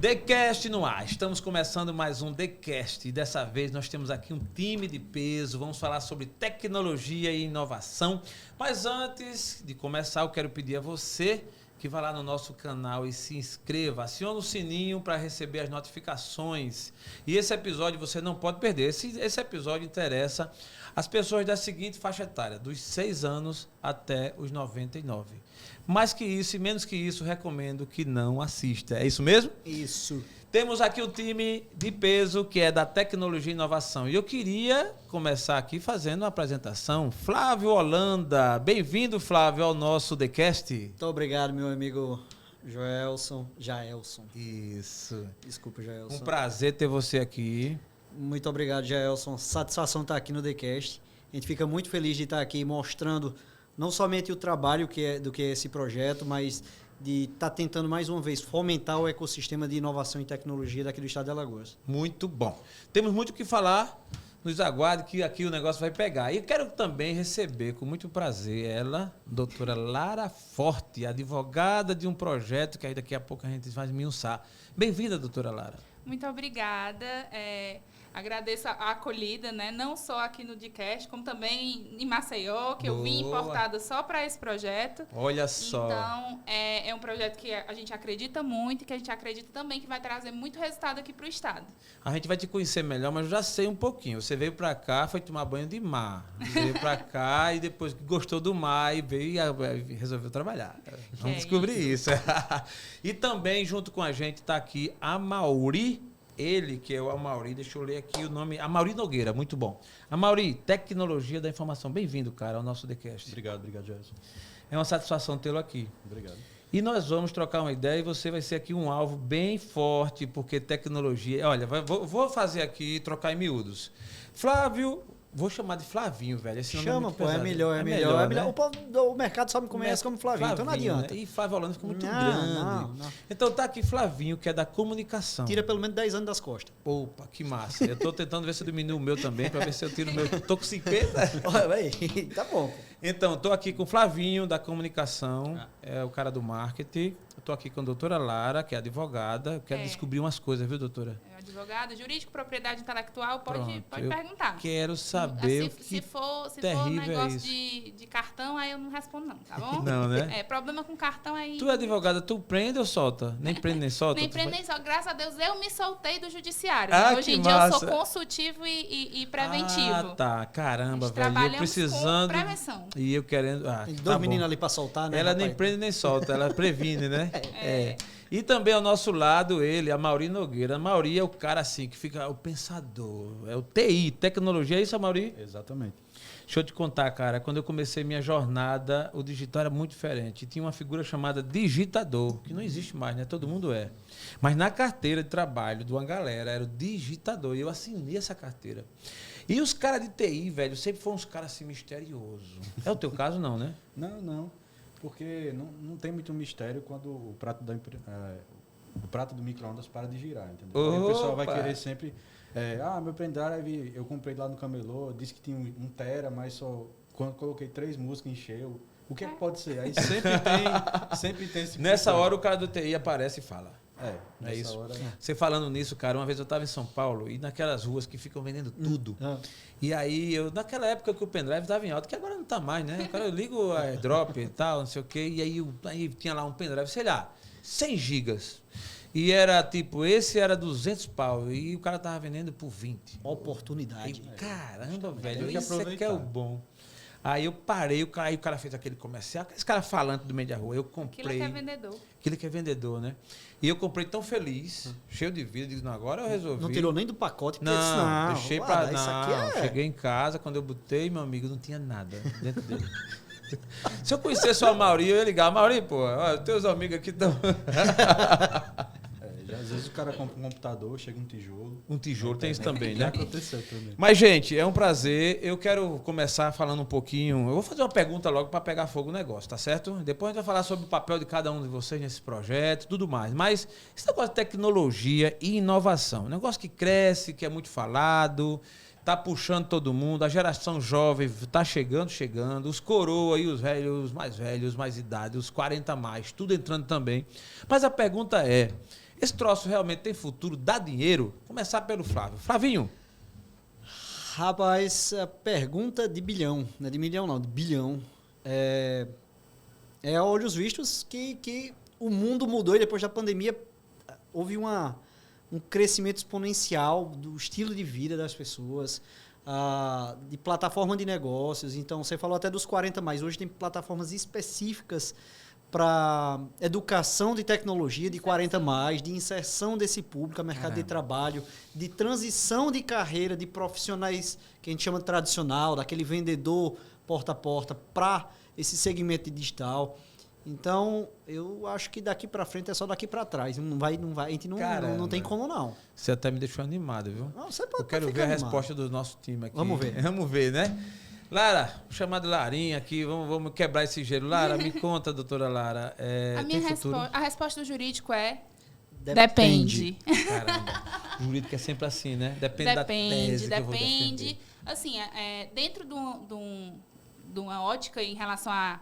TheCast no ar. Estamos começando mais um TheCast e dessa vez nós temos aqui um time de peso. Vamos falar sobre tecnologia e inovação. Mas antes de começar, eu quero pedir a você que vá lá no nosso canal e se inscreva. Acione o sininho para receber as notificações. E esse episódio você não pode perder. Esse episódio interessa as pessoas da seguinte faixa etária, dos 6 anos até os 99. Mais que isso e menos que isso, recomendo que não assista. É isso mesmo? Isso. Temos aqui um time de peso que é da tecnologia e inovação. E eu queria começar aqui fazendo uma apresentação. Flávio Holanda. Bem-vindo, Flávio, ao nosso TheCast. Muito obrigado, meu amigo Jaelson. Isso. Desculpa, Jaelson. Um prazer ter você aqui. Muito obrigado, Jaelson. Satisfação estar aqui no TheCast. A gente fica muito feliz de estar aqui mostrando não somente o trabalho do que é esse projeto, mas de estar tentando mais uma vez fomentar o ecossistema de inovação e tecnologia daqui do estado de Alagoas. Muito bom. Temos muito o que falar. Nos aguarde que aqui o negócio vai pegar. E quero também receber com muito prazer ela, doutora Lara Forte, advogada de um projeto que aí daqui a pouco a gente vai esmiuçar. Bem-vinda, doutora Lara. Muito obrigada. Agradeço a acolhida, né? Não só aqui no TheCast, como também em Maceió, que eu vim importada só para esse projeto. Olha só. Então, é um projeto que a gente acredita muito e que a gente acredita também que vai trazer muito resultado aqui para o estado. A gente vai te conhecer melhor, mas eu já sei um pouquinho. Você veio para cá, foi tomar banho de mar. Veio para cá e depois gostou do mar e veio e resolveu trabalhar. Vamos descobrir isso. E também, junto com a gente, está aqui a Mauri. Ele, que é o Amauri, deixa eu ler aqui o nome. Amauri Nogueira, muito bom. Amauri, Tecnologia da Informação. Bem-vindo, cara, ao nosso TheCast. Obrigado, Gerson. É uma satisfação tê-lo aqui. Obrigado. E nós vamos trocar uma ideia e você vai ser aqui um alvo bem forte, porque tecnologia... Olha, vou fazer aqui, trocar em miúdos. Flávio... Vou chamar de Flavinho, velho. Esse nome Chama, é muito pô, pesado. é melhor. Né? O povo do mercado só me conhece como Flavinho, então não adianta. Né? E Flávio Holanda fica muito grande. Não. Então tá aqui Flavinho, que é da comunicação. Tira pelo menos 10 anos das costas. Opa, que massa. Eu tô tentando ver se eu diminuo o meu também, para ver se eu tiro o meu. Tô com 50. Olha, véi, tá bom. Então, tô aqui com o Flavinho, da comunicação, é o cara do marketing. Eu tô aqui com a doutora Lara, que é advogada. Eu quero descobrir umas coisas, viu, doutora? Advogado, jurídico, propriedade intelectual, pode perguntar. Quero saber se for terrível negócio é de cartão, aí eu não respondo não, tá bom? Não, né? Problema com cartão aí... Tu é advogada, tu prende ou solta? Nem prende nem solta? Nem prende nem solta. Graças a Deus, eu me soltei do judiciário. Hoje em dia eu sou consultivo e preventivo. Ah, tá. Caramba, velho. Eu precisando... com prevenção. E eu querendo... Tem dois meninos ali pra soltar, né? Ela rapaz? nem prende nem solta, ela previne, né? E também ao nosso lado, ele, a Mauri Nogueira. A Mauri é o cara assim que fica o pensador, é o TI, tecnologia. É isso, Mauri? Exatamente. Deixa eu te contar, cara. Quando eu comecei minha jornada, o digital era muito diferente. Tinha uma figura chamada digitador, que não existe mais, né? Todo mundo é. Mas na carteira de trabalho de uma galera era o digitador. E eu assinei essa carteira. E os caras de TI, velho, sempre foram uns caras assim misteriosos. É o teu caso, não, né? Não. Porque não tem muito mistério quando o prato do micro-ondas para de girar, entendeu? Aí o pessoal vai querer sempre... meu pendrive eu comprei lá no Camelô, disse que tinha 1 tera, mas só quando coloquei 3 músicas encheu. O que é que pode ser? Aí sempre tem esse... Nessa hora o cara do TI aparece e fala. É nessa isso. hora... Você falando nisso, cara, uma vez eu estava em São Paulo e naquelas ruas que ficam vendendo tudo. E aí, naquela época que o pendrive estava em alta, que agora não está mais, né? Cara, eu ligo a AirDrop e tal, não sei o quê, e aí tinha lá um pendrive, sei lá, 100 gigas. E era tipo, esse era 200 pau e o cara tava vendendo por 20. Oportunidade. Caramba, velho, isso é que é o bom. Aí eu parei, o cara fez aquele comercial, aqueles caras falantes do meio da rua, eu comprei. Aquilo que é vendedor. Aquilo que é vendedor, né? E eu comprei tão feliz, cheio de vida, digo, não, agora eu resolvi. Não tirou nem do pacote? Não, deixei pra... Isso aqui Cheguei em casa, quando eu botei, meu amigo, não tinha nada dentro dele. Se eu conhecesse o Amauri, eu ia ligar. Amauri, pô, olha, teus amigos aqui estão... Às vezes o cara compra um computador, chega um tijolo. Um tijolo, tem isso também, né? Já aconteceu também. Mas, gente, é um prazer. Eu quero começar falando um pouquinho... Eu vou fazer uma pergunta logo para pegar fogo no negócio, tá certo? Depois a gente vai falar sobre o papel de cada um de vocês nesse projeto e tudo mais. Mas esse negócio de tecnologia e inovação, um negócio que cresce, que é muito falado, tá puxando todo mundo, a geração jovem tá chegando, os coroa e os velhos, mais idade, os 40 mais, tudo entrando também. Mas a pergunta é... Esse troço realmente tem futuro, dá dinheiro? Começar pelo Flávio. Flavinho. Rapaz, a pergunta de bilhão, não é de milhão não, de bilhão. É a olhos vistos que o mundo mudou e depois da pandemia houve um crescimento exponencial do estilo de vida das pessoas, de plataforma de negócios. Então, você falou até dos 40+, hoje tem plataformas específicas para educação de tecnologia de 40+, de inserção desse público ao mercado de trabalho, de transição de carreira de profissionais que a gente chama de tradicional, daquele vendedor porta a porta para esse segmento digital. Então, eu acho que daqui para frente é só daqui para trás. Não vai, a gente não tem como não. Você até me deixou animado, viu? Não, você pode. Eu quero ver a resposta do nosso time aqui. Vamos ver. Vamos ver, né? Lara, vou chamar de Larinha aqui, vamos quebrar esse gelo. Lara, me conta, doutora Lara. A resposta do jurídico é... Depende. Caramba, o jurídico é sempre assim, né? Depende da tese que eu vou defender. Assim, dentro de uma ótica em relação a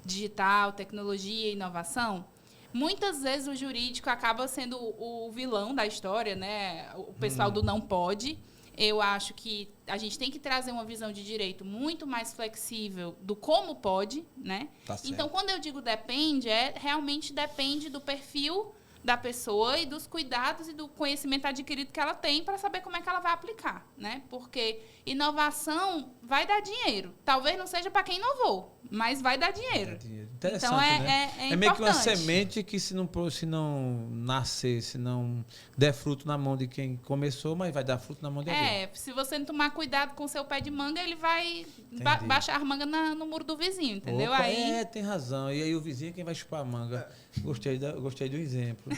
digital, tecnologia e inovação, muitas vezes o jurídico acaba sendo o vilão da história, né? O pessoal do não pode. Eu acho que a gente tem que trazer uma visão de direito muito mais flexível do como pode, né? Tá certo. Então, quando eu digo depende, realmente depende do perfil da pessoa e dos cuidados e do conhecimento adquirido que ela tem para saber como é que ela vai aplicar, né? Porque inovação vai dar dinheiro. Talvez não seja para quem inovou, mas vai dar dinheiro. Interessante, então, né? É meio que uma importante. semente que se não nascer, se não der fruto na mão de quem começou, mas vai dar fruto na mão de alguém. Se você não tomar cuidado com o seu pé de manga, ele vai baixar a manga no muro do vizinho, entendeu? Opa, tem razão. E aí o vizinho é quem vai chupar a manga. Gostei do exemplo.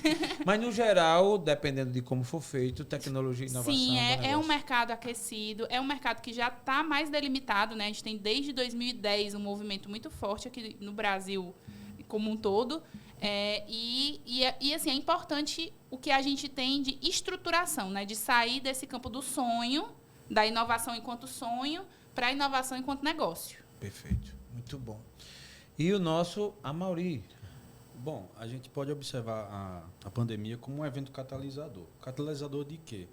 Mas, no geral, dependendo de como for feito, tecnologia e inovação... Sim, é um mercado aquecido, é um mercado que já está mais delimitado, né? A gente tem, desde 2010, um movimento muito forte aqui no Brasil como um todo. Assim, é importante o que a gente tem de estruturação, né? De sair desse campo do sonho, da inovação enquanto sonho, para a inovação enquanto negócio. Perfeito. Muito bom. E o nosso Amaury? Bom, a gente pode observar a pandemia como um evento catalisador. Catalisador de quê?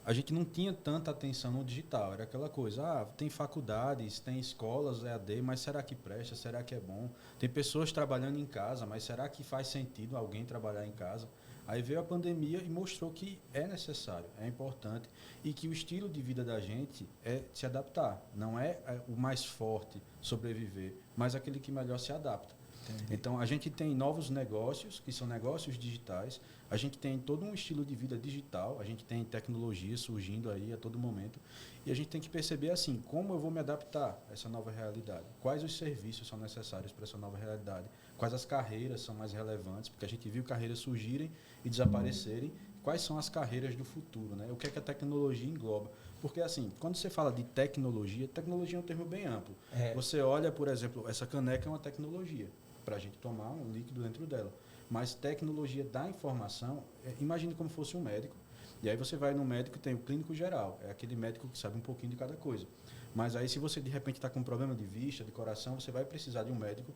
A gente não tinha tanta atenção no digital. Era aquela coisa, tem faculdades, tem escolas EAD, mas será que presta? Será que é bom? Tem pessoas trabalhando em casa, mas será que faz sentido alguém trabalhar em casa? Aí veio a pandemia e mostrou que é necessário, é importante, e que o estilo de vida da gente é se adaptar. Não é o mais forte sobreviver, mas aquele que melhor se adapta. Entendi. Então, a gente tem novos negócios, que são negócios digitais. A gente tem todo um estilo de vida digital. A gente tem tecnologia surgindo aí a todo momento. E a gente tem que perceber, assim, como eu vou me adaptar a essa nova realidade. Quais os serviços são necessários para essa nova realidade. Quais as carreiras são mais relevantes, porque a gente viu carreiras surgirem e desaparecerem. Quais são as carreiras do futuro, né? O que é que a tecnologia engloba? Porque, assim, quando você fala de tecnologia é um termo bem amplo. Você olha, por exemplo, essa caneca é uma tecnologia para a gente tomar um líquido dentro dela. Mas tecnologia da informação, imagine como fosse um médico, e aí você vai no médico e tem o clínico geral, é aquele médico que sabe um pouquinho de cada coisa. Mas aí, se você de repente está com um problema de vista, de coração, você vai precisar de um médico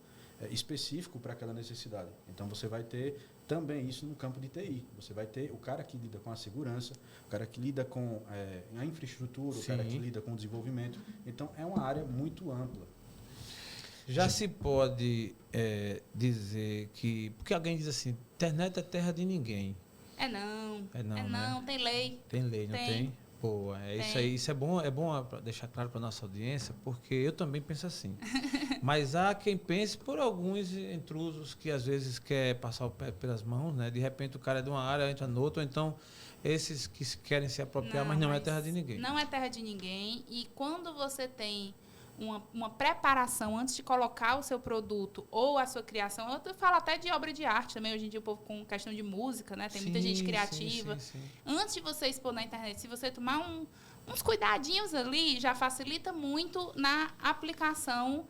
específico para aquela necessidade. Então, você vai ter também isso no campo de TI. Você vai ter o cara que lida com a segurança, o cara que lida com a infraestrutura, Sim. o cara que lida com o desenvolvimento. Então, é uma área muito ampla. Já se pode dizer que... Porque alguém diz assim, internet é terra de ninguém. Não, tem lei. Tem lei, não tem? Boa, isso aí, isso é bom deixar claro para a nossa audiência, porque eu também penso assim. Mas há quem pense por alguns intrusos que às vezes quer passar o pé pelas mãos, né? De repente o cara é de uma área, entra no outro, ou então esses que querem se apropriar, mas não é terra de ninguém. Não é terra de ninguém, e quando você tem uma preparação antes de colocar o seu produto ou a sua criação, eu falo até de obra de arte também, hoje em dia o povo com questão de música, né? Tem muita gente criativa. Sim. Antes de você expor na internet, se você tomar uns cuidadinhos ali, já facilita muito na aplicação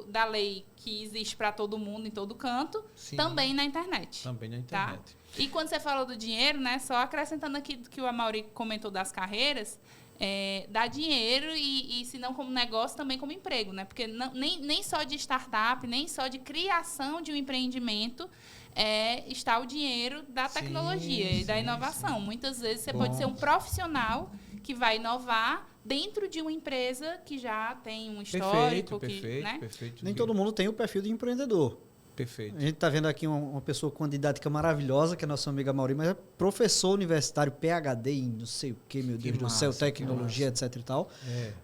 da lei que existe para todo mundo, em todo canto, também na internet. Também na internet. Tá? E quando você falou do dinheiro, né? Só acrescentando aqui que o Amaury comentou das carreiras, dá dinheiro e se não como negócio, também como emprego, né? Porque nem só de startup, nem só de criação de um empreendimento está o dinheiro da tecnologia e da inovação. Muitas vezes você pode ser um profissional que vai inovar dentro de uma empresa que já tem um histórico. Perfeito. Nem todo mundo tem o perfil de empreendedor. Perfeito. A gente está vendo aqui uma pessoa com uma didática maravilhosa, que é a nossa amiga Mauri, mas é professor universitário, PhD em não sei o que, meu Deus do céu, tecnologia, etc e tal.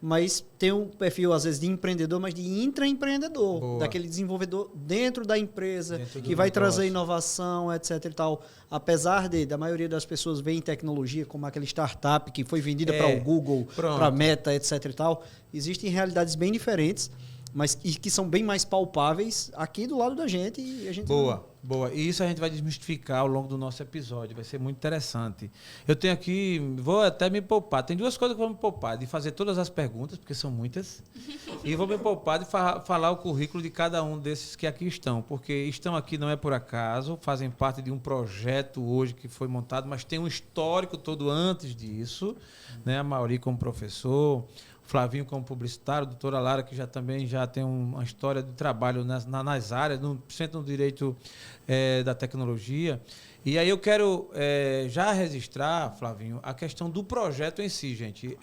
Mas tem um perfil, às vezes, de empreendedor, mas de intraempreendedor. Boa. Daquele desenvolvedor dentro da empresa, que vai trazer inovação, etc e tal. Apesar da maioria das pessoas ver em tecnologia como aquela startup que foi vendida para o Google, para a Meta, etc e tal, existem realidades bem diferentes, mas que são bem mais palpáveis aqui do lado da gente. E a gente Boa. E isso a gente vai desmistificar ao longo do nosso episódio. Vai ser muito interessante. Eu tenho aqui, vou até me poupar. Tem duas coisas que eu vou me poupar. De fazer todas as perguntas, porque são muitas. E vou me poupar de falar o currículo de cada um desses que aqui estão. Porque estão aqui não é por acaso. Fazem parte de um projeto hoje que foi montado, mas tem um histórico todo antes disso. Né? A Mauri como professor, Flavinho como publicitário, a doutora Lara, que também já tem uma história de trabalho nas áreas, no Centro do Direito da Tecnologia. E aí eu quero já registrar, Flavinho, a questão do projeto em si, gente.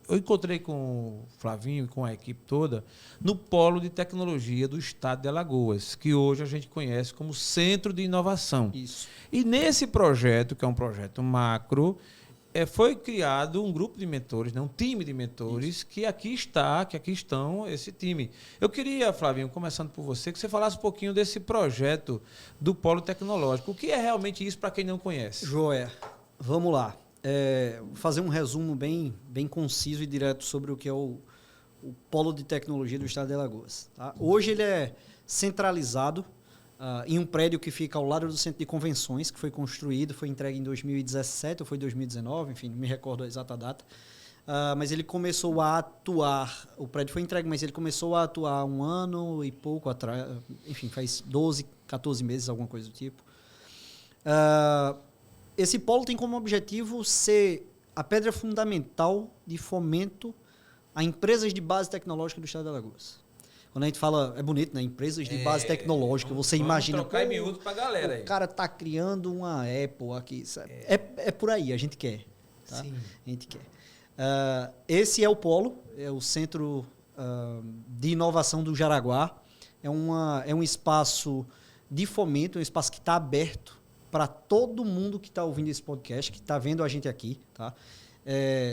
Eu encontrei com o Flavinho e com a equipe toda no Polo de Tecnologia do Estado de Alagoas, que hoje a gente conhece como Centro de Inovação. Isso. E nesse projeto, que é um projeto macro, foi criado um grupo de mentores, né? Um time de mentores. Isso. que aqui estão esse time. Eu queria, Flavinho, começando por você, que você falasse um pouquinho desse projeto do Polo Tecnológico. O que é realmente isso para quem não conhece? Joia, vamos lá. Vou fazer um resumo bem conciso e direto sobre o que é o Polo de Tecnologia do Estado de Alagoas. Tá? Hoje ele é centralizado em um prédio que fica ao lado do Centro de Convenções, que foi construído, foi entregue em 2017 ou foi 2019, enfim, não me recordo a exata data. Mas ele começou a atuar, o prédio foi entregue, mas ele começou a atuar há 1 ano e pouco atrás, enfim, faz 12, 14 meses, alguma coisa do tipo. Esse polo tem como objetivo ser a pedra fundamental de fomento a empresas de base tecnológica do Estado de Alagoas. Quando a gente fala, é bonito, né? Empresas de base tecnológica, você imagina... Vamos trocar em miúdos para a galera aí. O cara está criando uma Apple aqui. É por aí, a gente quer. Tá? Sim. A gente quer. Esse é o Polo, é o Centro de Inovação do Jaraguá. É um espaço de fomento, um espaço que está aberto para todo mundo que está ouvindo esse podcast, que está vendo a gente aqui. Tá?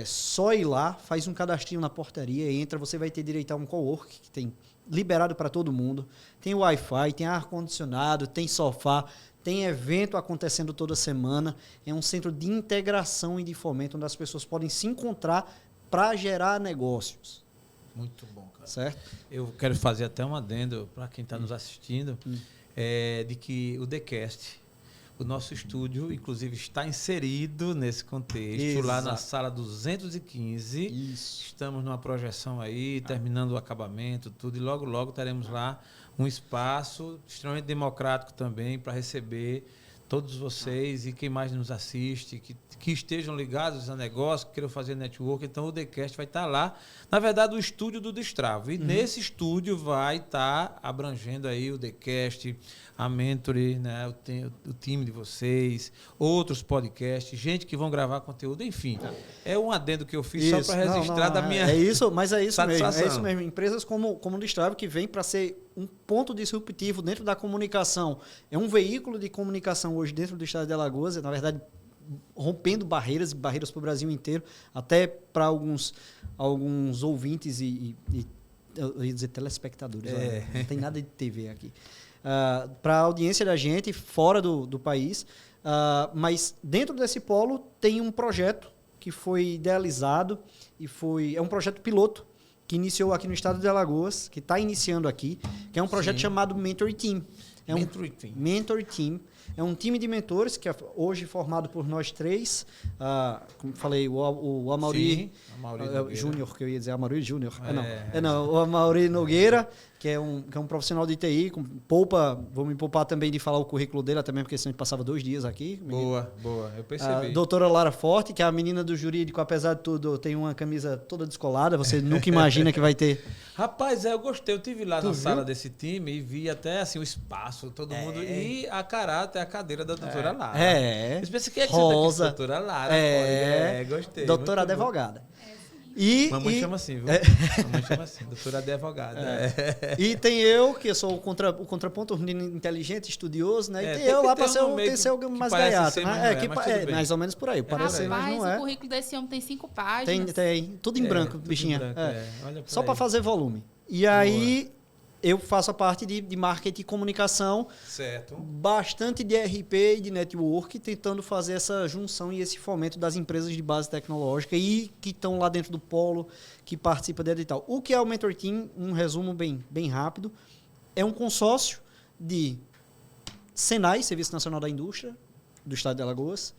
Só ir lá, faz um cadastrinho na portaria, entra, você vai ter direito a um cowork que tem liberado para todo mundo. Tem Wi-Fi, tem ar-condicionado, tem sofá, tem evento acontecendo toda semana. É um centro de integração e de fomento onde as pessoas podem se encontrar para gerar negócios. Muito bom, cara. Certo? Eu quero fazer até um adendo para quem está nos assistindo, de que o TheCast, o nosso estúdio, inclusive, está inserido nesse contexto, Exato. Lá na sala 215. Isso. Estamos numa projeção aí, terminando o acabamento, tudo, e logo, logo teremos lá um espaço extremamente democrático também para receber todos vocês e quem mais nos assiste, que estejam ligados a negócio, que queiram fazer network. Então, o TheCast vai estar lá. Na verdade, o estúdio do Destravo. E nesse estúdio vai estar abrangendo aí o TheCast, a Mentory, né, o time de vocês, outros podcasts, gente que vão gravar conteúdo, enfim. É um adendo que eu fiz só para registrar da minha mas é isso mesmo. satisfação. É isso mesmo. Empresas como o Destravo, que vem para ser um ponto disruptivo dentro da comunicação. É um veículo de comunicação hoje dentro do Estado de Alagoas, na verdade, rompendo barreiras para o Brasil inteiro, até para alguns ouvintes e eu ia dizer telespectadores, não tem nada de TV aqui. Para a audiência da gente fora do país, mas dentro desse polo tem um projeto que foi idealizado e é um projeto piloto que iniciou aqui no Estado de Alagoas, que está iniciando aqui, que é um projeto chamado Mentory Team. É Mentor Team. É um time de mentores que é hoje formado por nós 3. Como falei, o Amaury Júnior, que eu ia dizer Amaury Júnior. O Amaury Nogueira, que é um profissional de TI. Vou me poupar também de falar o currículo dele, até mesmo porque senão a gente passava 2 dias aqui. Boa, eu percebi. A doutora Lara Forte, que é a menina do jurídico, apesar de tudo, tem uma camisa toda descolada. Você nunca imagina que vai ter... Rapaz, eu gostei. Eu estive lá na sala desse time e vi até assim o espaço, todo mundo. E a cadeira da doutora Lara. Eu pensei que é Rosa. Doutora Lara. Gostei. Doutora advogada. Mamãe chama assim, viu? Mamãe chama assim, doutora advogada. E tem eu, que sou o contraponto, um menino inteligente, estudioso, né? E tem eu lá para ser alguém mais gaiato, né? Mais ou menos por aí. Parece, mas não é. O currículo desse homem tem 5 páginas. Tem. Tudo em branco, bichinha. Só para fazer volume. E Boa. aí... Eu faço a parte de marketing e comunicação, certo. Bastante de RP e de network, tentando fazer essa junção e esse fomento das empresas de base tecnológica e que estão lá dentro do polo, que participam da edital. O que é o Mentor Team? Um resumo bem rápido. É um consórcio de Senai, Serviço Nacional da Indústria, do Estado de Alagoas,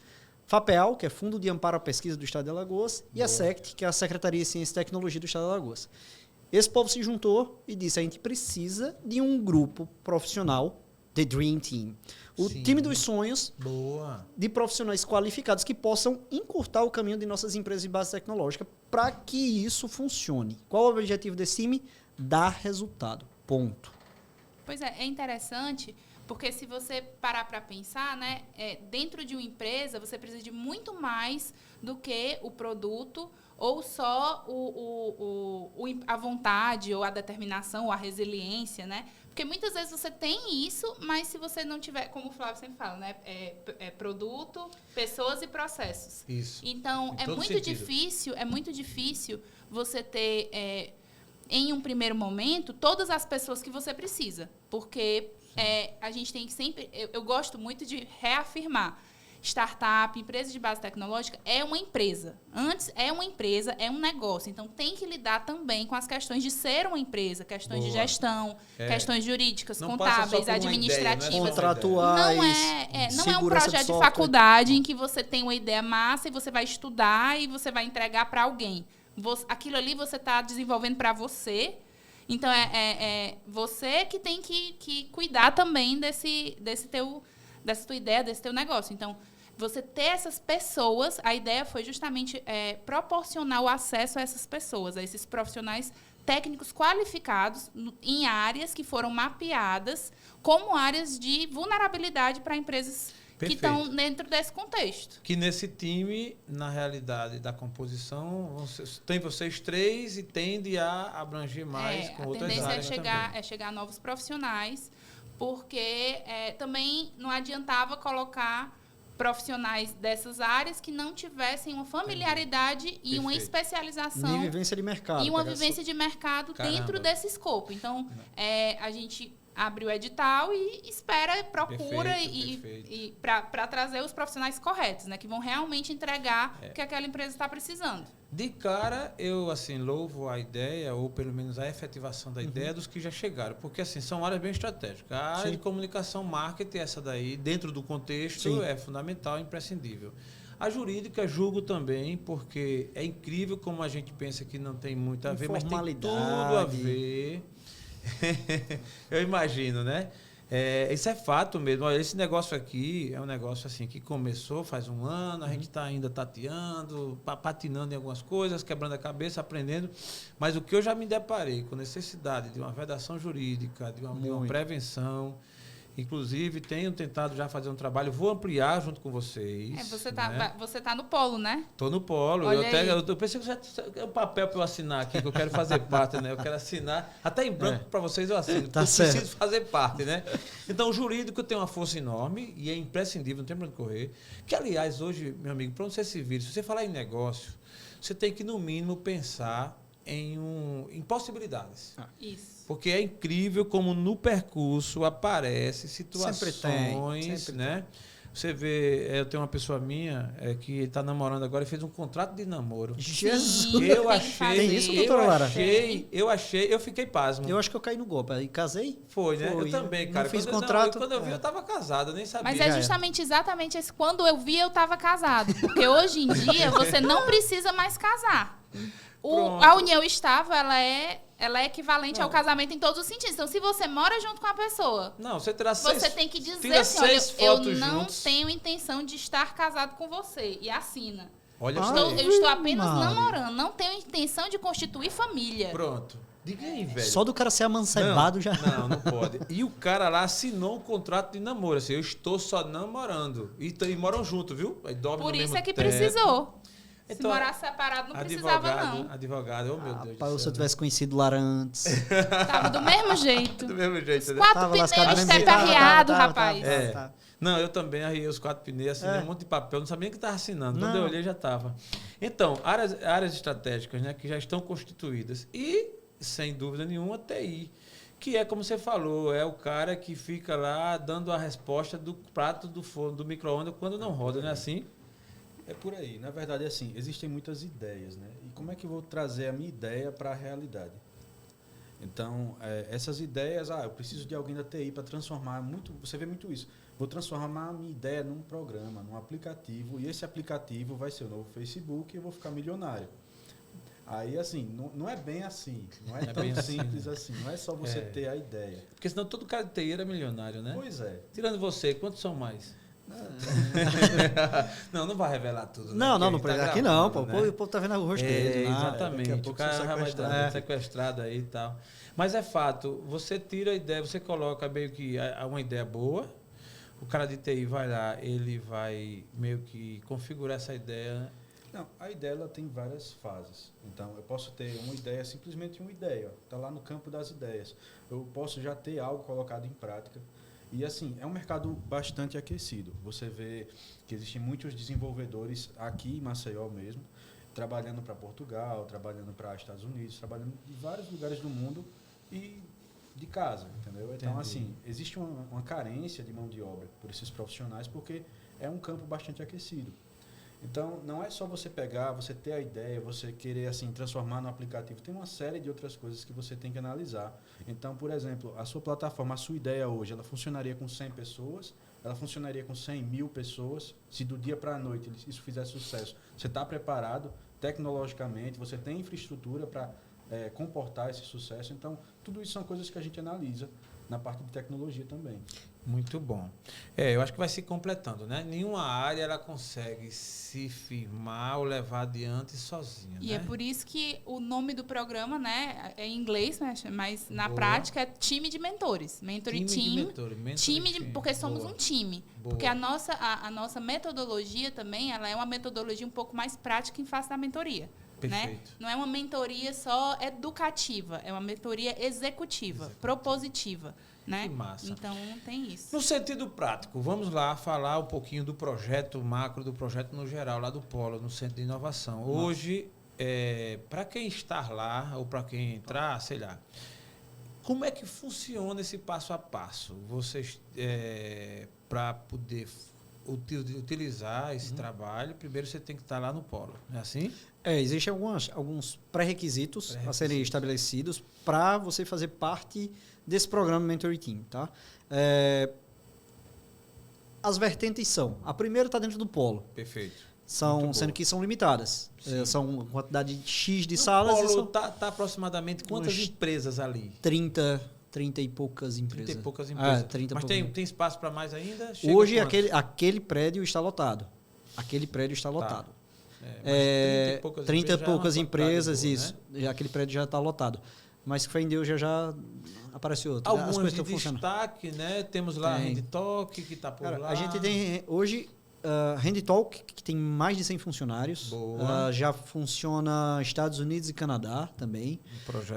FAPEAL, que é Fundo de Amparo à Pesquisa do Estado de Alagoas, e a SECT, que é a Secretaria de Ciência e Tecnologia do Estado de Alagoas. Esse povo se juntou e disse, a gente precisa de um grupo profissional, The Dream Team. O time dos sonhos de profissionais qualificados que possam encurtar o caminho de nossas empresas de base tecnológica para que isso funcione. Qual é o objetivo desse time? Dar resultado. Ponto. Pois é interessante, porque se você parar para pensar, né, dentro de uma empresa, você precisa de muito mais do que o produto ou só a vontade, ou a determinação, ou a resiliência, né? Porque muitas vezes você tem isso, mas se você não tiver, como o Flávio sempre fala, né? Produto, pessoas e processos. Isso. Então, é muito difícil você ter, em um primeiro momento, todas as pessoas que você precisa. Porque a gente tem que sempre... Eu gosto muito de reafirmar. Startup, empresa de base tecnológica, é uma empresa. Antes, é uma empresa, é um negócio. Então, tem que lidar também com as questões de ser uma empresa, questões de gestão, questões jurídicas, não contábeis, administrativas. Ideia, contratuais. Não é um projeto de faculdade em que você tem uma ideia massa e você vai estudar e você vai entregar para alguém. Aquilo ali você está desenvolvendo para você. Então, você que tem que cuidar também dessa tua ideia, desse teu negócio. Então, você ter essas pessoas, a ideia foi justamente proporcionar o acesso a essas pessoas, a esses profissionais técnicos qualificados em áreas que foram mapeadas como áreas de vulnerabilidade para empresas que estão dentro desse contexto. Que nesse time, na realidade da composição, tem vocês 3 e tende a abranger mais com outras áreas. A tendência é chegar a novos profissionais, porque também não adiantava colocar profissionais dessas áreas que não tivessem uma familiaridade e uma especialização. E vivência de mercado. E uma vivência de mercado dentro desse escopo. Então, a gente abre o edital e espera, procura para trazer os profissionais corretos, né, que vão realmente entregar o que aquela empresa está precisando. De cara, eu assim louvo a ideia, ou pelo menos a efetivação da ideia dos que já chegaram, porque assim são áreas bem estratégicas. A área de comunicação, marketing, essa daí, dentro do contexto, é fundamental, imprescindível. A jurídica, julgo também, porque é incrível como a gente pensa que não tem muito a ver, mas tem tudo a ver. Eu imagino, né? Isso é fato mesmo. Olha, esse negócio aqui é um negócio assim que começou faz um ano, a gente está ainda tateando, patinando em algumas coisas, quebrando a cabeça, aprendendo. Mas o que eu já me deparei com necessidade de uma vedação jurídica, de uma prevenção. Inclusive, tenho tentado já fazer um trabalho, vou ampliar junto com vocês. Você tá no polo, né? Estou no polo. Eu pensei que é um papel para eu assinar aqui, que eu quero fazer parte, né? Eu quero assinar, até em branco para vocês eu assino, porque eu preciso fazer parte, né? Então, o jurídico tem uma força enorme e é imprescindível, não tem para onde correr. Que, aliás, hoje, meu amigo, para onde você se vira, se você falar em negócio, você tem que, no mínimo, pensar em possibilidades. Isso. Porque é incrível como no percurso aparecem situações, sempre né? Você vê, eu tenho uma pessoa minha que está namorando agora e fez um contrato de namoro. Jesus! Eu achei, Tem isso, doutora Lara? eu fiquei pasmo. Eu acho que eu caí no golpe. Aí casei. Foi, né? Eu também, cara. Não fiz quando contrato. Quando eu vi, eu tava casado, eu nem sabia. Mas é justamente exatamente esse. Quando eu vi, eu tava casado. Porque hoje em dia, você não precisa mais casar. A união estável, ela é equivalente ao casamento em todos os sentidos. Então, se você mora junto com a pessoa, você tem que dizer assim, olha, eu não tenho intenção de estar casado com você. E assina. Olha, eu estou apenas namorando. Não tenho intenção de constituir família. Pronto. Diga aí, velho. Só do cara ser amancebado já... Não pode. E o cara lá assinou um contrato de namoro. Assim, eu estou só namorando. E moram junto, viu? Aí dorme Por no isso mesmo é que teto. precisou. Então, se morar separado, não precisava, não. Advogado, oh meu Deus do céu. Se eu tivesse conhecido Lara antes. Tava do mesmo jeito. Do mesmo jeito, Os né? 4 pneus tetarreados, rapaz. Não, eu também arriei os 4 pneus, assinei um monte de papel, não sabia nem que estava assinando. Quando eu olhei, já estava. Então, áreas estratégicas, né, que já estão constituídas. E, sem dúvida nenhuma, TI. Que é, como você falou, é o cara que fica lá dando a resposta do prato do forno, do micro-ondas, quando não roda, não é assim? É por aí. Na verdade, é assim, existem muitas ideias, né? E como é que eu vou trazer a minha ideia para a realidade? Então, essas ideias, eu preciso de alguém da TI para transformar você vê muito isso. Vou transformar a minha ideia num programa, num aplicativo, e esse aplicativo vai ser o novo Facebook e eu vou ficar milionário. Aí, assim, não é bem assim. Não é tão simples assim. Não é só você ter a ideia. Porque senão todo cara de TI era milionário, né? Pois é. Tirando você, quantos são mais? Não vai revelar tudo. Né? Não, aqui gravando, não, pô. Né? O povo tá vendo o rosto dele. Exatamente. O cara já vai estar sequestrado aí e tal. Mas é fato, você tira a ideia, você coloca meio que uma ideia boa, o cara de TI vai lá, ele vai meio que configurar essa ideia. Não, a ideia ela tem várias fases. Então, eu posso ter uma ideia, simplesmente uma ideia. Está lá no campo das ideias. Eu posso já ter algo colocado em prática. E, assim, é um mercado bastante aquecido. Você vê que existem muitos desenvolvedores aqui em Maceió mesmo, trabalhando para Portugal, trabalhando para Estados Unidos, trabalhando em vários lugares do mundo e de casa, entendeu? Então, assim, existe uma carência de mão de obra por esses profissionais, porque é um campo bastante aquecido. Então, não é só você pegar, você ter a ideia, você querer assim transformar no aplicativo. Tem uma série de outras coisas que você tem que analisar. Então, por exemplo, a sua plataforma, a sua ideia hoje, ela funcionaria com 100 pessoas, ela funcionaria com 100 mil pessoas. Se do dia para a noite isso fizer sucesso, você está preparado tecnologicamente, você tem infraestrutura para comportar esse sucesso. Então, tudo isso são coisas que a gente analisa na parte de tecnologia também. Muito bom. Eu acho que vai se completando, né? Nenhuma área ela consegue se firmar ou levar adiante sozinha. E né? é por isso que o nome do programa, né, é em inglês, né, mas na prática é time de mentores. Porque somos um time. Boa. Porque a nossa metodologia também, ela é uma metodologia um pouco mais prática em face da mentoria. Né? Não é uma mentoria só educativa, é uma mentoria executiva, propositiva. Né? Que massa. Então, tem isso. No sentido prático, vamos lá falar um pouquinho do projeto macro, do projeto no geral, lá do Polo, no Centro de Inovação. Hoje, para quem está lá, ou para quem entrar, sei lá, como é que funciona esse passo a passo? Vocês, para poder utilizar esse trabalho, primeiro você tem que estar lá no Polo, não é assim? Existem alguns pré-requisitos a serem estabelecidos para você fazer parte desse programa Mentoring Team. Tá? As vertentes são... A primeira está dentro do Polo. Perfeito. Sendo que são limitadas. São uma quantidade X de no salas. O Polo está aproximadamente quantas empresas ali? 30 e poucas empresas. 30 e poucas empresas. 30 Mas tem espaço para mais ainda? Hoje aquele prédio está lotado. Aquele prédio está lotado. 30 e poucas empresas, boa, isso. Né? Aquele prédio já está lotado. Mas fé em Deus já apareceu outro. Algumas as coisas de destaque, né? Temos lá a HandTalk, que está por lá. A gente tem hoje HandTalk, que tem mais de 100 funcionários. Já funciona Estados Unidos e Canadá também.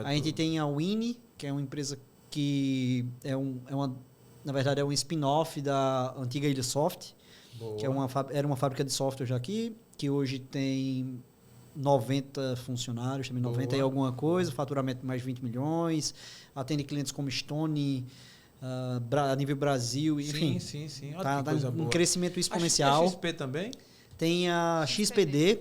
A gente tem a Winnie, que é uma empresa que na verdade é um spin-off da antiga Ilhasoft, que era uma fábrica de software já aqui, que hoje tem 90 funcionários, também 90 e alguma coisa, faturamento de mais de 20 milhões, atende clientes como Stone, a nível Brasil, enfim. Sim. Olha Tá que coisa um boa. crescimento exponencial. A XP também? Tem a XPD.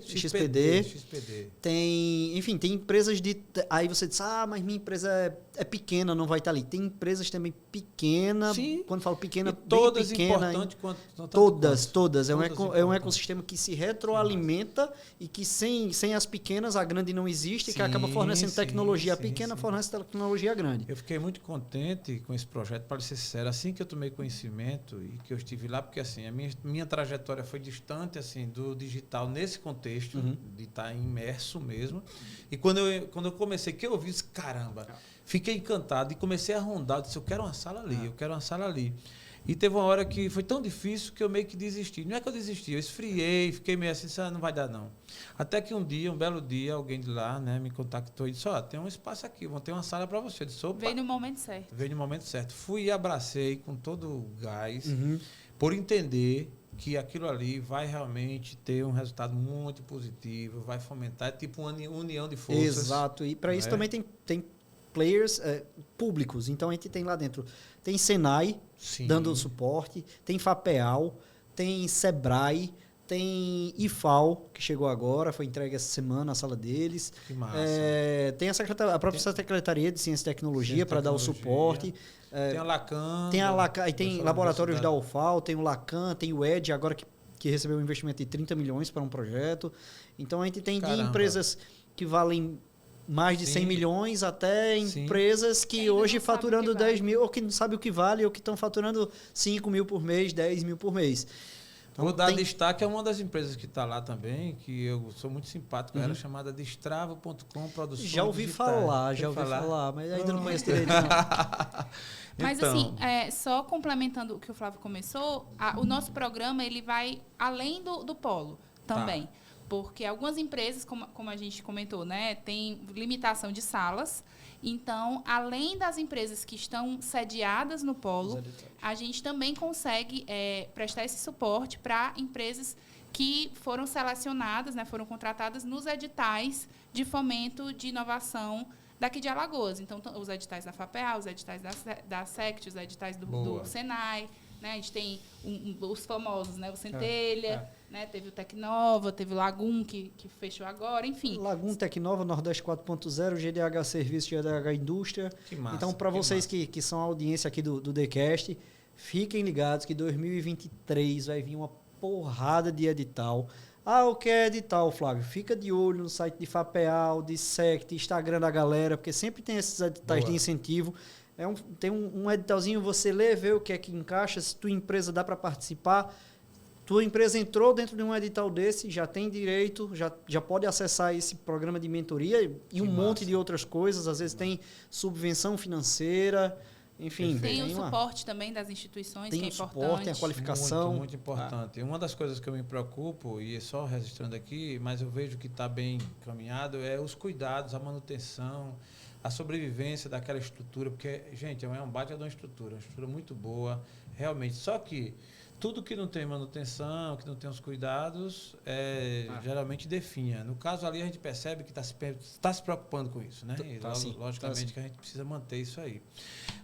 Tem, enfim, tem empresas de... Aí você diz, mas minha empresa é pequena, não vai estar ali. Tem empresas também pequenas, quando falo pequena, bem todas pequena. Importantes Todas. É um ecossistema que se retroalimenta e que sem as pequenas, a grande não existe, que acaba fornecendo tecnologia. A pequena fornece tecnologia grande. Eu fiquei muito contente com esse projeto, para ser sincero. Assim que eu tomei conhecimento e que eu estive lá, porque assim, a minha trajetória foi distante assim, do digital nesse contexto, de estar imerso mesmo. E quando eu comecei, que eu vi isso, caramba, fiquei encantado e comecei a rondar. Eu disse, eu quero uma sala ali, E teve uma hora que foi tão difícil que eu meio que desisti. Não é que eu desisti, eu esfriei, fiquei meio assim, não vai dar não. Até que um belo dia, alguém de lá, né, me contactou e disse, tem um espaço aqui, vão ter uma sala para você. Eu disse, opa. Veio no momento certo. Veio no momento certo. Fui e abracei com todo o gás, por entender que aquilo ali vai realmente ter um resultado muito positivo, vai fomentar, é tipo uma união de forças. Exato, e para isso também tem players públicos, então a gente tem lá dentro, tem Senai dando suporte, tem FAPEAL, tem Sebrae, tem IFAL, que chegou agora, foi entregue essa semana a sala deles. Que massa. Tem a própria Secretaria de Ciência e Tecnologia para dar o suporte. Tem a Lacan. Tem laboratórios da UFAL, tem o Lacan, tem o ED, agora que recebeu um investimento de 30 milhões para um projeto. Então, a gente tem de empresas que valem mais de 100 milhões até empresas que hoje faturando 10 mil, ou que não sabe o que vale, ou que estão faturando 5 mil por mês, 10 mil por mês. Então, vou dar destaque a uma das empresas que está lá também, que eu sou muito simpático, ela é chamada Destravo.com Produções Já ouvi falar, mas ainda não conheço direito. Mas assim, só complementando o que o Flávio começou, o nosso programa ele vai além do polo também. Porque algumas empresas, como a gente comentou, né, tem limitação de salas. Então, além das empresas que estão sediadas no polo, a gente também consegue prestar esse suporte para empresas que foram selecionadas, né, foram contratadas nos editais de fomento de inovação daqui de Alagoas. Então, os editais da FAPEA, os editais da SECT, os editais do Senai. Né? A gente tem os famosos, né? O Centelha, né? Teve o Tecnova, teve o Lagum, que fechou agora, enfim. Lagum, Tecnova, Nordeste 4.0, GDH Serviço, GDH Indústria. Que massa, então, para vocês que são a audiência aqui do TheCast, fiquem ligados que 2023 vai vir uma porrada de edital. O que é edital, Flávio? Fica de olho no site de FAPEAL, de SECT, Instagram da galera, porque sempre tem esses editais de incentivo. Tem um editalzinho, você lê, vê o que é que encaixa, se tua empresa dá para participar. Tua empresa entrou dentro de um edital desse, já tem direito, já pode acessar esse programa de mentoria e monte de outras coisas. Às vezes tem subvenção financeira, enfim. Tem o suporte também das instituições, que é importante. Tem o suporte, tem a qualificação. Muito, muito importante. Uma das coisas que eu me preocupo, e só registrando aqui, mas eu vejo que está bem encaminhado, é os cuidados, a manutenção, a sobrevivência daquela estrutura, porque, gente, é um baita de uma estrutura muito boa, realmente. Só que tudo que não tem manutenção, que não tem os cuidados, geralmente definha. No caso ali, a gente percebe que está se preocupando com isso, né? Logicamente que a gente precisa manter isso aí.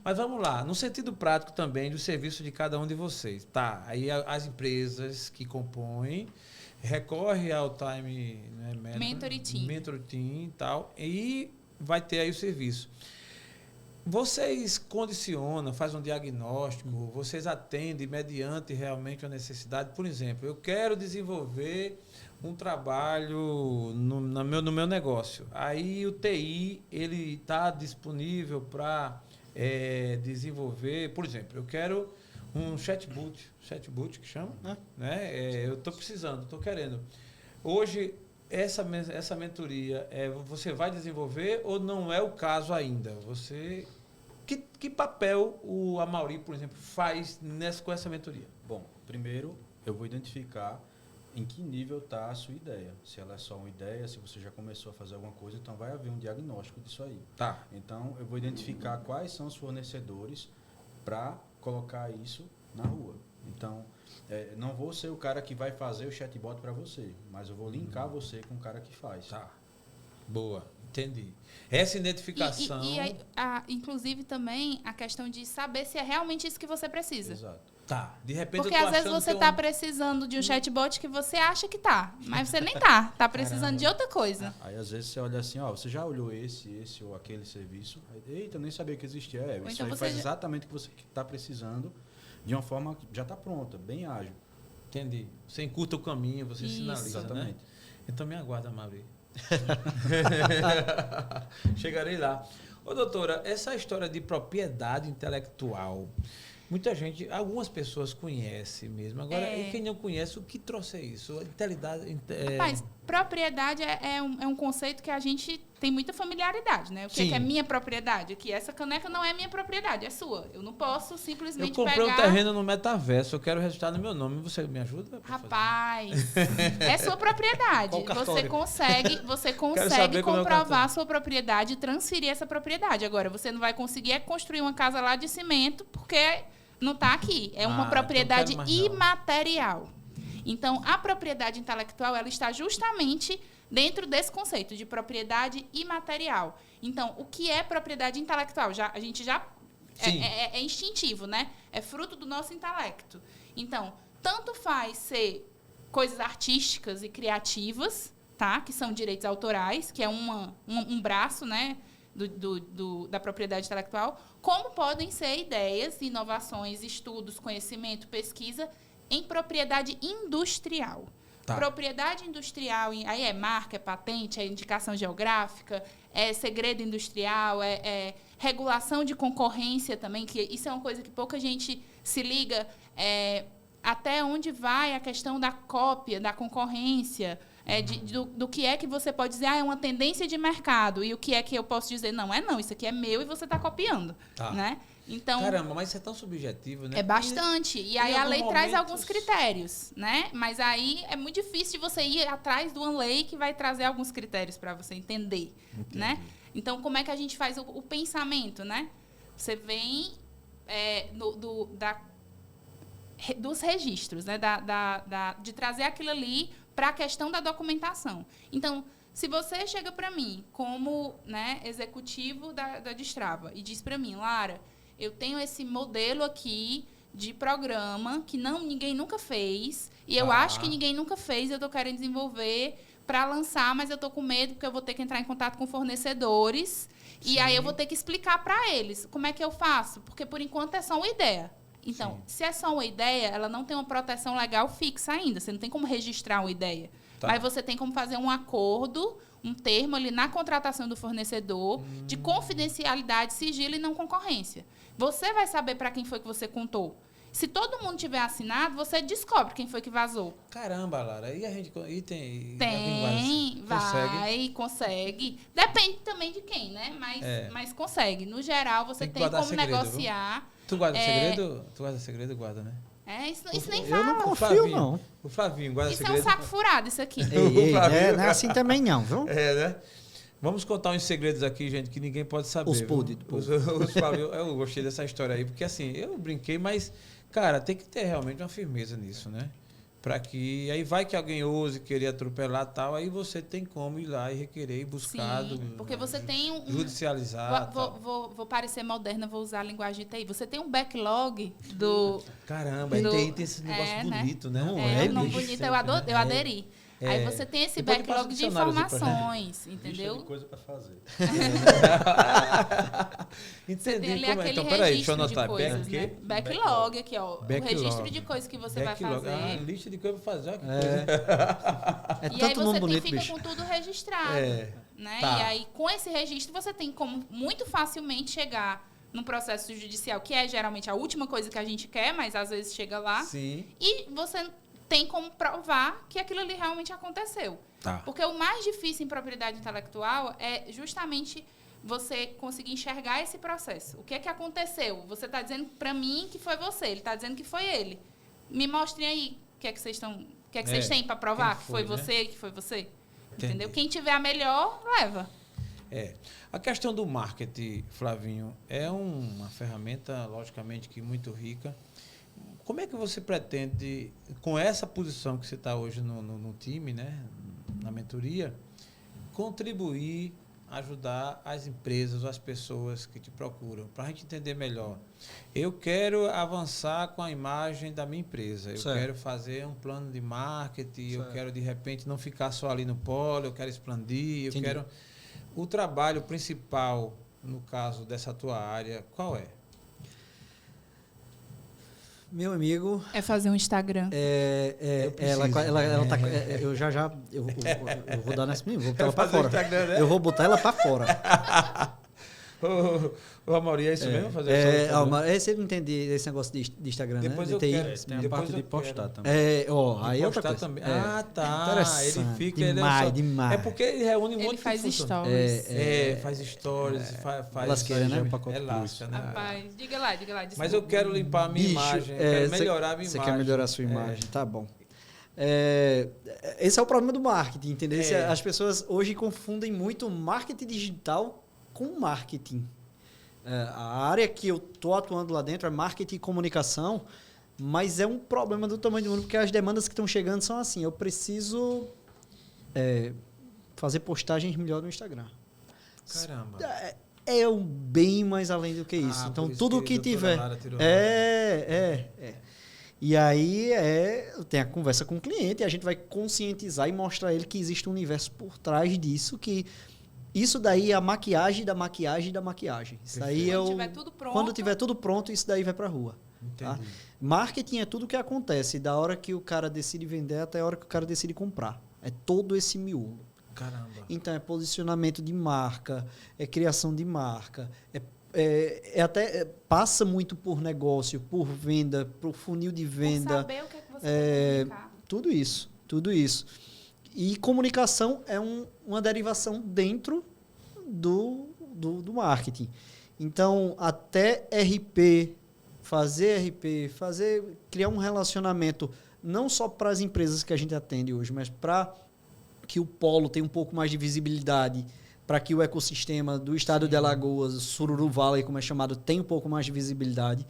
Mas vamos lá, no sentido prático também do serviço de cada um de vocês. Aí as empresas que compõem recorrem ao Time Mentoring Team e tal, e vai ter aí o serviço. Vocês condicionam, fazem um diagnóstico, vocês atendem mediante realmente a necessidade. Por exemplo, eu quero desenvolver um trabalho no meu negócio. Aí o TI ele está disponível para desenvolver, por exemplo, eu quero um chatbot que chama, né? Eu estou precisando, estou querendo. Hoje essa mentoria você vai desenvolver ou não é o caso ainda? Que papel o Amaury, por exemplo, faz com essa mentoria? Bom, primeiro eu vou identificar em que nível está a sua ideia. Se ela é só uma ideia, se você já começou a fazer alguma coisa, então vai haver um diagnóstico disso aí. Tá. Então eu vou identificar quais são os fornecedores para colocar isso na rua. Então, não vou ser o cara que vai fazer o chatbot para você, mas eu vou linkar você com o cara que faz. Tá. Boa. Entendi. Essa identificação... Inclusive também a questão de saber se é realmente isso que você precisa. Exato. Tá, de repente Porque eu tô às vezes achando você que está precisando de um chatbot que você acha que tá, mas você nem tá. Tá precisando de outra coisa. Aí às vezes você olha assim, ó, você já olhou esse ou aquele serviço? Aí, eita, eu nem sabia que existia. Isso então aí você faz exatamente o que você está precisando, de uma forma que já está pronta, bem ágil. Entendi. Você encurta o caminho, você sinaliza, exatamente. né? Então me aguarda, Mauri. Chegarei lá. Ô, doutora, essa história de propriedade intelectual, muita gente, algumas pessoas conhecem mesmo. Agora, e quem não conhece, o que trouxe isso? Rapaz, propriedade é um conceito que a gente tem muita familiaridade, né? O que é minha propriedade? Que essa caneca não é minha propriedade, é sua. Eu não posso simplesmente pegar... Eu comprei um terreno no metaverso, eu quero registrar no meu nome. Você me ajuda? Rapaz, é sua propriedade. Você consegue comprovar a sua propriedade e transferir essa propriedade. Agora, você não vai conseguir construir uma casa lá de cimento porque não está aqui. É uma propriedade imaterial. Então, a propriedade intelectual ela está justamente dentro desse conceito de propriedade imaterial. Então, o que é propriedade intelectual? A gente já é instintivo, né? É fruto do nosso intelecto. Então, tanto faz ser coisas artísticas e criativas, tá? Que são direitos autorais, que é um braço, né? Da propriedade intelectual, como podem ser ideias, inovações, estudos, conhecimento, pesquisa em propriedade industrial. Tá. Propriedade industrial, aí é marca, é patente, é indicação geográfica, é segredo industrial, é regulação de concorrência também, que isso é uma coisa que pouca gente se liga, até onde vai a questão da cópia, da concorrência, do que é que você pode dizer, é uma tendência de mercado, e o que é que eu posso dizer, não, isso aqui é meu e você está copiando. Tá. Né? Então, caramba, mas isso é tão subjetivo, né? É bastante. E aí a lei traz alguns critérios, né? Mas aí é muito difícil de você ir atrás de uma lei que vai trazer alguns critérios para você entender, né? Então, como é que a gente faz o pensamento, né? Você vem dos registros, né? De trazer aquilo ali para a questão da documentação. Então, se você chega para mim como, né, executivo da Destrava e diz para mim, Lara, eu tenho esse modelo aqui de programa que ninguém nunca fez, e eu acho que ninguém nunca fez, eu estou querendo desenvolver para lançar, mas eu estou com medo porque eu vou ter que entrar em contato com fornecedores, e aí eu vou ter que explicar para eles como é que eu faço, porque por enquanto é só uma ideia. Então, se é só uma ideia, ela não tem uma proteção legal fixa ainda, você não tem como registrar uma ideia. Tá. Mas você tem como fazer um acordo, um termo ali na contratação do fornecedor de confidencialidade, sigilo e não concorrência. Você vai saber para quem foi que você contou. Se todo mundo tiver assinado, você descobre quem foi que vazou. Caramba, Lara. E a gente tem consegue. Depende também de quem, né? Mas consegue. No geral, você tem como segredo, negociar. Viu? Tu guarda segredo? Tu guarda segredo, guarda, né? Isso nem fala. Eu não confio, não. O Flavinho guarda isso segredo. Isso é um saco furado, isso aqui. Não é assim também não, viu? Né? Vamos contar uns segredos aqui, gente, que ninguém pode saber. Os podres. Eu gostei dessa história aí, porque assim, eu brinquei, mas, cara, tem que ter realmente uma firmeza nisso, né? Para que aí vai que alguém ouse querer atropelar tal, aí você tem como ir lá e requerer e buscar. Sim, porque você tem judicializar. Vou parecer moderna, vou usar a linguagem de TI. Você tem um backlog do. Caramba, a TI tem esse negócio bonito, né? Um nome bonito, eu aderi. Aí você tem esse backlog de informações, entendeu? Lista de coisa para fazer. Entendi como é. Então, peraí, deixa eu anotar. Coisas, né? Backlog aqui, ó. O registro de coisas que você vai fazer. Lista de coisas para fazer. E aí você fica com tudo registrado. Né? Tá. E aí, com esse registro, você tem como muito facilmente chegar num processo judicial, que é geralmente a última coisa que a gente quer, mas às vezes chega lá. Sim. E você tem como provar que aquilo ali realmente aconteceu. Tá. Porque o mais difícil em propriedade intelectual é justamente você conseguir enxergar esse processo. O que é que aconteceu? Você está dizendo para mim que foi você, ele está dizendo que foi ele. Me mostrem aí o que é que vocês têm para provar que foi você, que foi você. Entendi. Entendeu? Quem tiver a melhor, leva. A questão do marketing, Flavinho, é uma ferramenta, logicamente, que muito rica. Como é que você pretende, com essa posição que você está hoje no time, né, na mentoria, contribuir ajudar as empresas ou as pessoas que te procuram, para a gente entender melhor. Eu quero avançar com a imagem da minha empresa, eu quero fazer um plano de marketing, eu quero, de repente, não ficar só ali no polo, eu quero expandir, eu quero... O trabalho principal, no caso dessa tua área, qual é? Meu amigo... É fazer um Instagram. Eu vou dar nessa menina, vou botar ela pra fora. Instagram, né? Eu vou botar ela pra fora. Ô, Amaury, é isso mesmo? Fazer você não entende esse negócio de Instagram, depois né? eu quero. Tem a parte de postar também. Aí outra coisa. Também. Interessante. Ele fica... Demais. É porque ele reúne um monte de faz função. stories. Faz stories, faz lasqueira, né? Lasca, né? Rapaz, diga lá. Desculpa. Mas eu quero limpar a minha imagem, eu quero melhorar a minha imagem. Você quer melhorar a sua imagem, tá bom. Esse é o problema do marketing, entendeu? As pessoas hoje confundem muito marketing digital com marketing. A área que eu estou atuando lá dentro é marketing e comunicação, mas é um problema do tamanho do mundo, porque as demandas que estão chegando são assim, eu preciso fazer postagens melhor no Instagram. Caramba. É um bem mais além do que isso. Então, tudo que tiver... E aí tem a conversa com o cliente e a gente vai conscientizar e mostrar a ele que existe um universo por trás disso, que isso daí é a maquiagem da maquiagem da maquiagem. Isso daí quando tiver tudo pronto, isso daí vai para a rua. Tá? Marketing é tudo que acontece da hora que o cara decide vender até a hora que o cara decide comprar. É todo esse miolo. Caramba. Então, é posicionamento de marca, é criação de marca, passa muito por negócio, por venda, por funil de venda. Por saber o que é que você quer comunicar. Tudo isso. E comunicação é uma derivação dentro do marketing. Então, até criar um relacionamento não só para as empresas que a gente atende hoje, mas para que o polo tenha um pouco mais de visibilidade, para que o ecossistema do estado de Alagoas, Sururu Valley, como é chamado, tenha um pouco mais de visibilidade.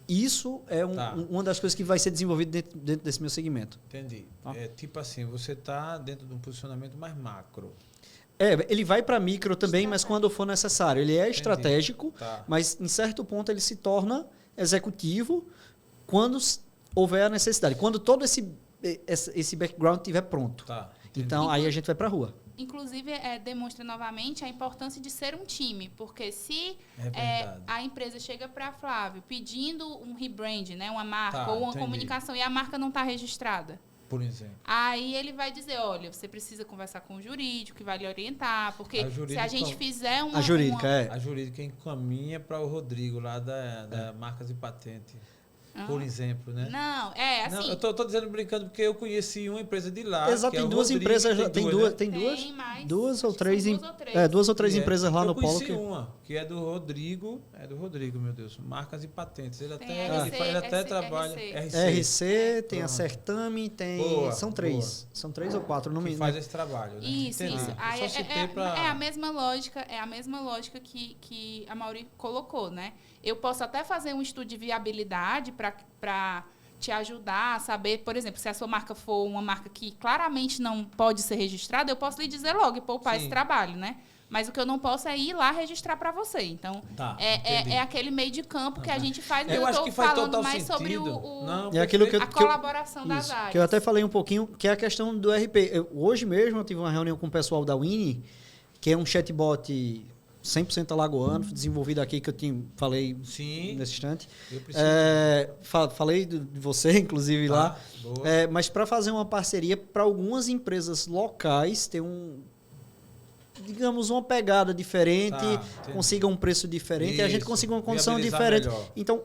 Isso é uma das coisas que vai ser desenvolvido dentro desse meu segmento. Entendi. Tipo assim, você está dentro de um posicionamento mais macro. Ele vai para micro também, mas quando for necessário. Ele é estratégico, mas em certo ponto ele se torna executivo quando houver a necessidade. Quando todo esse background estiver pronto. Então, aí a gente vai para a rua. Inclusive, demonstra novamente a importância de ser um time, porque se a empresa chega para Flávio pedindo um rebrand, né, uma marca ou uma comunicação, e a marca não está registrada, por exemplo, aí ele vai dizer, olha, você precisa conversar com o jurídico, que vai lhe orientar, porque se a gente fizer uma... A jurídica encaminha para o Rodrigo, lá da Marcas e Patente. Por exemplo, né? Não, assim... Não, eu tô dizendo brincando porque eu conheci uma empresa de lá. Exato, tem duas empresas... Duas ou três empresas lá no polo. Eu conheci uma, que é do Rodrigo, meu Deus, Marcas e Patentes. Ele até trabalha... RC, tem a Certame, tem... São três ou quatro. Não que faz esse trabalho, né? Isso. Aí é a mesma lógica que a Mauri colocou, né? Eu posso até fazer um estudo de viabilidade para te ajudar a saber, por exemplo, se a sua marca for uma marca que claramente não pode ser registrada, eu posso lhe dizer logo e poupar esse trabalho, né? Mas o que eu não posso é ir lá registrar para você. Então, é aquele meio de campo que a gente faz. Eu acho que faz total mais sentido. Sobre a colaboração das áreas. Que eu até falei um pouquinho, que é a questão do RP. Hoje mesmo eu tive uma reunião com o pessoal da Winnie, que é um chatbot 100% alagoano, desenvolvido aqui, que eu falei nesse instante. Falei de você, inclusive, lá. Mas para fazer uma parceria para algumas empresas locais, ter digamos, uma pegada diferente, consiga um preço diferente, e a gente consiga uma condição diferente. Melhor. Então,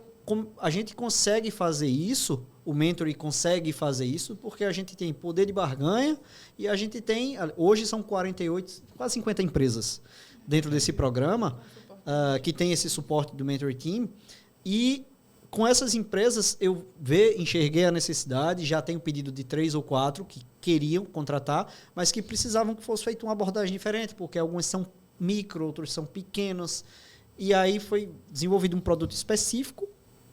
a gente consegue fazer isso, o Mentory consegue fazer isso, porque a gente tem poder de barganha e a gente tem, hoje são 48, quase 50 empresas dentro desse programa, que tem esse suporte do Mentory Team. E com essas empresas, eu enxerguei a necessidade, já tenho pedido de 3 ou 4 que queriam contratar, mas que precisavam que fosse feita uma abordagem diferente, porque algumas são micro, outras são pequenas. E aí foi desenvolvido um produto específico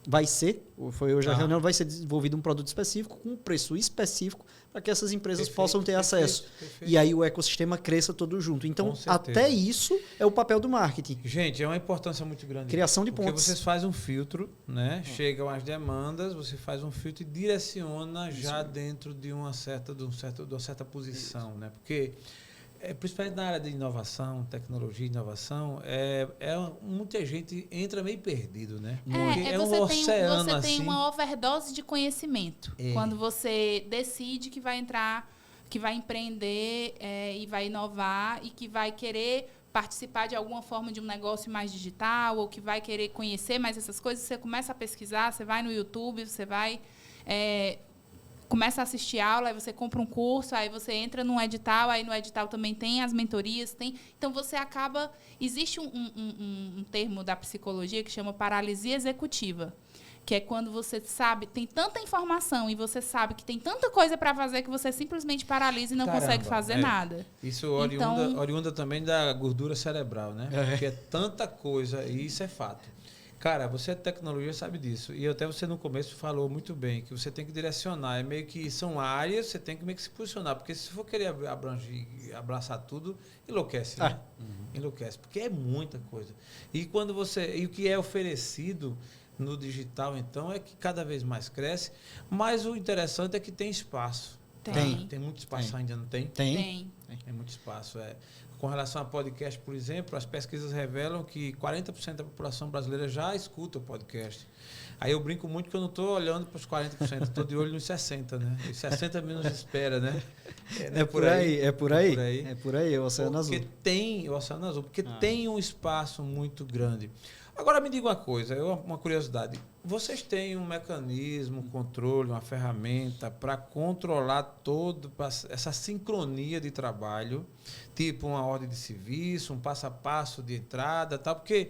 vai ser, foi hoje a reunião, vai ser desenvolvido um produto específico com um preço específico para que essas empresas possam ter acesso. E aí o ecossistema cresça todo junto. Então, até isso é o papel do marketing. Gente, é uma importância muito grande. Criação de pontos. Porque vocês fazem um filtro, né? Chegam as demandas, você faz um filtro e direciona já dentro de uma certa posição, né? Porque principalmente na área de inovação, tecnologia e inovação, muita gente entra meio perdido, né? É um oceano você tem uma overdose de conhecimento. Quando você decide que vai entrar, que vai empreender e vai inovar e que vai querer participar de alguma forma de um negócio mais digital ou que vai querer conhecer mais essas coisas, você começa a pesquisar, você vai no YouTube, você vai... começa a assistir aula, aí você compra um curso, aí você entra num edital, aí no edital também tem as mentorias, então você acaba... Existe um termo da psicologia que chama paralisia executiva, que é quando você sabe, tem tanta informação e você sabe que tem tanta coisa para fazer que você simplesmente paralisa e não consegue fazer nada. Isso oriunda também da gordura cerebral, né? Porque é tanta coisa e isso é fato. Cara, você é tecnologia, sabe disso. E até você no começo falou muito bem que você tem que direcionar. É meio que são áreas, você tem que meio que se posicionar. Porque se for querer abraçar tudo, enlouquece, né? Enlouquece. Porque é muita coisa. E o que é oferecido no digital, então, é que cada vez mais cresce. Mas o interessante é que tem espaço. Tem muito espaço ainda, não tem? Tem muito espaço, Com relação a podcast, por exemplo, as pesquisas revelam que 40% da população brasileira já escuta o podcast. Aí eu brinco muito que eu não estou olhando para os 40%, estou de olho nos 60%, né? Os 60% menos espera, né? É por aí. É o Oceano Azul. Porque tem um espaço muito grande. Agora me diga uma coisa, uma curiosidade. Vocês têm um mecanismo, um controle, uma ferramenta para controlar toda essa sincronia de trabalho, tipo uma ordem de serviço, um passo a passo de entrada, tal? Porque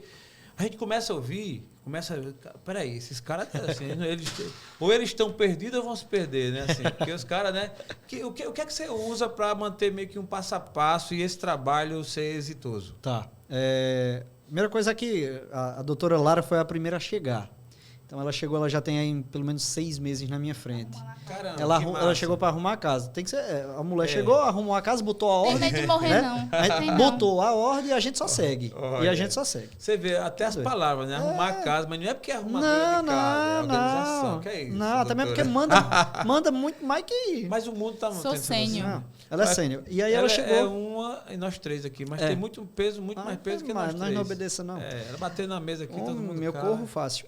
a gente começa a ouvir, peraí, esses caras, assim, ou eles estão perdidos ou vão se perder, né? Assim, porque os caras, né? O que é que você usa para manter meio que um passo a passo e esse trabalho ser exitoso? Tá. Primeira coisa é que a doutora Lara foi a primeira a chegar. Então ela já tem aí pelo menos 6 meses na minha frente. Caramba, ela chegou para arrumar a casa. Tem que ser, a mulher chegou, arrumou a casa, botou a ordem. Tem medo de morrer, não. Botou a ordem e a gente só segue. Você vê até as palavras, né? Arrumar a casa, mas não é porque é arrumadora de casa, é organização. Que é isso? Não, também porque manda muito mais que... Mas o mundo está... Sou sênior. Ela é sênior. E aí ela chegou... É uma e nós 3 aqui, mas tem muito peso, muito mais peso que nós 3. Nós não obedeça, não. Ela bateu na mesa aqui, todo mundo meu corro fácil.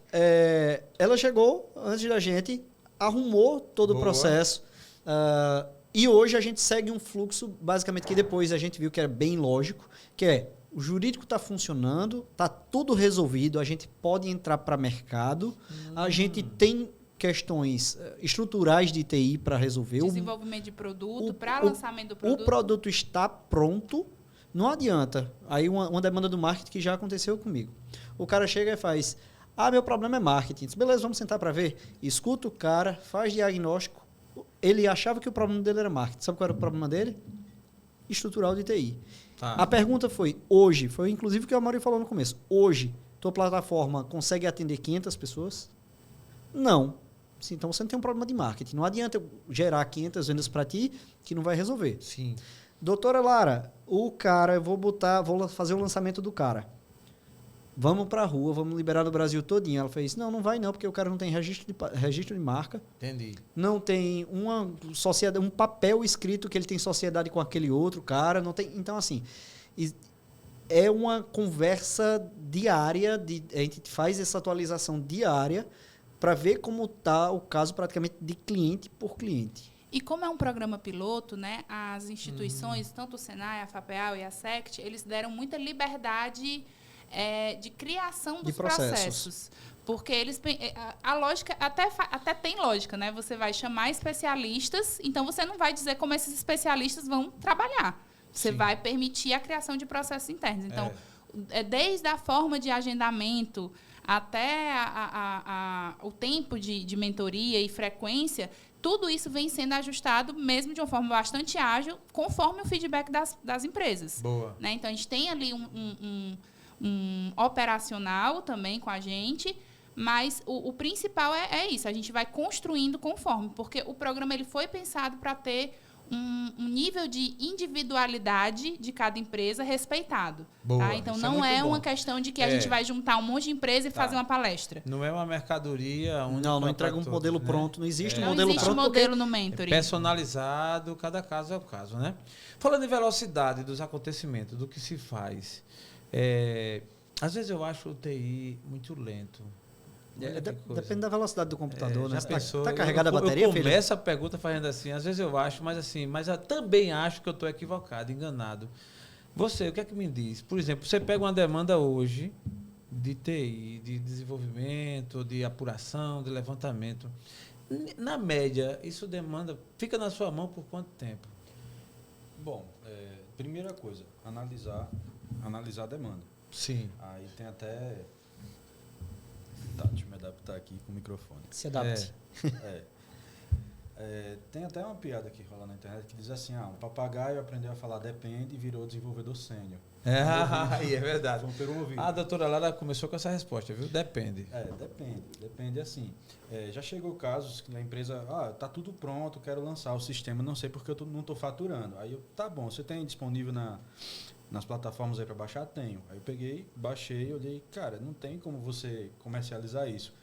Ela chegou antes da gente, arrumou todo o processo. E hoje a gente segue um fluxo, basicamente, que depois a gente viu que era bem lógico, que é o jurídico está funcionando, está tudo resolvido, a gente pode entrar para mercado, a gente tem questões estruturais de TI para resolver. Desenvolvimento de produto, para lançamento do produto. O produto está pronto, não adianta. Aí uma demanda do marketing que já aconteceu comigo. O cara chega e faz, meu problema é marketing. Diz, beleza, vamos sentar para ver. Escuta o cara, faz diagnóstico. Ele achava que o problema dele era marketing. Sabe qual era o problema dele? Estrutural de TI. A pergunta foi inclusive o que a Mauri falou no começo. Hoje, tua plataforma consegue atender 500 pessoas? Não. Então você não tem um problema de marketing. Não adianta eu gerar 500 vendas para ti que não vai resolver. Sim. Doutora Lara, eu vou fazer o lançamento do cara. Vamos para a rua, vamos liberar no Brasil todinho. Ela fez, não vai não, porque o cara não tem registro de marca. Entendi. Não tem uma sociedade, um papel escrito que ele tem sociedade com aquele outro cara. Não tem. Então, assim, é uma conversa diária, a gente faz essa atualização diária para ver como está o caso praticamente de cliente por cliente. E como é um programa piloto, né, as instituições, tanto o Senai, a FAPEAL e a SECT, eles deram muita liberdade de criação dos processos. Porque a lógica até tem lógica, né? Você vai chamar especialistas, então você não vai dizer como esses especialistas vão trabalhar. Você vai permitir a criação de processos internos. Então, desde a forma de agendamento até o tempo de mentoria e frequência, tudo isso vem sendo ajustado mesmo de uma forma bastante ágil, conforme o feedback das empresas. Boa. Né? Então, a gente tem ali um operacional também com a gente, Mas o principal é isso, a gente vai construindo conforme, porque o programa ele foi pensado para ter um nível de individualidade de cada empresa respeitado. Boa, tá? Então, isso não é é muito uma bom. questão de que a gente vai juntar um monte de empresa e fazer uma palestra. Não é uma mercadoria única. Não entrega um para modelo todos, né? pronto. Não existe um Não modelo existe pronto. modelo no É mentoring. personalizado, cada caso é o caso, né? Falando em velocidade dos acontecimentos, do que se faz, às vezes eu acho o TI muito lento. Olha que coisa. Depende da velocidade do computador, né? Já pensou? Tá carregada a Eu bateria, filho? começo a pergunta fazendo assim, às vezes eu acho, mas eu também acho que eu estou equivocado, enganado. Você, o que é que me diz? Por exemplo, você pega uma demanda hoje de TI, de desenvolvimento, de apuração, de levantamento. Na média, isso fica na sua mão por quanto tempo? Bom, primeira coisa, analisar a demanda. Sim. Aí tem até... Tá, deixa eu me adaptar aqui com o microfone. Se adapte. Tem até uma piada que rola na internet que diz assim, um papagaio aprendeu a falar depende e virou desenvolvedor sênior. É verdade. Foi pelo ouvido. A doutora Lara começou com essa resposta, viu? Depende. Depende assim. Já chegou casos que a empresa, tá tudo pronto, quero lançar o sistema, não sei porque eu não estou faturando. Aí tá bom, você tem disponível nas plataformas aí para baixar? Tenho. Aí eu peguei, baixei, olhei, cara, não tem como você comercializar isso.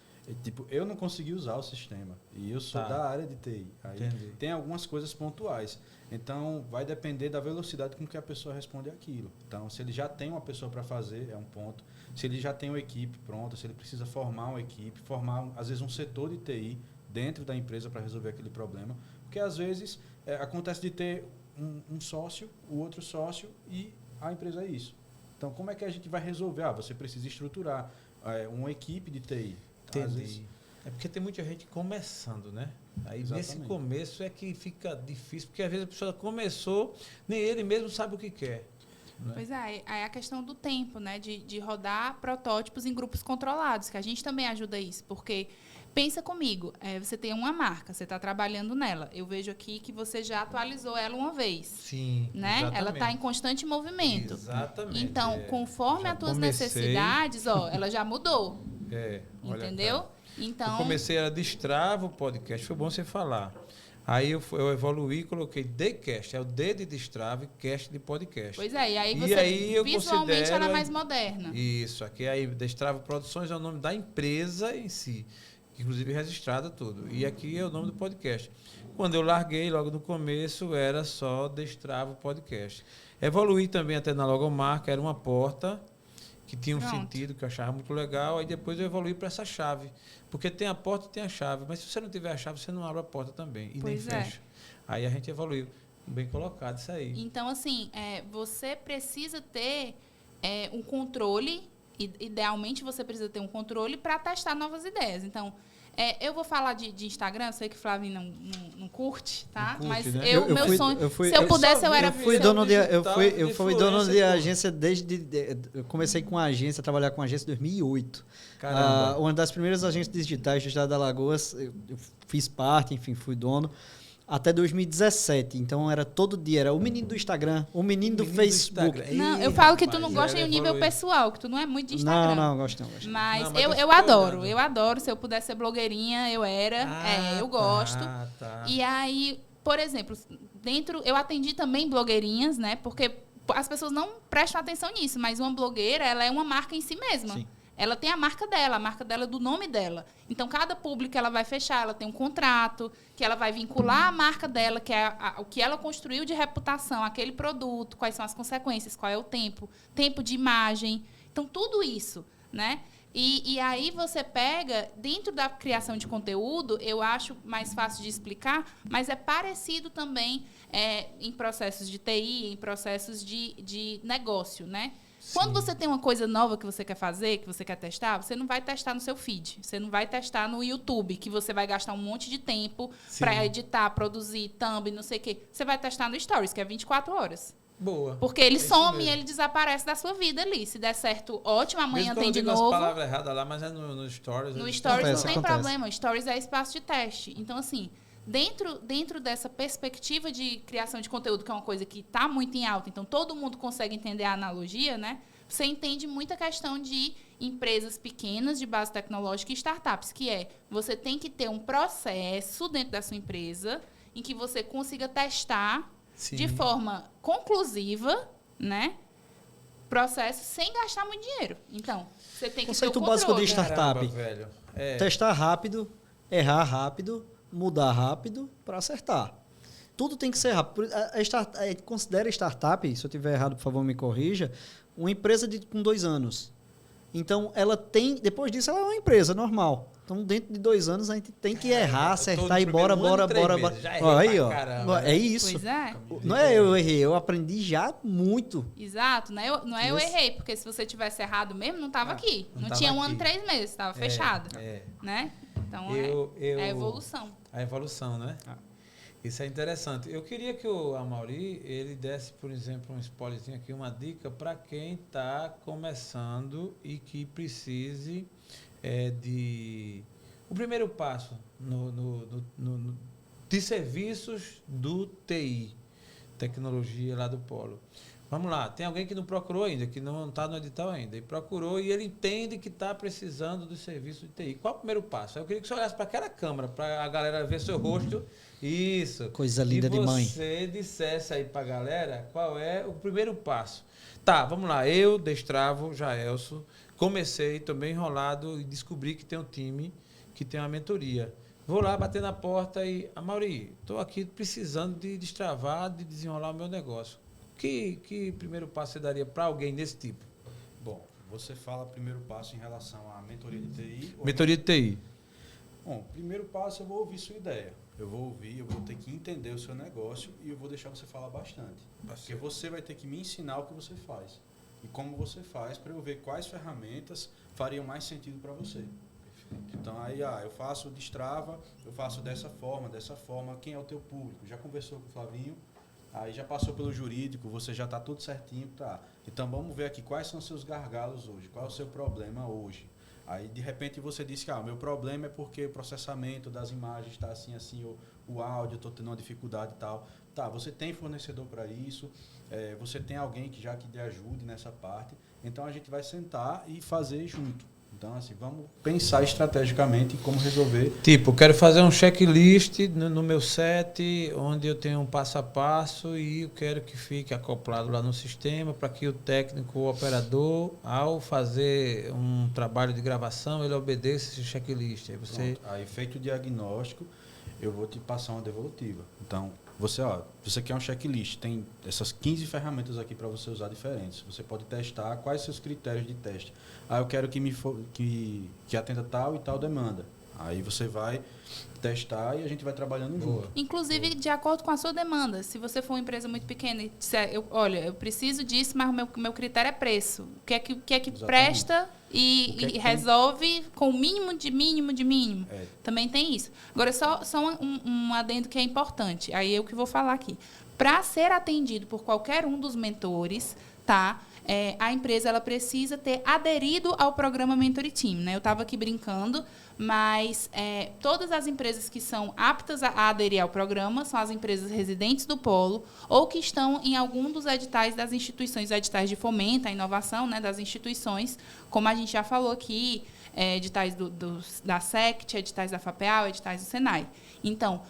Eu não consegui usar o sistema. E eu sou da área de TI. Aí tem algumas coisas pontuais. Então, vai depender da velocidade com que a pessoa responde aquilo. Então, se ele já tem uma pessoa para fazer, é um ponto. Se ele já tem uma equipe pronta, se ele precisa formar uma equipe, formar, às vezes, um setor de TI dentro da empresa para resolver aquele problema. Porque, às vezes, acontece de ter um sócio, o outro sócio e a empresa é isso. Então, como é que a gente vai resolver? Você precisa estruturar uma equipe de TI. Entendi. É porque tem muita gente começando, né? Aí Exatamente. nesse começo é que fica difícil, porque às vezes a pessoa começou, nem ele mesmo sabe o que quer. Né? Pois é a questão do tempo, né? De rodar protótipos em grupos controlados, que a gente também ajuda isso, porque pensa comigo, você tem uma marca, você está trabalhando nela. Eu vejo aqui que você já atualizou ela uma vez. Sim, né? exatamente. Ela está em constante movimento. Exatamente. Então, conforme as tuas necessidades, ela já mudou. Olha, entendeu? cara. Então, eu comecei a Destrava o podcast, foi bom você falar. Aí eu evoluí e coloquei Dcast, é o D de Destrava e Cast de podcast. Pois é, e aí você visualmente ela é mais moderna. Isso, aqui aí Destrava Produções é o nome da empresa em si, inclusive registrada tudo. E aqui é o nome do podcast. Quando eu larguei, logo no começo, era só Destrava Podcast. Evoluí também até na logomarca, era uma porta que tinha um sentido que eu achava muito legal, aí depois eu evoluí para essa chave. Porque tem a porta e tem a chave, mas se você não tiver a chave, você não abre a porta também, e nem fecha. Aí a gente evoluiu. Bem colocado isso aí. Então, assim, você precisa ter um controle, idealmente você precisa ter um controle para testar novas ideias. Então, eu vou falar de Instagram, eu sei que o Flavinho não curte, tá? Não curte, mas né? meu sonho, se eu pudesse, eu era... Eu fui dono de agência eu comecei com a agência, a trabalhar com a agência em 2008. Caramba. Uma das primeiras agências digitais do estado da Alagoas, eu fiz parte, enfim, fui dono. Até 2017. Então, era todo dia. Era o menino do Instagram, o menino do Facebook. Não, eu falo que tu não gosta em um nível pessoal, que tu não é muito de Instagram. Não, gosto não. Mas, não, eu adoro. Se eu pudesse ser blogueirinha, eu era. Eu gosto. Tá. E aí, por exemplo, eu atendi também blogueirinhas, né? Porque as pessoas não prestam atenção nisso, mas uma blogueira, ela é uma marca em si mesma. Sim. Ela tem a marca dela é do nome dela. Então, cada público que ela vai fechar, ela tem um contrato, que ela vai vincular a marca dela, que é o que ela construiu de reputação, aquele produto, quais são as consequências, qual é o tempo de imagem. Então, tudo isso, né? E aí você pega, dentro da criação de conteúdo, eu acho mais fácil de explicar, mas é parecido também em processos de TI, em processos de negócio, né? Sim. Quando você tem uma coisa nova que você quer fazer, que você quer testar, você não vai testar no seu feed. Você não vai testar no YouTube, que você vai gastar um monte de tempo para editar, produzir, thumb, não sei o quê. Você vai testar no Stories, que é 24 horas. Boa. Porque ele some e ele desaparece da sua vida ali. Se der certo, ótimo, amanhã tem de novo. Eu digo as palavras erradas lá, mas é no Stories. No Stories não tem problema. O Stories é espaço de teste. Então, assim, dentro dessa perspectiva de criação de conteúdo, que é uma coisa que está muito em alta, então todo mundo consegue entender a analogia, né? Você entende muita questão de empresas pequenas de base tecnológica e startups, que é você tem que ter um processo dentro da sua empresa em que você consiga testar de forma conclusiva, né? Processo sem gastar muito dinheiro. Então, você tem que ter o conceito básico de controle. startup. Caramba, velho. Testar rápido, errar rápido, mudar rápido para acertar. Tudo tem que ser rápido. Considera startup, se eu estiver errado, por favor, me corrija, uma empresa com 2 anos. Então, ela tem... Depois disso, ela é uma empresa normal. Então, dentro de 2 anos, a gente tem que errar, acertar e bora. Aí, ó. Caramba, é isso. Pois é. Não é eu errei, eu aprendi já muito. Exato. Não é eu errei, porque se você tivesse errado mesmo, não estava aqui. Não tava tinha um aqui. ano e 3 meses, estava fechado. Né? Então, é a evolução. A evolução, né? Isso é interessante. Eu queria que o Amaury, ele desse, por exemplo, um spoilerzinho aqui, uma dica para quem está começando e que precise de... O primeiro passo de serviços do TI, tecnologia lá do Polo. Vamos lá, tem alguém que não procurou ainda, que não está no edital ainda, e procurou e ele entende que está precisando do serviço de TI. Qual é o primeiro passo? Eu queria que você olhasse para aquela câmera, para a galera ver seu rosto. Isso. Coisa linda de mãe. E você dissesse aí para a galera qual é o primeiro passo. Tá, vamos lá. Eu, Destravo, Jaelson, comecei, estou bem enrolado e descobri que tem um time que tem uma mentoria. Vou lá bater na porta e... Amaury, estou aqui precisando de destravar, de desenrolar o meu negócio. Que primeiro passo você daria para alguém desse tipo? Bom, você fala primeiro passo em relação à mentoria de TI? Mentoria de TI. Bom, primeiro passo eu vou ouvir sua ideia. Eu vou ter que entender o seu negócio e eu vou deixar você falar bastante. Porque você vai ter que me ensinar o que você faz. E como você faz para eu ver quais ferramentas fariam mais sentido para você. Então, aí, eu faço Destrava, eu faço dessa forma, quem é o teu público? Já conversou com o Flavinho? Aí já passou pelo jurídico, você já está tudo certinho, tá? Então vamos ver aqui quais são os seus gargalos hoje, qual é o seu problema hoje. Aí de repente você disse que o meu problema é porque o processamento das imagens está assim, o áudio, estou tendo uma dificuldade e tal. Tá, você tem fornecedor para isso, você tem alguém que lhe ajude nessa parte, então a gente vai sentar e fazer junto. Então, assim, vamos pensar estrategicamente em como resolver. Tipo, quero fazer um checklist no meu set, onde eu tenho um passo a passo e eu quero que fique acoplado lá no sistema para que o técnico, o operador, ao fazer um trabalho de gravação, ele obedeça esse checklist. Aí, aí feito o diagnóstico, eu vou te passar uma devolutiva. Então, você quer um checklist, tem essas 15 ferramentas aqui para você usar diferentes. Você pode testar quais são os critérios de teste. Eu quero que atenda tal e tal demanda. Aí você vai testar e a gente vai trabalhando junto. Inclusive, de acordo com a sua demanda. Se você for uma empresa muito pequena e disser, eu preciso disso, mas o meu critério é preço. O que é que presta e resolve com o mínimo de mínimo. Também tem isso. Agora, só um adendo que é importante. Aí eu que vou falar aqui. Para ser atendido por qualquer um dos mentores, tá? A empresa ela precisa ter aderido ao programa Mentoring Team, né? Eu estava aqui brincando, mas todas as empresas que são aptas a aderir ao programa são as empresas residentes do Polo ou que estão em algum dos editais das instituições, editais de fomento, a inovação, né, das instituições, como a gente já falou aqui, editais da SECT, editais da FAPEAL, editais do Senai. Então,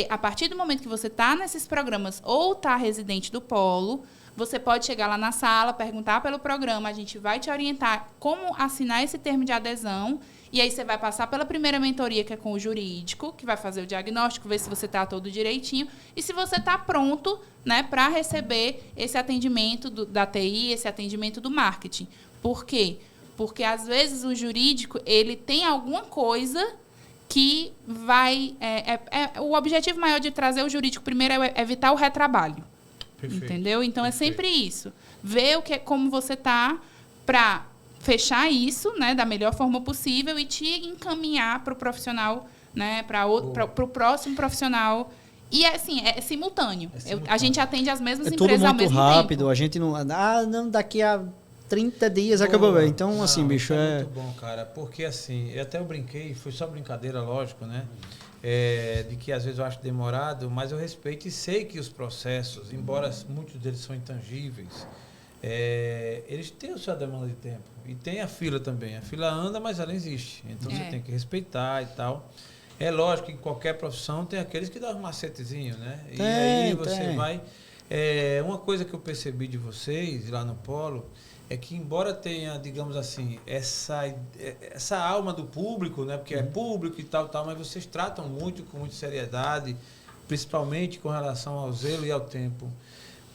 a partir do momento que você está nesses programas ou está residente do Polo, você pode chegar lá na sala, perguntar pelo programa, a gente vai te orientar como assinar esse termo de adesão, e aí você vai passar pela primeira mentoria, que é com o jurídico, que vai fazer o diagnóstico, ver se você está todo direitinho, e se você está pronto, né, para receber esse atendimento da TI, esse atendimento do marketing. Por quê? Porque, às vezes, o jurídico ele tem alguma coisa que vai... o objetivo maior de trazer o jurídico primeiro é evitar o retrabalho. Perfeito. Entendeu? Então, é sempre isso. Ver como você está para fechar isso, né, da melhor forma possível e te encaminhar para o profissional, né, para o próximo profissional. E, assim, é simultâneo. A gente atende as mesmas empresas ao mesmo tempo. É tudo muito rápido. A gente não... não, daqui a 30 dias acabou. Então, assim, bicho, é muito bom, cara. Porque, assim, eu brinquei, foi só brincadeira, lógico, né? De que às vezes eu acho demorado, mas eu respeito e sei que os processos, embora muitos deles são intangíveis, eles têm a sua demanda de tempo. E tem a fila também. A fila anda, mas ela existe. Então você tem que respeitar e tal. É lógico que em qualquer profissão tem aqueles que dão um macetezinho, né? E aí você vai... uma coisa que eu percebi de vocês lá no Polo é que, embora tenha, digamos assim, essa alma do público, né? Porque é público e tal, mas vocês tratam muito, com muita seriedade, principalmente com relação ao zelo e ao tempo.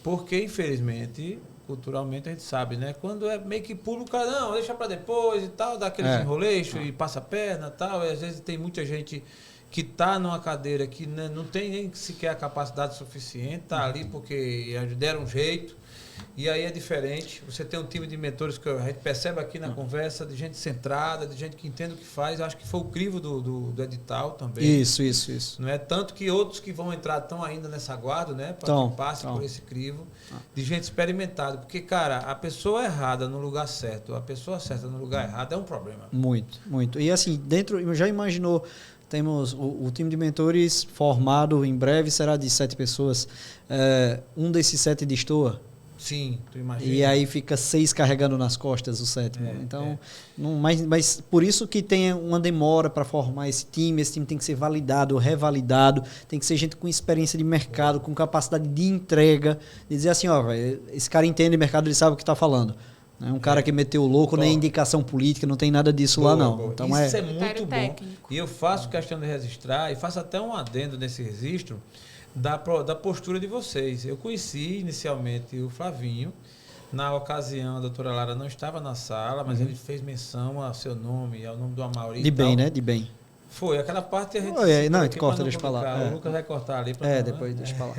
Porque, infelizmente, culturalmente a gente sabe, né? Quando é meio que público, cara, não, deixa para depois e tal, dá aquele enroleixo e passa a perna e tal. E às vezes tem muita gente que está numa cadeira que não tem nem sequer a capacidade suficiente, está ali porque deram um jeito. E aí é diferente. Você tem um time de mentores que a gente percebe aqui na conversa, de gente centrada, de gente que entende o que faz. Acho que foi o crivo do edital também. Isso. Não é tanto que outros que vão entrar estão ainda nessa guarda, né? Para que passe por esse crivo de gente experimentada. Porque, cara, a pessoa errada no lugar certo, a pessoa certa no lugar errado é um problema. Muito. E assim, já imaginou... Temos o time de mentores formado em breve, será de 7 pessoas. Um desses 7 destoa. Sim, tu imagina. E aí fica 6 carregando nas costas o 7º. Então, mas por isso que tem uma demora para formar esse time tem que ser validado, revalidado, tem que ser gente com experiência de mercado, com capacidade de entrega, de dizer assim, esse cara entende mercado, ele sabe o que está falando. Não é um cara que meteu o louco, nem indicação política, não tem nada disso lá, não. Boa. Então, isso é muito bom. E eu faço questão de registrar, e faço até um adendo nesse registro, da postura de vocês. Eu conheci inicialmente o Flavinho, na ocasião a doutora Lara não estava na sala, mas ele fez menção ao seu nome e ao nome do Amaury. De bem, né? De bem. Foi, aquela parte a gente... Não, a gente corta, deixa eu falar. O Lucas vai cortar ali. Depois deixa eu falar.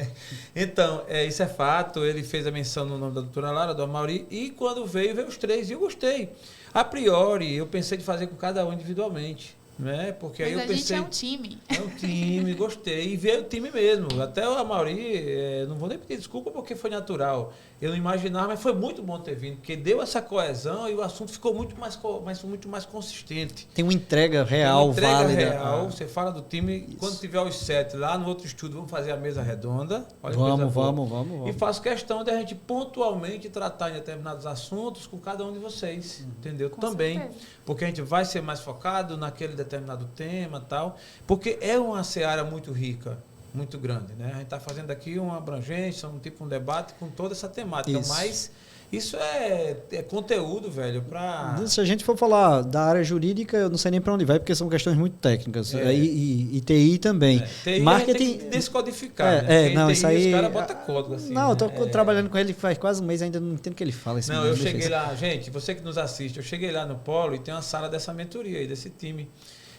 Então, isso é fato, ele fez a menção no nome da doutora Lara, do Amaury, e quando veio os 3, e eu gostei. A priori, eu pensei de fazer com cada um individualmente. Né? Porque mas aí eu pensei, gente é um time. É um time, gostei. E veio o time mesmo. Até o Amaury, não vou nem pedir desculpa porque foi natural. Eu não imaginava, mas foi muito bom ter vindo, porque deu essa coesão e o assunto ficou muito mais consistente. Tem uma entrega real, válida. Real. Você fala do time, isso. Quando tiver os 7 lá no outro estúdio, vamos fazer a mesa redonda. Vamos. E faço questão de a gente pontualmente tratar em determinados assuntos com cada um de vocês. Entendeu? Com também. Certeza. Porque a gente vai ser mais focado naquele determinado tema e tal. Porque é uma seara muito rica. Muito grande, né? A gente está fazendo aqui uma abrangência, um debate com toda essa temática, mas isso é conteúdo, velho, para... Se a gente for falar da área jurídica, eu não sei nem para onde vai, porque são questões muito técnicas. E TI também. TI marketing tem que descodificar, né? Não, TI, isso aí... Os caras botam código assim. Não, eu tô trabalhando com ele faz quase um mês, ainda não entendo o que ele fala. Não, eu cheguei lá, gente, você que nos assiste, eu cheguei lá no Polo e tem uma sala dessa mentoria aí, desse time.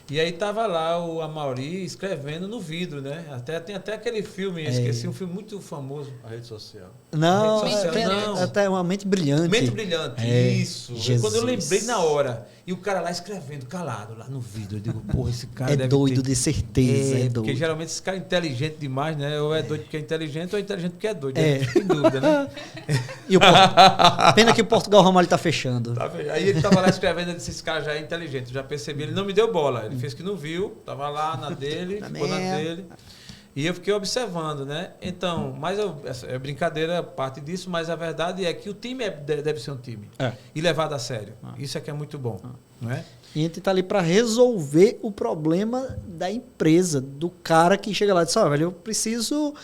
E aí tava lá o Amaury escrevendo no vidro, né? Tem até aquele filme, esqueci, um filme muito famoso. A Rede Social. Não, não. Até uma Mente Brilhante. Mente Brilhante, isso. Quando eu lembrei na hora. E o cara lá escrevendo, calado, lá no vidro. Eu digo, porra, esse cara deve doido, de certeza, é doido. Porque geralmente esse cara é inteligente demais, né? Ou é doido porque é inteligente, ou é inteligente porque é doido. Sem dúvida, né? E pena que o Portugal Ramalho tá fechando. Aí ele tava lá escrevendo, eu disse, esse cara já é inteligente, já percebi. Ele não me deu bola, ele fez que não viu, tava lá na dele, ficou na dele. E eu fiquei observando, né? Então, mas é brincadeira, parte disso, mas a verdade é que o time deve ser um time. E levado a sério. Isso é que é muito bom. Não é? E a gente tá ali para resolver o problema da empresa, do cara que chega lá e diz, velho, eu preciso...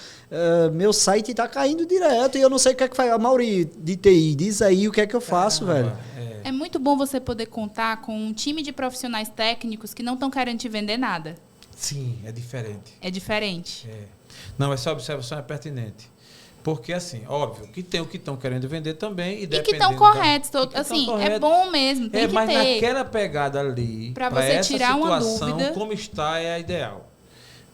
meu site tá caindo direto e eu não sei o que é que faz. Amaury, de TI, diz aí o que é que eu faço, velho. É muito bom você poder contar com um time de profissionais técnicos que não estão querendo te vender nada. Sim, é diferente. É diferente. Não, essa observação é pertinente. Porque, assim, óbvio, que tem o que estão querendo vender também. E que estão corretos. Assim, é bom mesmo, tem que mas ter. Naquela pegada ali, para você tirar uma dúvida, como está é a ideal.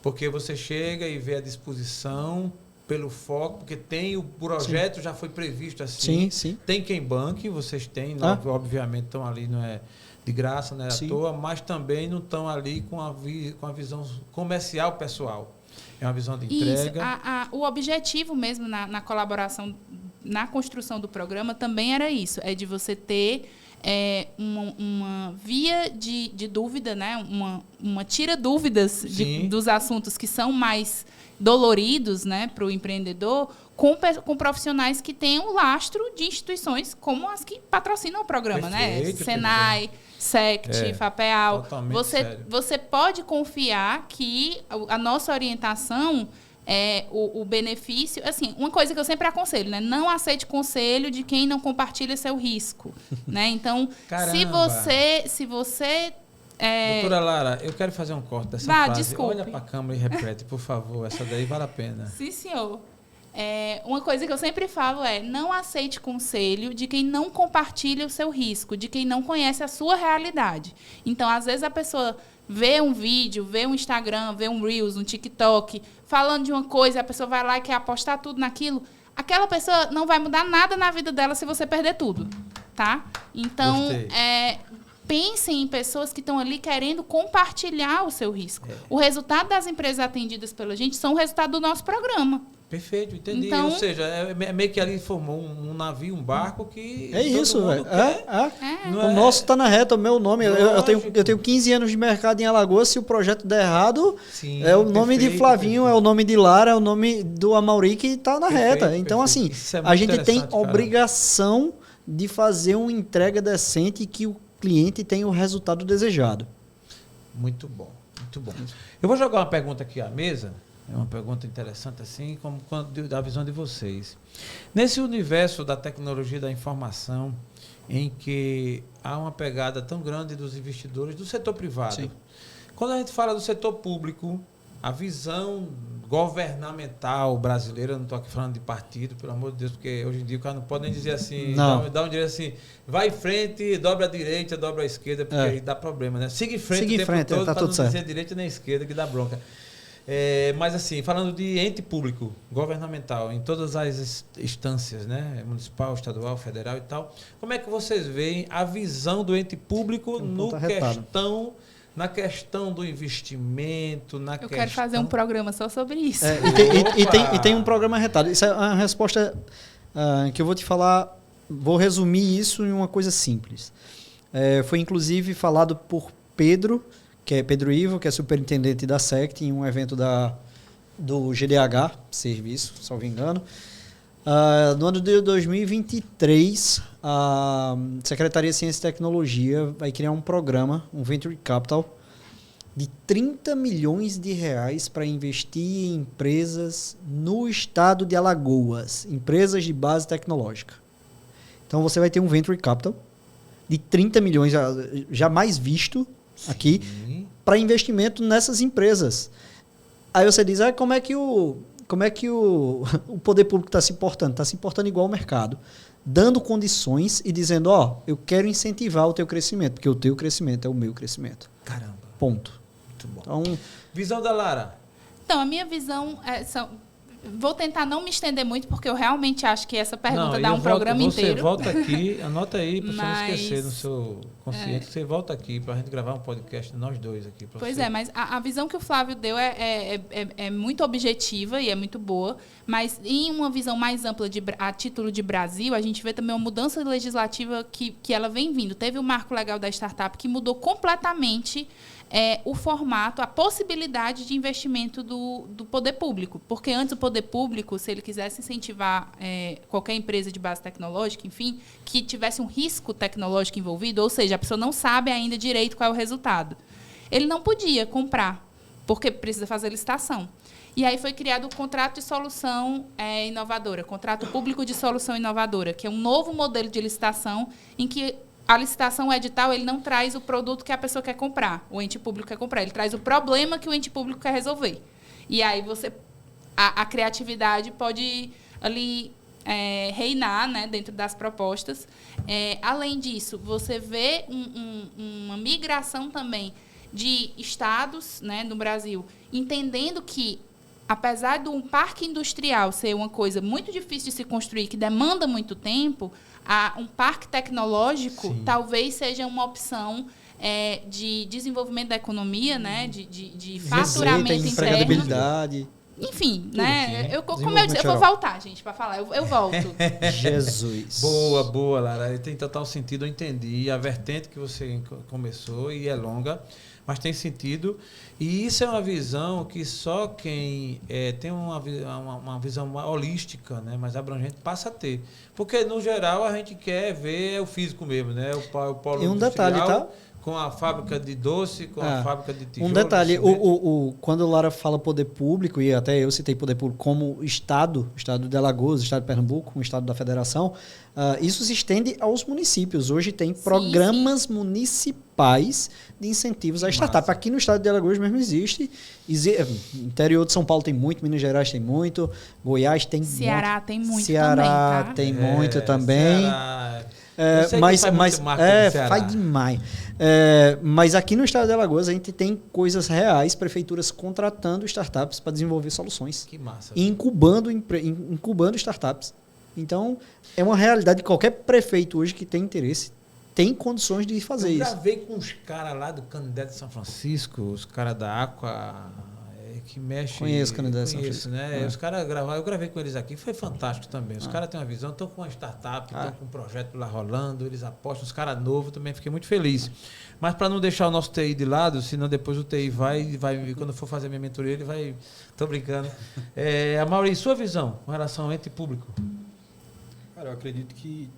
Porque você chega e vê a disposição pelo foco, porque tem o projeto, já foi previsto assim. Sim. Tem quem banque, vocês têm, obviamente estão ali, não é de graça, não é à toa, mas também não estão ali com a visão comercial pessoal. É uma visão de entrega. Isso. O objetivo mesmo na colaboração, na construção do programa também era isso, é de você ter uma via de dúvida, né? uma tira dúvidas dos assuntos que são mais doloridos, né, para o empreendedor, com profissionais que tenham lastro de instituições como as que patrocinam o programa, Perfeito, né? Senai, SECT, FAPEAL. Você pode confiar que a nossa orientação o benefício, assim, uma coisa que eu sempre aconselho, né? Não aceite conselho de quem não compartilha seu risco, né? Então, se você Doutora Lara, eu quero fazer um corte dessa frase. Desculpe. Olha para a câmera e repete, por favor. Essa daí vale a pena. Sim, senhor. Uma coisa que eu sempre falo não aceite conselho de quem não compartilha o seu risco, de quem não conhece a sua realidade. Então, às vezes, a pessoa vê um vídeo, vê um Instagram, vê um Reels, um TikTok, falando de uma coisa, a pessoa vai lá e quer apostar tudo naquilo. Aquela pessoa não vai mudar nada na vida dela se você perder tudo, tá? Então, pensem em pessoas que estão ali querendo compartilhar o seu risco. O resultado das empresas atendidas pela gente são o resultado do nosso programa. Perfeito, entendi. Então, ou seja, meio que ali formou um navio, um barco que... É isso, velho. O nosso está na reta, o meu nome. Eu tenho 15 anos de mercado em Alagoas. Se o projeto der errado, é o nome de Flavinho, é o nome de Lara, é o nome do Amaury que está na reta. Então, assim, a gente tem obrigação de fazer uma entrega decente que o cliente tenha o resultado desejado. Muito bom, muito bom. Eu vou jogar uma pergunta aqui à mesa. É uma pergunta interessante, assim, como da visão de vocês. Nesse universo da tecnologia da informação, em que há uma pegada tão grande dos investidores do setor privado. Sim. Quando a gente fala do setor público, a visão governamental brasileira, não estou aqui falando de partido, pelo amor de Deus, porque hoje em dia o cara não pode nem dizer assim, dá um direito assim, vai em frente, dobra a direita, dobra a esquerda, porque aí dá problema, né? Siga em frente o tempo todo, para não dizer direita nem esquerda, que dá bronca. Mas assim, falando de ente público, governamental, em todas as instâncias, né? Municipal, estadual, federal e tal, como é que vocês veem a visão do ente público na questão do investimento, Eu quero fazer um programa só sobre isso. E tem um programa arretado. Isso é uma resposta que eu vou te falar, vou resumir isso em uma coisa simples. Foi inclusive falado por Pedro, que é Pedro Ivo, que é superintendente da SECT, em um evento do GDH, serviço, salvo engano. No ano de 2023, a Secretaria de Ciência e Tecnologia vai criar um programa, um Venture Capital, de 30 milhões de reais para investir em empresas no estado de Alagoas, empresas de base tecnológica. Então, você vai ter um Venture Capital de 30 milhões, jamais visto aqui, para investimento nessas empresas. Aí você diz, como é que o poder público está se importando? Está se importando igual ao mercado, dando condições e dizendo, eu quero incentivar o teu crescimento, porque o teu crescimento é o meu crescimento. Caramba. Ponto. Muito bom. Então, visão da Lara. Então, a minha visão vou tentar não me estender muito, porque eu realmente acho que essa pergunta dá um programa inteiro. Você volta aqui, anota aí para você não esquecer no seu consciente. Você volta aqui para a gente gravar um podcast, nós dois aqui. Pois é, mas a visão que o Flávio deu é muito objetiva e é muito boa, mas em uma visão mais ampla a título de Brasil, a gente vê também uma mudança legislativa que ela vem vindo. Teve o Marco Legal da Startup que mudou completamente o formato, a possibilidade de investimento do poder público. Porque antes o poder público, se ele quisesse incentivar qualquer empresa de base tecnológica, enfim, que tivesse um risco tecnológico envolvido, ou seja, a pessoa não sabe ainda direito qual é o resultado, ele não podia comprar, porque precisa fazer licitação. E aí foi criado o contrato de solução inovadora, contrato público de solução inovadora, que é um novo modelo de licitação em que a licitação, o edital, ele não traz o produto que a pessoa quer comprar, o ente público quer comprar. Ele traz o problema que o ente público quer resolver. E aí a criatividade pode ali reinar, né, dentro das propostas. Além disso, você vê uma migração também de estados, né, no Brasil, entendendo que, apesar de um parque industrial ser uma coisa muito difícil de se construir, que demanda muito tempo, um parque tecnológico talvez seja uma opção de desenvolvimento da economia, né? de faturamento interno. Empregabilidade. enfim, né? Como eu Desenvolvimento disse, eu geral. vou voltar, gente, para falar. Eu volto. Jesus. Boa, Lara. Tem total sentido, eu entendi a vertente que você começou e é longa, mas tem sentido. E isso é uma visão que só quem tem uma visão holística, né, mais abrangente, passa a ter. Porque, no geral, a gente quer ver o físico mesmo, né? O polo E um detalhe, industrial, tá? com a fábrica de doce, com a fábrica de tijolo. Um detalhe, de cimento. quando o Lara fala poder público, e até eu citei poder público como Estado de Alagoas, Estado de Pernambuco, um Estado da Federação, isso se estende aos municípios. Hoje tem programas municipais de incentivos à startup. Massa. Aqui no Estado de Alagoas mesmo existe. Interior de São Paulo tem muito, Minas Gerais tem muito, Goiás tem Ceará tem muito Ceará também, tá? tem muito também. Ceará. Eu sei que Mas faz muito marketing no Ceará. faz demais. Mas aqui no estado de Alagoas a gente tem coisas reais, prefeituras contratando startups para desenvolver soluções Que massa. e incubando startups. Então, é uma realidade que qualquer prefeito hoje que tem interesse tem condições de fazer Eu isso. gravei com os caras lá do Canindé de São Francisco, os caras da Aqua, que mexe... Conheço o Canindé de São Francisco, Francisco. né? Os caras gravaram, eu gravei com eles aqui, foi fantástico também. Os caras têm uma visão, estão com uma startup, estão com um projeto lá rolando, eles apostam, os caras novos, também fiquei muito feliz. Mas para não deixar o nosso TI de lado, senão depois o TI vai quando eu for fazer minha mentoria, ele vai... Tô brincando. Amaury, sua visão com relação ao ente público? Cara, eu acredito que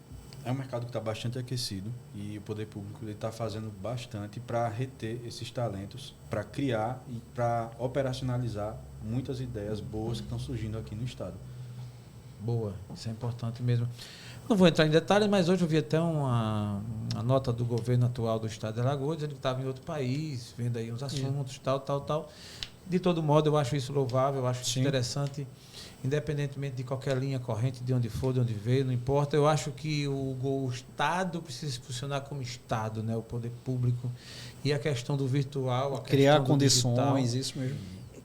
é um mercado que está bastante aquecido e o poder público está fazendo bastante para reter esses talentos, para criar e para operacionalizar muitas ideias boas que estão surgindo aqui no estado. Boa, isso é importante mesmo. Não vou entrar em detalhes, mas hoje eu vi até uma nota do governo atual do estado de Alagoas, dizendo que estava em outro país, vendo aí uns assuntos, tal. De todo modo, eu acho isso louvável, eu acho isso interessante, independentemente de qualquer linha corrente, de onde for, de onde veio, não importa. Eu acho que o Estado precisa funcionar como Estado, né? O poder público. E a questão do virtual, Criar condições, isso mesmo.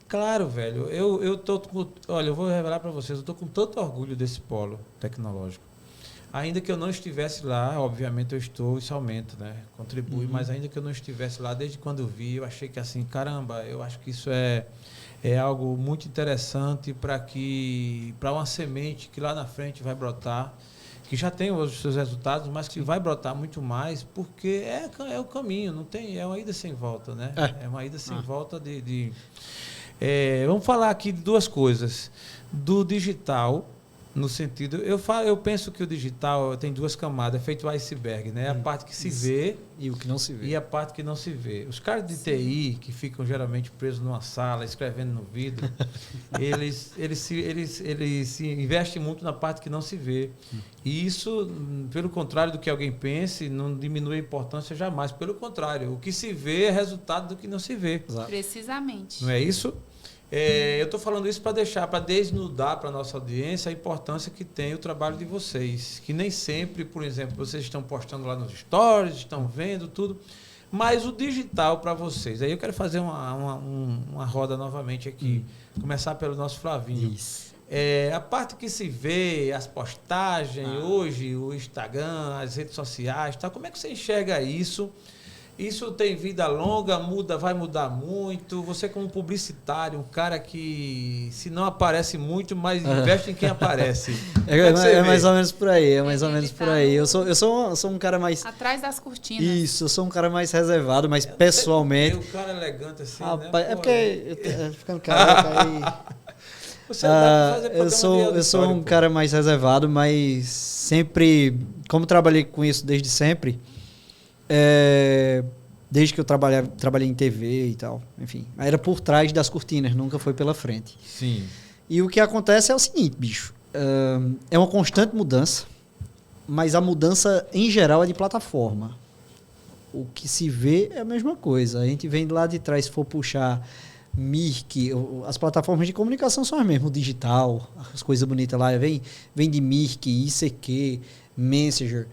Claro, velho. Olha, eu vou revelar para vocês, eu estou com tanto orgulho desse polo tecnológico. Ainda que eu não estivesse lá, obviamente eu estou, isso aumenta, né? Contribui, mas ainda que eu não estivesse lá, desde quando eu vi, eu achei que assim, caramba, eu acho que isso é algo muito interessante para uma semente que lá na frente vai brotar, que já tem os seus resultados, mas que vai brotar muito mais, porque é o caminho, não tem, é uma ida sem volta, né? É uma ida sem volta vamos falar aqui de duas coisas. Do digital, no sentido... Eu penso que o digital tem duas camadas, é feito iceberg, né? A parte que se vê e o que não se vê. E a parte que não se vê. Os caras de TI, que ficam geralmente presos numa sala, escrevendo no vidro, eles se investem muito na parte que não se vê. E isso, pelo contrário do que alguém pense, não diminui a importância jamais. Pelo contrário, o que se vê é resultado do que não se vê. Exato. Precisamente. Não é isso? Eu estou falando isso para desnudar para a nossa audiência a importância que tem o trabalho de vocês. Que nem sempre, por exemplo, vocês estão postando lá nos stories, estão vendo tudo, mas o digital para vocês. Aí eu quero fazer uma roda novamente aqui. Começar pelo nosso Flavinho. Isso. A parte que se vê, as postagens, hoje, o Instagram, as redes sociais, tal, como é que você enxerga isso? Isso tem vida longa, vai mudar muito. Você como publicitário, um cara que se não aparece muito, mas investe em quem aparece. É mais ou menos por aí, Eu sou um cara mais... Atrás das cortinas. Isso, eu sou um cara mais reservado, mas pessoalmente... O cara elegante assim, rapaz, né? É porque ficando careca aí... Você dá pra fazer programa eu sou um cara mais reservado, mas sempre... Como trabalhei com isso desde sempre... desde que eu trabalhei em TV e tal, enfim, era por trás das cortinas, nunca foi pela frente. Sim. E o que acontece é o seguinte, bicho, é uma constante mudança, mas a mudança em geral é de plataforma. O que se vê é a mesma coisa. A gente vem lá de trás, se for puxar Mirk, as plataformas de comunicação são as mesmas, o digital, as coisas bonitas lá, vem de Mirk, ICQ, Messenger.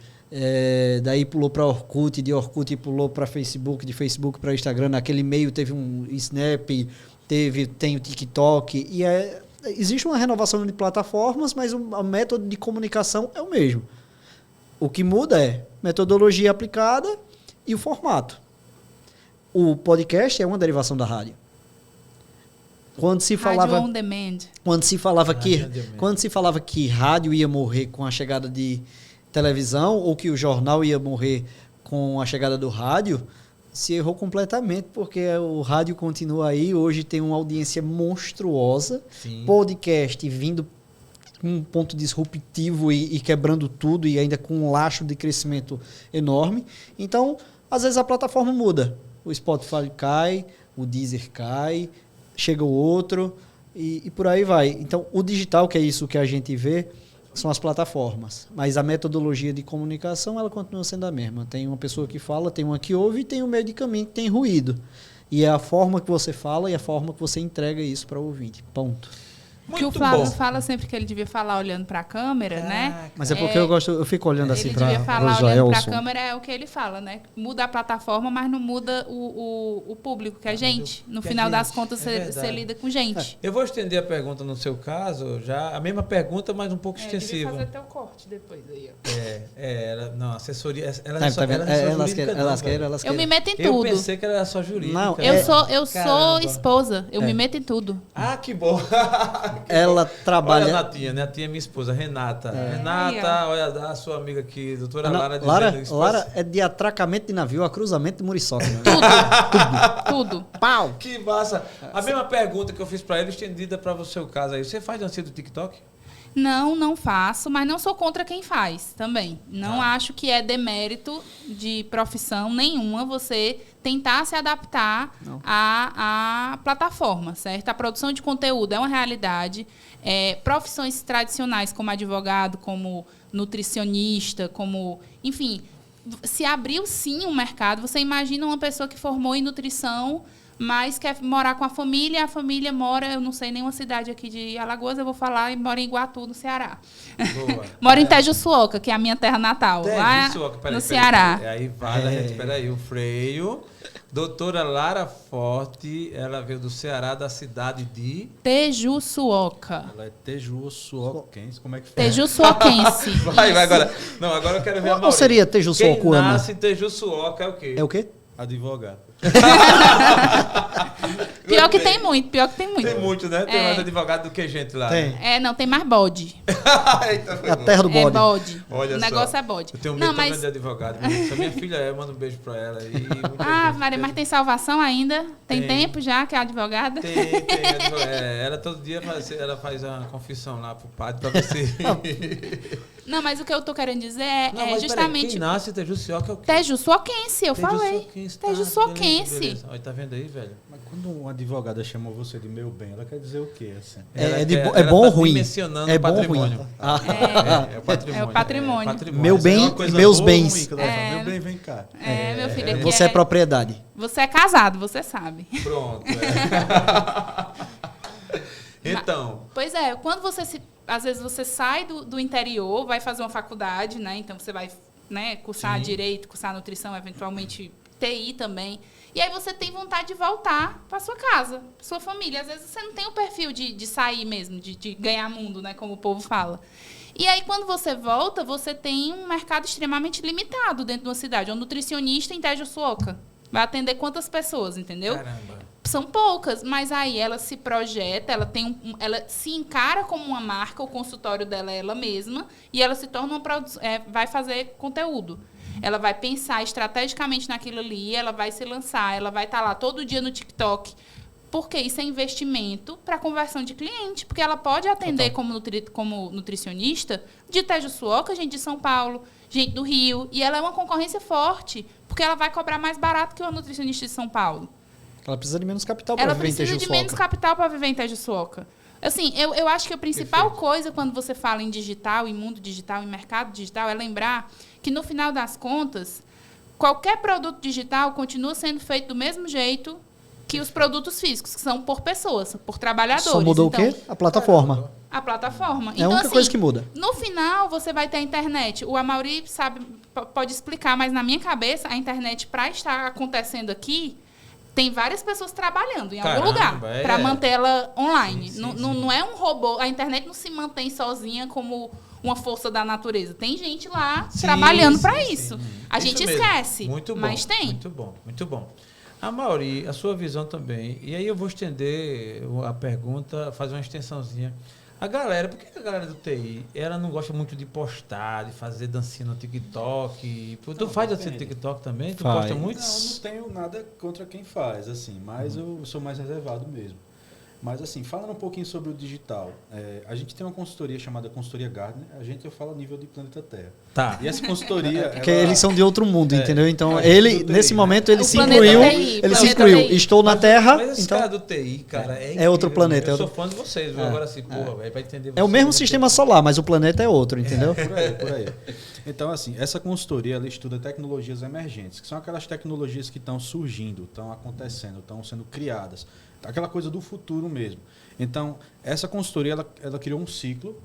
Daí pulou para Orkut, de Orkut pulou para Facebook, de Facebook para Instagram. Naquele meio teve um Snap, tem o TikTok. E existe uma renovação de plataformas, mas o método de comunicação é o mesmo. O que muda é metodologia aplicada e o formato. O podcast é uma derivação da rádio. Quando se Rádio on demand. Quando se falava que rádio ia morrer com a chegada de televisão ou que o jornal ia morrer com a chegada do rádio, se errou completamente, porque o rádio continua aí, hoje tem uma audiência monstruosa, Sim. podcast vindo com um ponto disruptivo e quebrando tudo e ainda com um laço de crescimento enorme. Então, às vezes a plataforma muda. O Spotify cai, o Deezer cai, chega o outro e por aí vai. Então, o digital, que é isso que a gente vê, são as plataformas. Mas a metodologia de comunicação, ela continua sendo a mesma. Tem uma pessoa que fala, tem uma que ouve e tem um meio de caminho que tem ruído. E é a forma que você fala e a forma que você entrega isso para o ouvinte. Ponto. Que o Flávio fala sempre que ele devia falar olhando para a câmera, né? Mas é porque eu fico olhando assim para ele devia falar olhando para a câmera, é o que ele fala, né? Muda a plataforma, mas não muda o público, que é gente. No final das contas, você lida com gente. Eu vou estender a pergunta no seu caso, já a mesma pergunta, mas um pouco extensiva. Devia fazer até o corte depois aí, ó. Não, assessoria, elas eu me meto em tudo. Eu pensei que era só jurídica. Não, eu sou esposa, eu me meto em tudo. Ah, que bom. Ela trabalha... Olha a Natinha, né? A tia é minha esposa, Renata. Renata, olha a sua amiga aqui, doutora Lara. Lara é de atracamento de navio a cruzamento de muriçoca. Né? Tudo. Pau! Que massa. A mesma pergunta que eu fiz pra ele, estendida pra o seu caso aí. Você faz dancinha do TikTok? Não faço, mas não sou contra quem faz também. Não acho que é demérito de profissão nenhuma você tentar se adaptar à plataforma, certo? A produção de conteúdo é uma realidade. Profissões tradicionais como advogado, como nutricionista, como... Enfim, se abriu sim um mercado. Você imagina uma pessoa que formou em nutrição, mas quer morar com a família mora, eu não sei nenhuma cidade aqui de Alagoas, eu vou falar, e mora em Iguatu, no Ceará. Mora em Tejuçuoca, que é a minha terra natal, lá no Ceará. Aí vale, gente, peraí, o freio. Doutora Lara Forte, ela veio do Ceará, da cidade de... Tejuçuoca. Ela é tejuçuoquense, como é que fala? Tejuçuoquense. Vai agora. Não, agora eu quero ver a Maurício. Ou seria Tejuçuocuana? Quem nasce em Tejuçuoca é o quê? É o quê? Advogado. Pior que tem muito. Tem muito, né? Tem mais advogado do que gente lá. Tem. Né? Não, tem mais bode. É a terra do bode. É bode. Olha o negócio é bode. Eu tenho medo também de advogado. Se a minha filha manda um beijo pra ela. Maria, mas tem salvação ainda? Tem tempo já que é advogada? Tem. Ela todo dia ela faz uma confissão lá pro padre pra ver se... Não, mas o que eu tô querendo dizer é justamente... Quem nasce em Tejuçuoca é o quê? Tejuçuoquense, eu falei. Tejuçuoquense. Olha, tá vendo aí, velho? Mas quando uma advogada chama você de meu bem, ela quer dizer o quê? Assim? É bom ou ruim? É bom ou ruim? É o patrimônio. Meu bem e meus bens. Meu bem, vem cá. Meu filho. Você é propriedade. Você é casado, você sabe. Pronto. Então. Pois é, quando você às vezes você sai do interior, vai fazer uma faculdade, né? Então você vai, né, cursar direito, cursar nutrição, eventualmente TI também. E aí você tem vontade de voltar para sua casa, pra sua família. Às vezes você não tem o perfil de sair mesmo, de ganhar mundo, né, como o povo fala. E aí, quando você volta, você tem um mercado extremamente limitado dentro de uma cidade. Um nutricionista em Tejuçuoca vai atender quantas pessoas, entendeu? Caramba. São poucas, mas aí ela se projeta, ela ela se encara como uma marca, o consultório dela é ela mesma, e ela se torna vai fazer conteúdo. Ela vai pensar estrategicamente naquilo ali, ela vai se lançar, ela vai estar lá todo dia no TikTok, porque isso é investimento para conversão de cliente, porque ela pode atender como nutricionista de Tejuçuoca, gente de São Paulo, gente do Rio, e ela é uma concorrência forte, porque ela vai cobrar mais barato que uma nutricionista de São Paulo. Ela precisa de menos capital para viver em Tejuçuoca. Ela precisa de menos capital para viver em Tejuçuoca. Assim, eu acho que a principal coisa quando você fala em digital, em mundo digital, em mercado digital, é lembrar que, no final das contas, qualquer produto digital continua sendo feito do mesmo jeito que os produtos físicos, que são por pessoas, por trabalhadores. Só mudou o quê? A plataforma. A plataforma. É a única coisa que muda. No final, você vai ter a internet. O Amaury pode explicar, mas na minha cabeça, a internet, para estar acontecendo aqui, tem várias pessoas trabalhando em algum lugar para mantê-la online. Sim. Não é um robô. A internet não se mantém sozinha como uma força da natureza. Tem gente lá trabalhando para isso. A gente esquece, muito bom, mas tem. Muito bom, muito bom. Amaury, a sua visão também. E aí eu vou estender a pergunta, fazer uma extensãozinha. A galera, por que a galera do TI, ela não gosta muito de postar, de fazer dancinha no TikTok? Tu faz dancinha no TikTok também? Tu posta muito? Não tenho nada contra quem faz, assim, mas eu sou mais reservado mesmo. Mas, assim, falando um pouquinho sobre o digital, a gente tem uma consultoria chamada Consultoria Gardner, eu falo a nível de planeta Terra. Tá. E essa consultoria... Porque eles são de outro mundo, entendeu? Então, nesse TI, momento, né? ele O se planeta incluiu. TI, Ele se planeta incluiu. TI. Estou na Terra, Mas esse então... cara do TI, cara, é É outro incrível, planeta. Eu sou fã de vocês, viu? Agora assim, porra, velho, vai entender É o vocês, mesmo vai sistema entender. solar, mas o planeta é outro, entendeu? Por aí. Então, assim, essa consultoria, ela estuda tecnologias emergentes, que são aquelas tecnologias que estão surgindo, estão acontecendo, estão sendo criadas. Aquela coisa do futuro mesmo. Então, essa consultoria, ela criou um ciclo,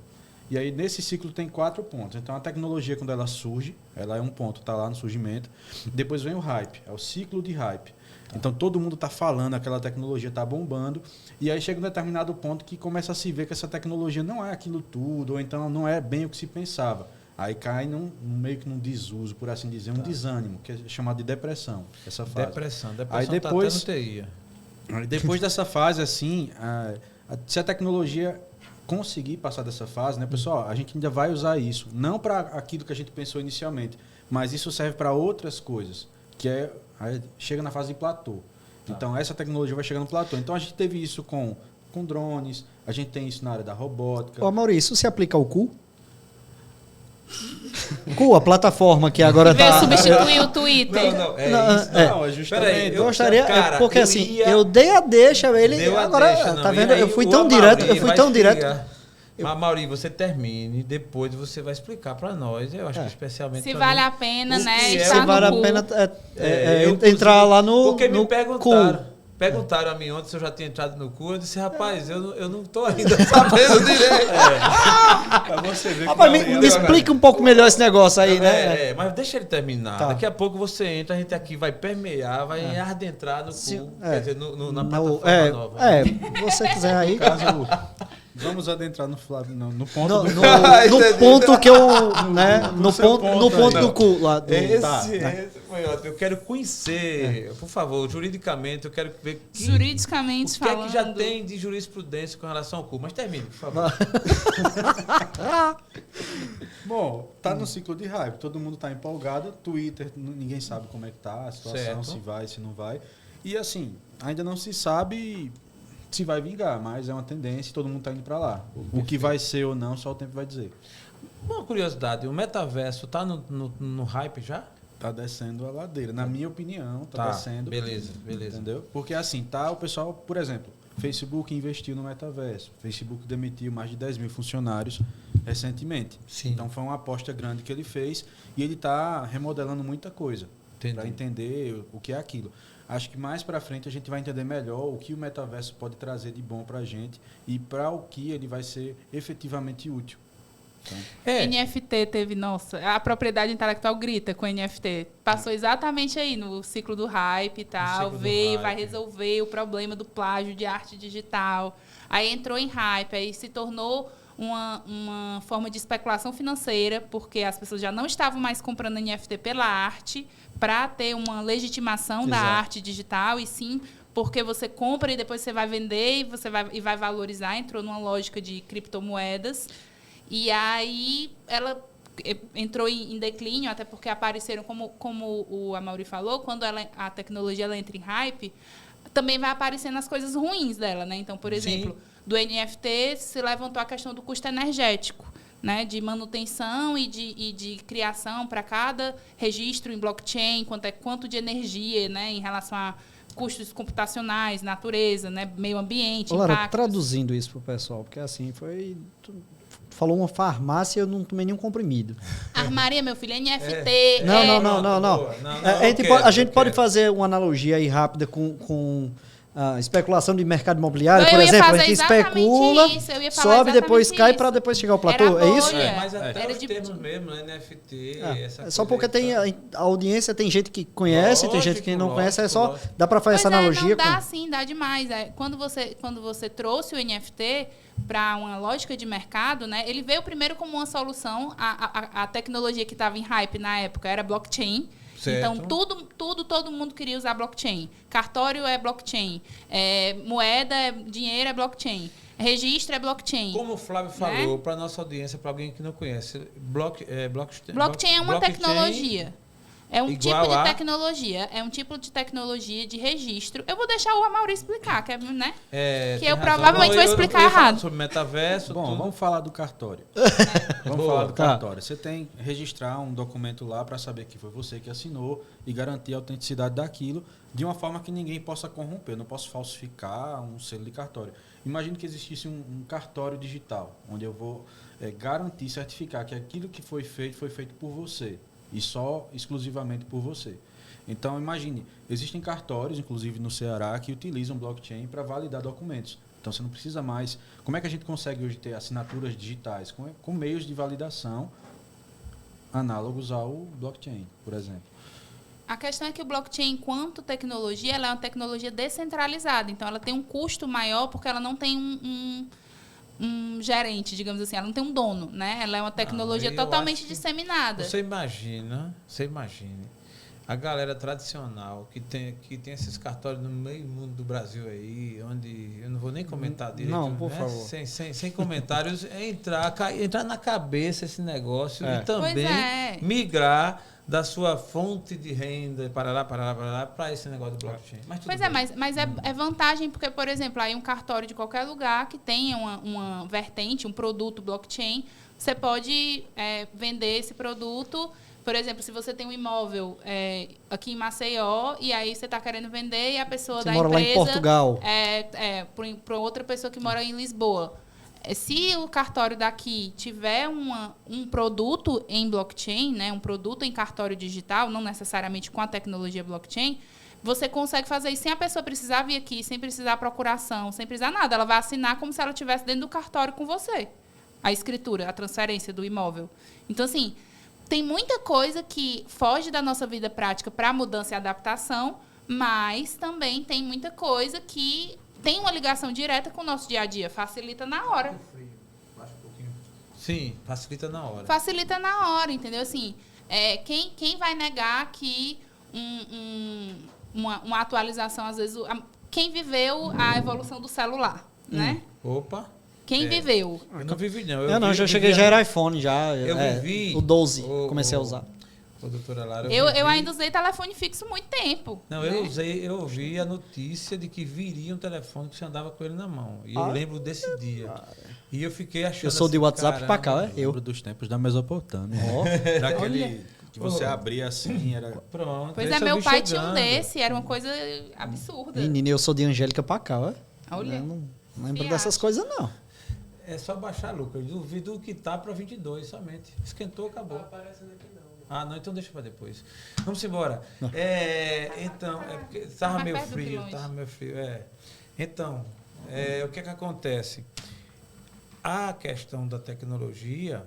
e aí nesse ciclo tem 4 pontos. Então, a tecnologia, quando ela surge, ela é um ponto, está lá no surgimento. Depois vem o hype, é o ciclo de hype. Então, todo mundo está falando, aquela tecnologia está bombando, e aí chega um determinado ponto que começa a se ver que essa tecnologia não é aquilo tudo, ou então não é bem o que se pensava. Aí cai meio que num desuso, por assim dizer, um desânimo, que é chamado de depressão, essa fase. Depressão Aí depois, tá até no TI. Depois dessa fase, assim, se a tecnologia conseguir passar dessa fase, né, pessoal, a gente ainda vai usar isso, não para aquilo que a gente pensou inicialmente, mas isso serve para outras coisas, aí chega na fase de platô. Então, essa tecnologia vai chegar no platô. Então, a gente teve isso com drones, a gente tem isso na área da robótica. Ô, Maurício, isso se aplica ao cu? Cu, a plataforma que agora Veio tá... substituir o Twitter. É justamente. Peraí, Eu gostaria, cara, porque eu assim, ia- eu dei a deixa, ele Deu a agora, deixa, não. tá E vendo? aí Eu fui o tão Amaury direto, eu fui vai tão direto. explicar. Mas, Mauri, você termine, depois você vai explicar para nós, eu acho que especialmente Se pra vale mim. a pena, O né? que é Estar Se no vale a cu. pena Eu, entrar lá no, Porque me no perguntaram. cu. Perguntaram a mim ontem se eu já tinha entrado no cu. Eu disse, rapaz, eu não tô ainda sabendo direito. Pra você ver Rapaz, que me explica um pouco melhor esse negócio aí, né? Mas deixa ele terminar. Tá. Daqui a pouco você entra, a gente aqui vai permear, vai adentrar no cu. é. Quer dizer, na No- plataforma nova. se você quiser aí. caso, vamos adentrar no ponto No, do... no ponto que eu, né? No seu ponto, no ponto ponto aí. do cu lá do, Esse foi ótimo. Eu quero conhecer, por favor, juridicamente, eu quero ver Juridicamente o que é falando. que já tem de jurisprudência com relação ao cu. Mas termine, por favor. Bom, tá no ciclo de hype, todo mundo tá empolgado, Twitter, ninguém sabe como é que tá a situação, Certo. se vai, se não vai. E assim, ainda não se sabe se vai vingar, mas é uma tendência e todo mundo tá indo para lá. O que vai ser ou não, só o tempo vai dizer. Uma curiosidade, o metaverso tá no hype já? Tá descendo a ladeira, na minha opinião, tá descendo. Beleza. Entendeu? Porque assim, tá o pessoal, por exemplo, Facebook investiu no metaverso. Facebook demitiu mais de 10 mil funcionários recentemente. Sim. Então foi uma aposta grande que ele fez e ele está remodelando muita coisa Entendi. para entender o que é aquilo. Acho que mais para frente a gente vai entender melhor o que o metaverso pode trazer de bom para a gente e para o que ele vai ser efetivamente útil. Então, NFT teve, nossa, a propriedade intelectual grita com NFT. Passou exatamente aí no ciclo do hype e tal, ciclo do veio, vai hype. resolver o problema do plágio de arte digital. Aí entrou em hype, aí se tornou uma forma de especulação financeira, porque as pessoas já não estavam mais comprando NFT pela arte, para ter uma legitimação da Exato. arte digital, e sim porque você compra e depois você vai vender e vai valorizar. Entrou numa lógica de criptomoedas. E aí ela entrou em declínio, até porque apareceram, como o Amaury falou, quando a tecnologia ela entra em hype, também vai aparecendo as coisas ruins dela, né? Então, por exemplo, do NFT se levantou a questão do custo energético, né? De manutenção e de criação para cada registro em blockchain, quanto de energia, né? Em relação a custos computacionais, natureza, né? Meio ambiente, Lara, impactos. traduzindo isso pro pessoal, porque assim, falou uma farmácia, eu não tomei nenhum comprimido. Armaria, meu filho, NFT. Não. A gente pode fazer uma analogia aí rápida com a especulação de mercado imobiliário, Não, por eu ia exemplo, a fazer gente exatamente especula, isso, eu ia falar sobe, depois exatamente cai isso. para depois chegar ao platô, Era é isso? bolha. Mas até Era os de- termos mesmo, né? NFT, essa É só coisa porque aí, tá? a audiência tem gente que conhece, tem gente que não conhece, é só lógico. dá para fazer essa analogia Não dá com sim, dá demais. Quando você trouxe o NFT para uma lógica de mercado, né? Ele veio primeiro como uma solução. A tecnologia que estava em hype na época era blockchain. Certo. Então, todo mundo queria usar blockchain. Cartório é blockchain. Moeda, dinheiro é blockchain. Registro é blockchain. Como o Flávio falou, para nossa audiência, para alguém que não conhece, blockchain é uma tecnologia. É um tipo de tecnologia. É um tipo de tecnologia de registro. Eu vou deixar o Amaury explicar, né? Que eu provavelmente vou explicar errado. Sobre metaverso. Bom, vamos falar do cartório. Vamos falar do cartório. Você tem que registrar um documento lá para saber que foi você que assinou e garantir a autenticidade daquilo de uma forma que ninguém possa corromper. Eu não posso falsificar um selo de cartório. Imagine que existisse um cartório digital, onde eu vou garantir, certificar que aquilo que foi feito por você. E só exclusivamente por você. Então, imagine, existem cartórios, inclusive no Ceará, que utilizam blockchain para validar documentos. Então, você não precisa mais... Como é que a gente consegue hoje ter assinaturas digitais? Com meios de validação análogos ao blockchain, por exemplo. A questão é que o blockchain, enquanto tecnologia, ela é uma tecnologia descentralizada. Então, ela tem um custo maior porque ela não tem um gerente, digamos assim, ela não tem um dono, né? Ela é uma tecnologia totalmente disseminada. Você imagine a galera tradicional que tem esses cartórios no meio mundo do Brasil aí, onde eu não vou nem comentar direito. Não, por favor. Sem comentários, entrar na cabeça esse negócio e também migrar da sua fonte de renda para esse negócio do blockchain. Mas é vantagem porque, por exemplo, aí um cartório de qualquer lugar que tenha uma vertente, um produto blockchain, você pode vender esse produto. Por exemplo, se você tem um imóvel aqui em Maceió e aí você está querendo vender e a pessoa da empresa... Você mora lá em Portugal. Para outra pessoa que mora em Lisboa. Se o cartório daqui tiver um produto em blockchain, né, um produto em cartório digital, não necessariamente com a tecnologia blockchain, você consegue fazer isso sem a pessoa precisar vir aqui, sem precisar procuração, sem precisar nada. Ela vai assinar como se ela estivesse dentro do cartório com você. A escritura, a transferência do imóvel. Então, assim, tem muita coisa que foge da nossa vida prática para mudança e adaptação, mas também tem muita coisa que tem uma ligação direta com o nosso dia a dia. Facilita na hora. Sim, facilita na hora. Facilita na hora, entendeu? Assim, quem vai negar que uma atualização, às vezes... Quem viveu a evolução do celular, né? Opa! Quem viveu? Eu não vivi, não. Eu já cheguei, já era iPhone, já. Eu vivi... O 12, comecei a usar. Doutora Lara, eu ainda usei telefone fixo muito tempo. Não, né? eu ouvi a notícia de que viria um telefone que você andava com ele na mão. E eu lembro desse dia. E eu fiquei achando. Eu sou de WhatsApp pra cá, Eu lembro dos tempos da Mesopotâmia. Daquele que você abria assim, era. Pronto. Pois meu pai tinha um desse, era uma coisa absurda. Menina, eu sou de Angélica pra cá, ó. Olha. Eu não lembro dessas coisas, não. É só baixar, Lucas. Duvido que tá para 22 somente. Esquentou, acabou. Não tá aparecendo aqui não. Ah, não, então deixa para depois. Vamos embora. Então, porque tava meio frio. Então, o que acontece? A questão da tecnologia,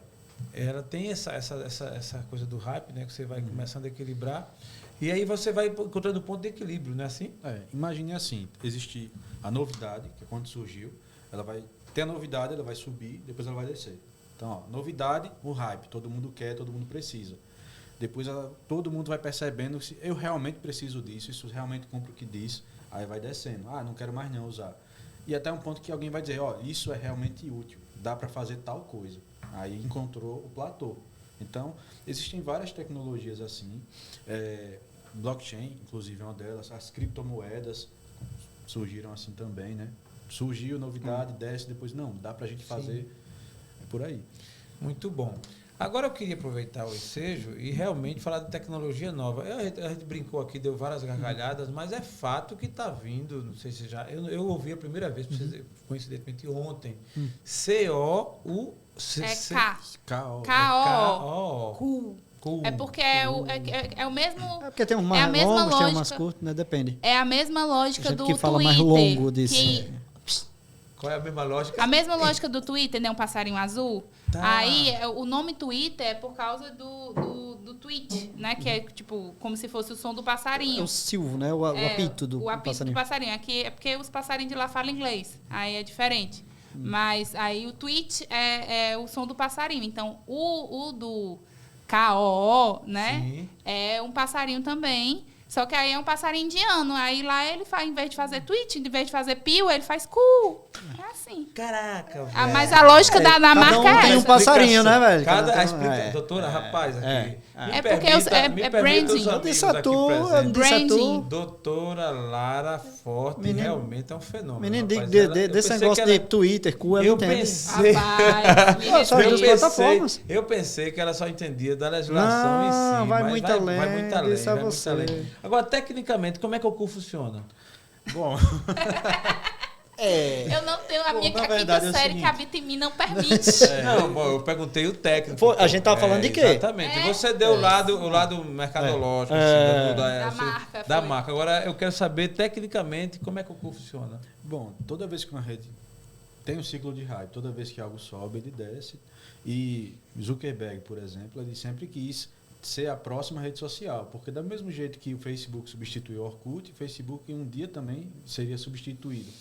ela tem essa coisa do hype, né? Que você vai começando a equilibrar. E aí você vai encontrando o ponto de equilíbrio, não é assim? Imagine assim, existe a novidade, que é quando surgiu, ela vai ter a novidade, ela vai subir, depois ela vai descer. Então, novidade, o hype, todo mundo quer, todo mundo precisa. Depois todo mundo vai percebendo se eu realmente preciso disso, isso realmente cumpre o que diz, aí vai descendo. Não quero mais não usar. E até um ponto que alguém vai dizer, isso é realmente útil, dá para fazer tal coisa. Aí encontrou o platô. Então, existem várias tecnologias assim. Blockchain, inclusive, é uma delas. As criptomoedas surgiram assim também, né? Surgiu, novidade, desce, depois não, dá para a gente fazer por aí. Muito bom. Agora eu queria aproveitar o ensejo e realmente falar de tecnologia nova. A gente brincou aqui, deu várias gargalhadas, mas é fato que está vindo, não sei se já... Eu ouvi a primeira vez, coincidentemente ontem, C-O-U... K-O. É porque é o mesmo... É porque tem uns mais longos, tem uns mais curtos, né? Depende. É a mesma lógica do que fala Twitter. Mais longo disso. Qual é a mesma lógica? A mesma lógica do Twitter, né? Um passarinho azul. Tá. Aí, o nome Twitter é por causa do tweet, né? Que é, tipo, como se fosse o som do passarinho. É o silvo, né? O apito do passarinho. O apito do passarinho. Aqui é porque os passarinhos de lá falam inglês. Aí é diferente. Mas aí o tweet é o som do passarinho. Então, o do KOO, né? Sim. É um passarinho também. Só que aí é um passarinho indiano. Aí lá ele faz, em vez de fazer tweet, em vez de fazer pio, ele faz cu. É assim. Caraca, velho. Mas a lógica da marca é tem um essa. passarinho, né, velho? Doutora, rapaz, aqui. É porque é branding. Eu disse a tu, Branding. Doutora Lara Forte, realmente é um fenômeno. Menino, rapaz. desse negócio de Twitter, cu, ela Eu entende. pensei... Rapaz, Só das plataformas. Eu pensei que ela só entendia da legislação em si. Vai mas muito além, vai muito além. disse a vai muito você. além. Agora, tecnicamente, como é que o cu funciona? Bom, eu não tenho a minha na quinta verdade, é o série seguinte. que habita em mim não permite. Não, bom, eu perguntei o técnico. Foi, a gente tava falando de quê? Exatamente. Você deu o lado mercadológico, assim, Da marca, da foi. marca. Agora, eu quero saber, tecnicamente, como é que o cu funciona. Bom, toda vez que uma rede tem um ciclo de hype, toda vez que algo sobe, ele desce. E Zuckerberg, por exemplo, ele sempre quis ser a próxima rede social, porque do mesmo jeito que o Facebook substituiu o Orkut, o Facebook um dia também seria substituído.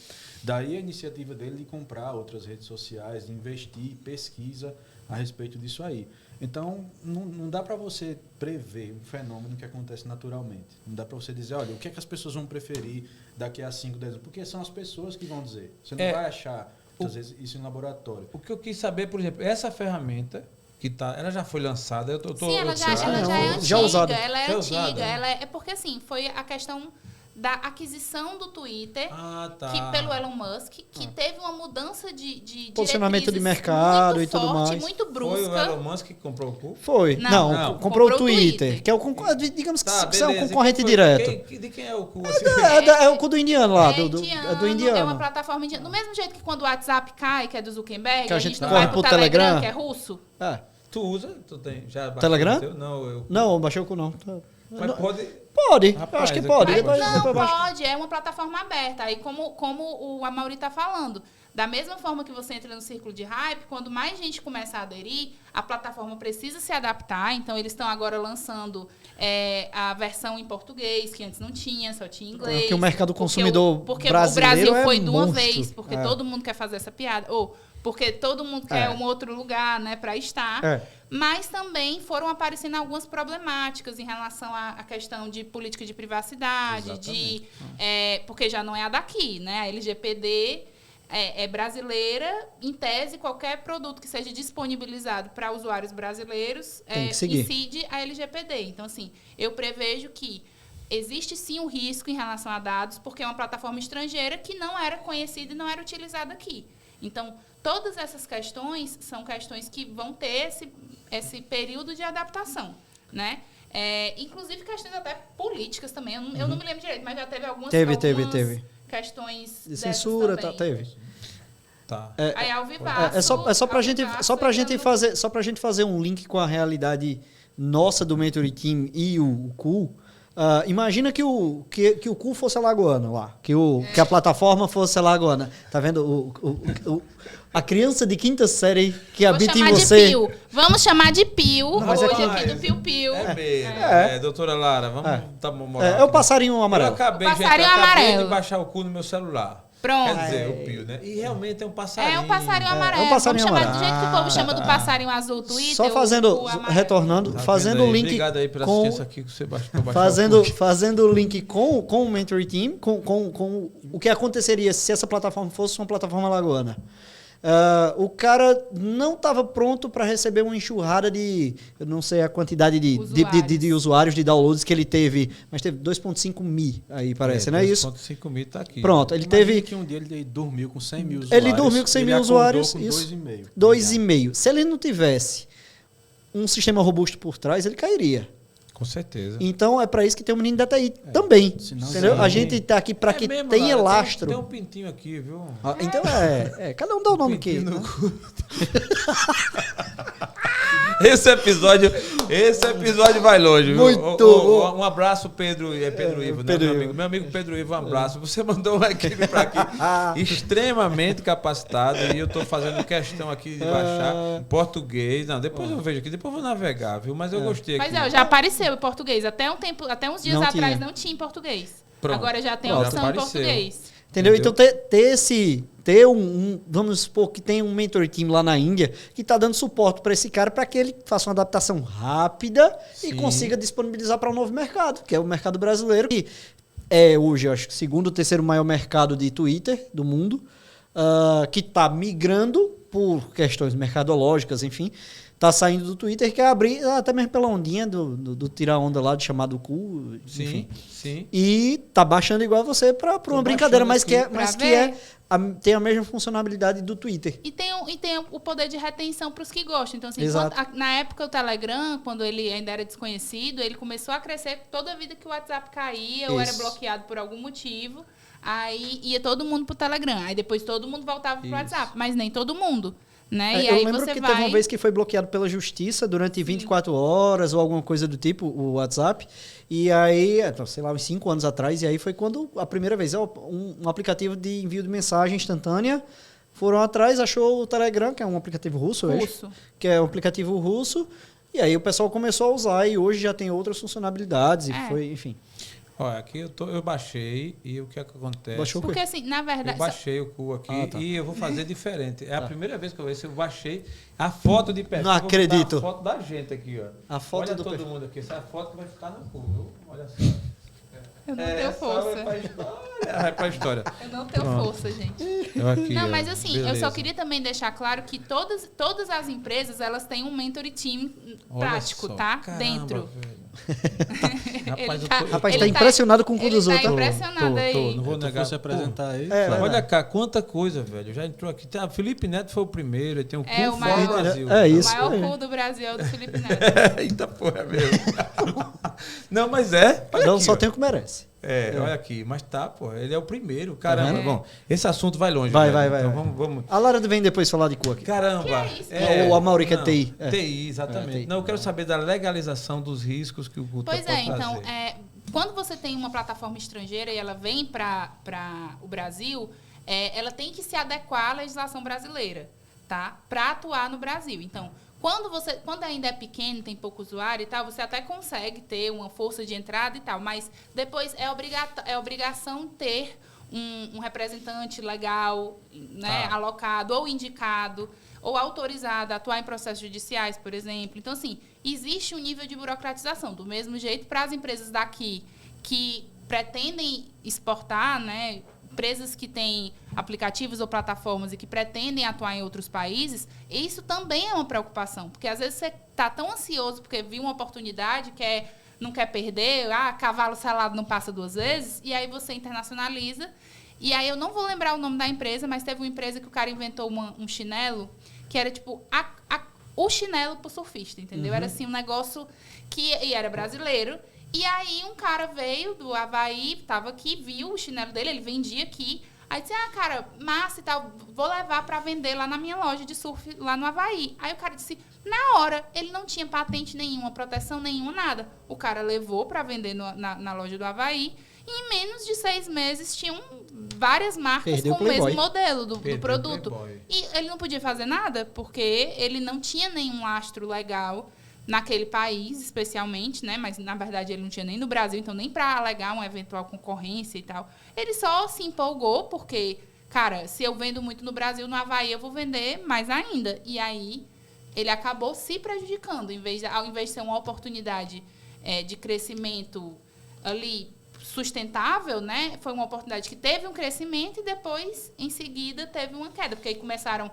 Daí a iniciativa dele de comprar outras redes sociais, de investir, pesquisa a respeito disso aí. Então, não dá para você prever um fenômeno que acontece naturalmente. Não dá para você dizer, olha, o que é que as pessoas vão preferir daqui a 5, 10 anos? Porque são as pessoas que vão dizer. Você não vai achar, às vezes, isso em laboratório. O que eu quis saber, por exemplo, essa ferramenta, ela já foi lançada. Sim, ela já é antiga. já usada. Ela é Já antiga. usada. É porque, assim, foi a questão da aquisição do Twitter Tá. que, pelo Elon Musk, que teve uma mudança de Posicionamento de diretrizes mercado muito e tudo forte, mais. muito Foi brusca. o Elon Musk que comprou o cu? Foi. Não, não. Comprou o comprou o Twitter, Twitter. que é o digamos que Tá, isso é um beleza. concorrente E quem direto. foi? De quem é o cu? Assim? É o cu do indiano lá, do É indiano. uma plataforma indiana. Do mesmo jeito que quando o WhatsApp cai, que é do Zuckerberg, Que a a gente gente não corre vai pro pro Telegram, Telegram. que é russo. É. Tu usa? Tu tem? Já baixou Telegram? o teu? Não, eu... Não, baixou o cu não. Mas pode... Pode, Rapaz, eu acho que eu pode. quero- Depois Não, baixa. pode, é uma plataforma aberta. Aí, como o Amaury está falando, da mesma forma que você entra no círculo de hype, quando mais gente começa a aderir, a plataforma precisa se adaptar. Então, eles estão agora lançando a versão em português, que antes não tinha, só tinha em inglês. Porque o mercado consumidor porque brasileiro o Brasil é foi de uma monstro. vez, porque todo mundo quer fazer essa piada. Ou porque todo mundo quer um outro lugar, né, para estar. É. Mas também foram aparecendo algumas problemáticas em relação à questão de política de privacidade, porque já não é a daqui, né? A LGPD é brasileira, em tese, qualquer produto que seja disponibilizado para usuários brasileiros Tem que seguir. incide a LGPD. Então, assim, eu prevejo que existe sim um risco em relação a dados, porque é uma plataforma estrangeira que não era conhecida e não era utilizada aqui. Então, todas essas questões são questões que vão ter esse período de adaptação, né? Inclusive questões até políticas também. Eu não me lembro direito, mas já teve algumas Teve. questões De censura, dessas teve. Tá. Aí ao vivaço, É só pra gente fazer um link com a realidade nossa do Mentoring Team e o Cu. Imagina que o Cu fosse alagoano lá, que a plataforma fosse alagoana. Tá vendo? A criança de quinta série que habita em você. Vamos chamar de Pio. Mas Hoje aqui do Pio Pio. Doutora Lara, vamos dar uma moral. É o passarinho amarelo. Eu acabei Passarinho de amarelo. baixar o cu no meu celular. Pronto. Quer dizer, o Pio, né? E realmente é um passarinho. É um passarinho amarelo. É um passarinho Vamos chamar amarelo. do jeito que o povo chama do passarinho azul do Twitter. Só fazendo, retornando, Tá fazendo vendo o aí? link Obrigado aí pela com assistência aqui que você baixou. fazendo o link com o Mentoring Team, com o que aconteceria se essa plataforma fosse uma plataforma alagoana. O cara não estava pronto para receber uma enxurrada de, eu não sei a quantidade de usuários, de downloads que ele teve, mas teve 2.5 mil aí, parece, não é isso? 2.5 mil tá aqui. Pronto, ele Imagina teve... que um dia ele dormiu com 100 mil usuários. Ele dormiu com 100 mil acordou usuários, com isso. 2,5. 2,5. Se ele não tivesse um sistema robusto por trás, ele cairia. Com certeza. Então, é para isso que tem o menino da TI também. Senão, Entendeu? sim. A gente tá aqui para que mesmo, tenha Lara, lastro. Tem um pintinho aqui, viu? Então, cada um dá o nome que... Pintinho no cu. Esse episódio vai longe, viu? Muito. Um abraço, Pedro Ivo, né? Meu amigo Pedro Ivo, um abraço. Você mandou uma equipe para aqui extremamente capacitada e eu estou fazendo questão aqui de baixar em português. Não, depois eu vejo aqui, depois eu vou navegar, viu? Mas eu gostei aqui. Mas já apareceu em português. Até uns dias Não atrás tinha. não tinha em português. Pronto. Agora já tem a Pronto. opção em Apareceu. português. Entendeu? Então, ter ter vamos supor que tem um mentor team lá na Índia que está dando suporte para esse cara para que ele faça uma adaptação rápida e consiga disponibilizar para um novo mercado, que é o mercado brasileiro, que é hoje, eu acho, o segundo ou terceiro maior mercado de Twitter do mundo, que está migrando por questões mercadológicas, enfim, está saindo do Twitter, quer abrir até mesmo pela ondinha do tirar onda lá, de chamado cu, enfim. Sim. E tá baixando igual você para uma brincadeira, mas que tem a mesma funcionalidade do Twitter. E tem o poder de retenção para os que gostam. Então, assim, na época o Telegram, quando ele ainda era desconhecido, ele começou a crescer toda a vida que o WhatsApp caía ou era bloqueado por algum motivo. Aí ia todo mundo pro Telegram. Aí depois todo mundo voltava pro WhatsApp. Mas nem todo mundo. Né? E eu aí lembro que teve uma vez que foi bloqueado pela justiça durante 24 horas ou alguma coisa do tipo, o WhatsApp. E aí, sei lá, uns 5 anos atrás, e aí foi quando a primeira vez, um aplicativo de envio de mensagem instantânea, foram atrás, achou o Telegram, que é um aplicativo russo, que é um aplicativo russo, e aí o pessoal começou a usar e hoje já tem outras funcionalidades e foi, enfim. Olha, aqui eu baixei e o que é que acontece? Baixou o quê? Porque assim, na verdade... Eu baixei o cu aqui e eu vou fazer diferente. É a primeira vez que eu baixei a foto de perfil. Não acredito. A foto da gente aqui, ó. A foto Olha do todo perfil. mundo aqui. Essa é a foto que vai ficar no cu, viu? Olha só. Eu não tenho força. Vai pra história. Eu não tenho força, gente. Aqui, não, mas assim, eu só beleza. queria também deixar claro que todas as empresas, elas têm um mentor team prático, só. tá? Caramba, dentro. velho. Rapaz, tá impressionado com o cu dos outros. Tá impressionado aí. Não vou negar. Se apresentar aí. Olha cá, quanta coisa, velho. Já entrou aqui. O Felipe Neto foi o primeiro, ele tem um cu o fora maior, do Brasil. É isso. O maior cu do Brasil é o do Felipe Neto. Eita porra, mesmo. Não, mas é. Cada um aqui, só ó. tem o que merece. Olha aqui, mas pô, ele é o primeiro. Caramba, vendo? bom, esse assunto vai longe. Vai. Então vamos. A Lara vem depois falar de cu aqui. Caramba. Que é isso? Ou a Mauri, que é não, TI. TI, exatamente. TI. Não, eu quero saber da legalização dos riscos que o Guta Pois pode é, então, trazer. quando você tem uma plataforma estrangeira e ela vem para o Brasil, ela tem que se adequar à legislação brasileira, tá? Para atuar no Brasil. Então, quando ainda é pequeno, tem pouco usuário e tal, você até consegue ter uma força de entrada e tal, mas depois é obrigação ter um representante legal, né, alocado ou indicado ou autorizado a atuar em processos judiciais, por exemplo. Então, assim, existe um nível de burocratização. Do mesmo jeito, para as empresas daqui que pretendem exportar, né, empresas que têm aplicativos ou plataformas e que pretendem atuar em outros países, isso também é uma preocupação. Porque, às vezes, você está tão ansioso porque viu uma oportunidade, não quer perder, cavalo selado não passa 2 vezes, e aí você internacionaliza. E aí eu não vou lembrar o nome da empresa, mas teve uma empresa que o cara inventou um chinelo que era tipo o chinelo pro surfista, entendeu? Era assim um negócio e era brasileiro. E aí um cara veio do Havaí, tava aqui, viu o chinelo dele, ele vendia aqui. Aí disse, cara, massa e tal, vou levar para vender lá na minha loja de surf lá no Havaí. Aí o cara disse, na hora, ele não tinha patente nenhuma, proteção nenhuma, nada. O cara levou para vender na loja do Havaí e em menos de 6 meses tinham várias marcas com o mesmo modelo do produto. E ele não podia fazer nada porque ele não tinha nenhum lastro legal naquele país, especialmente, né? Mas, na verdade, ele não tinha nem no Brasil, então nem para alegar uma eventual concorrência e tal. Ele só se empolgou porque, cara, se eu vendo muito no Brasil, no Havaí, eu vou vender mais ainda. E aí, ele acabou se prejudicando. Ao invés de ser uma oportunidade de crescimento ali sustentável, né? Foi uma oportunidade que teve um crescimento e depois, em seguida, teve uma queda. Porque aí começaram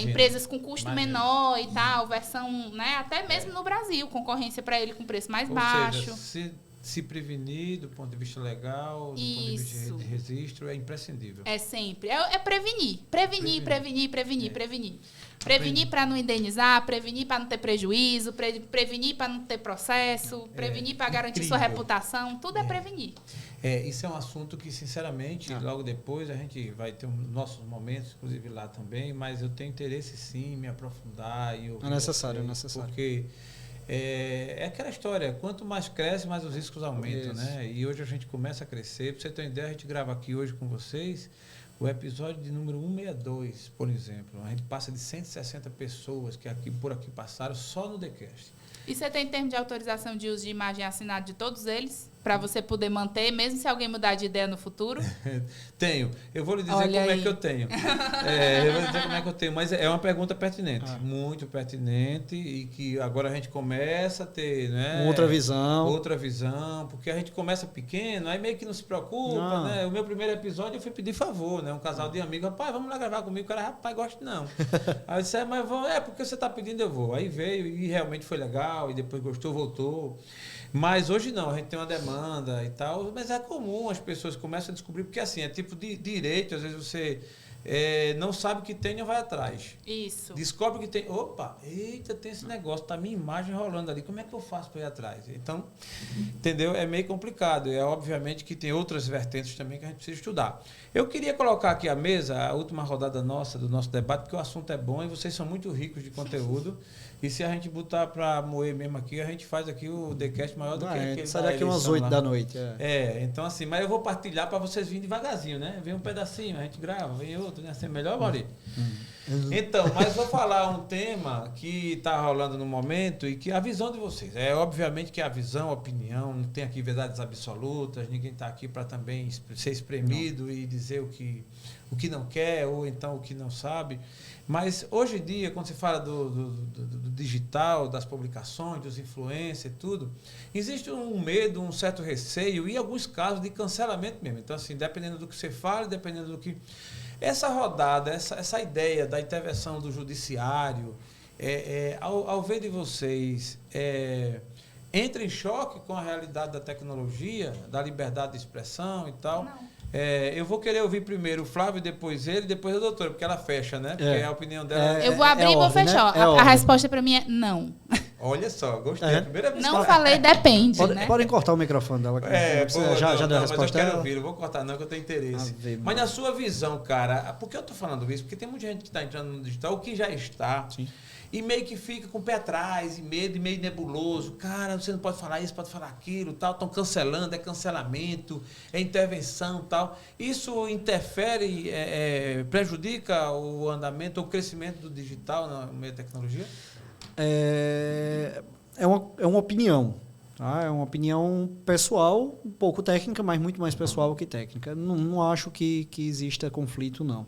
empresas com custo menor e tal, versão, né? Até mesmo no Brasil, concorrência para ele com preço mais baixo. Seja, se prevenir do ponto de vista legal, do ponto de vista de registro, é imprescindível. É sempre. É prevenir. Prevenir para não indenizar, prevenir para não ter prejuízo, prevenir para não ter processo, prevenir para garantir sua reputação. Tudo é prevenir. Isso é um assunto que, sinceramente, logo depois a gente vai ter nossos momentos, inclusive lá também, mas eu tenho interesse, sim, em me aprofundar. É necessário. Porque é aquela história, quanto mais cresce, mais os riscos aumentam, né? E hoje a gente começa a crescer. Para você ter uma ideia, a gente grava aqui hoje com vocês o episódio de número 162, por exemplo. A gente passa de 160 pessoas que por aqui passaram só no TheCast. E você tem termo de autorização de uso de imagem assinado de todos eles? Para você poder manter, mesmo se alguém mudar de ideia no futuro? Tenho. Eu vou lhe dizer Olha como aí. é que eu tenho. Eu vou dizer como é que eu tenho, mas é uma pergunta pertinente, muito pertinente, e que agora a gente começa a ter, né? Outra visão. Outra visão, porque a gente começa pequeno, aí meio que não se preocupa, né? O meu primeiro episódio eu fui pedir favor, né? Um casal de amigos, rapaz, vamos lá gravar comigo. O cara, rapaz, gosto não. Aí eu disse, mas vamos, porque você está pedindo, eu vou. Aí veio e realmente foi legal, e depois gostou, voltou. Mas hoje não, a gente tem uma demanda e tal, mas é comum, as pessoas começam a descobrir, porque assim, é tipo de direito, às vezes você não sabe que tem e não vai atrás. Isso. Descobre que tem, opa, eita, tem esse negócio, tá minha imagem rolando ali, como é que eu faço para ir atrás? Então, entendeu? É meio complicado, obviamente que tem outras vertentes também que a gente precisa estudar. Eu queria colocar aqui à mesa a última rodada nossa, do nosso debate, porque o assunto é bom e vocês são muito ricos de conteúdo. E se a gente botar para moer mesmo aqui, a gente faz aqui o TheCast maior do que aquele. Sai daqui umas 8 da noite. Então assim, mas eu vou partilhar para vocês virem devagarzinho, né? Vem um pedacinho, a gente grava, vem outro, né? Assim, melhor, Mauri? Então, mas vou falar um tema que está rolando no momento e que a visão de vocês. Obviamente que a visão, a opinião, não tem aqui verdades absolutas, ninguém está aqui para também ser espremido e dizer o que não quer ou então o que não sabe. Mas hoje em dia, quando se fala do digital, das publicações, dos influencers e tudo, existe um medo, um certo receio e alguns casos de cancelamento mesmo. Então, assim, dependendo do que você fala, dependendo do que... Essa rodada, essa ideia da intervenção do judiciário, ao ver de vocês, entra em choque com a realidade da tecnologia, da liberdade de expressão e tal? Não. Eu vou querer ouvir primeiro o Flávio, depois ele, depois a doutora, porque ela fecha, né? Porque a opinião dela... Eu vou abrir e vou ordem, fechar. né? A resposta para mim é não. Olha só, gostei. A primeira vez Não falei depende, né? Podem cortar o microfone dela. Já deu a resposta. Mas eu quero ouvir, não vou cortar não, que eu tenho interesse. Mas na sua visão, cara, por que eu tô falando isso? Porque tem muita gente que está entrando no digital, ou que já está... Sim. E meio que fica com o pé atrás, e medo, e meio nebuloso. Cara, você não pode falar isso, pode falar aquilo, tal. Estão cancelando, é cancelamento, é intervenção, tal. Isso interfere, prejudica o andamento, o crescimento do digital no meio da tecnologia? É uma opinião. Tá? É uma opinião pessoal, um pouco técnica, mas muito mais pessoal que técnica. Não acho que exista conflito, não.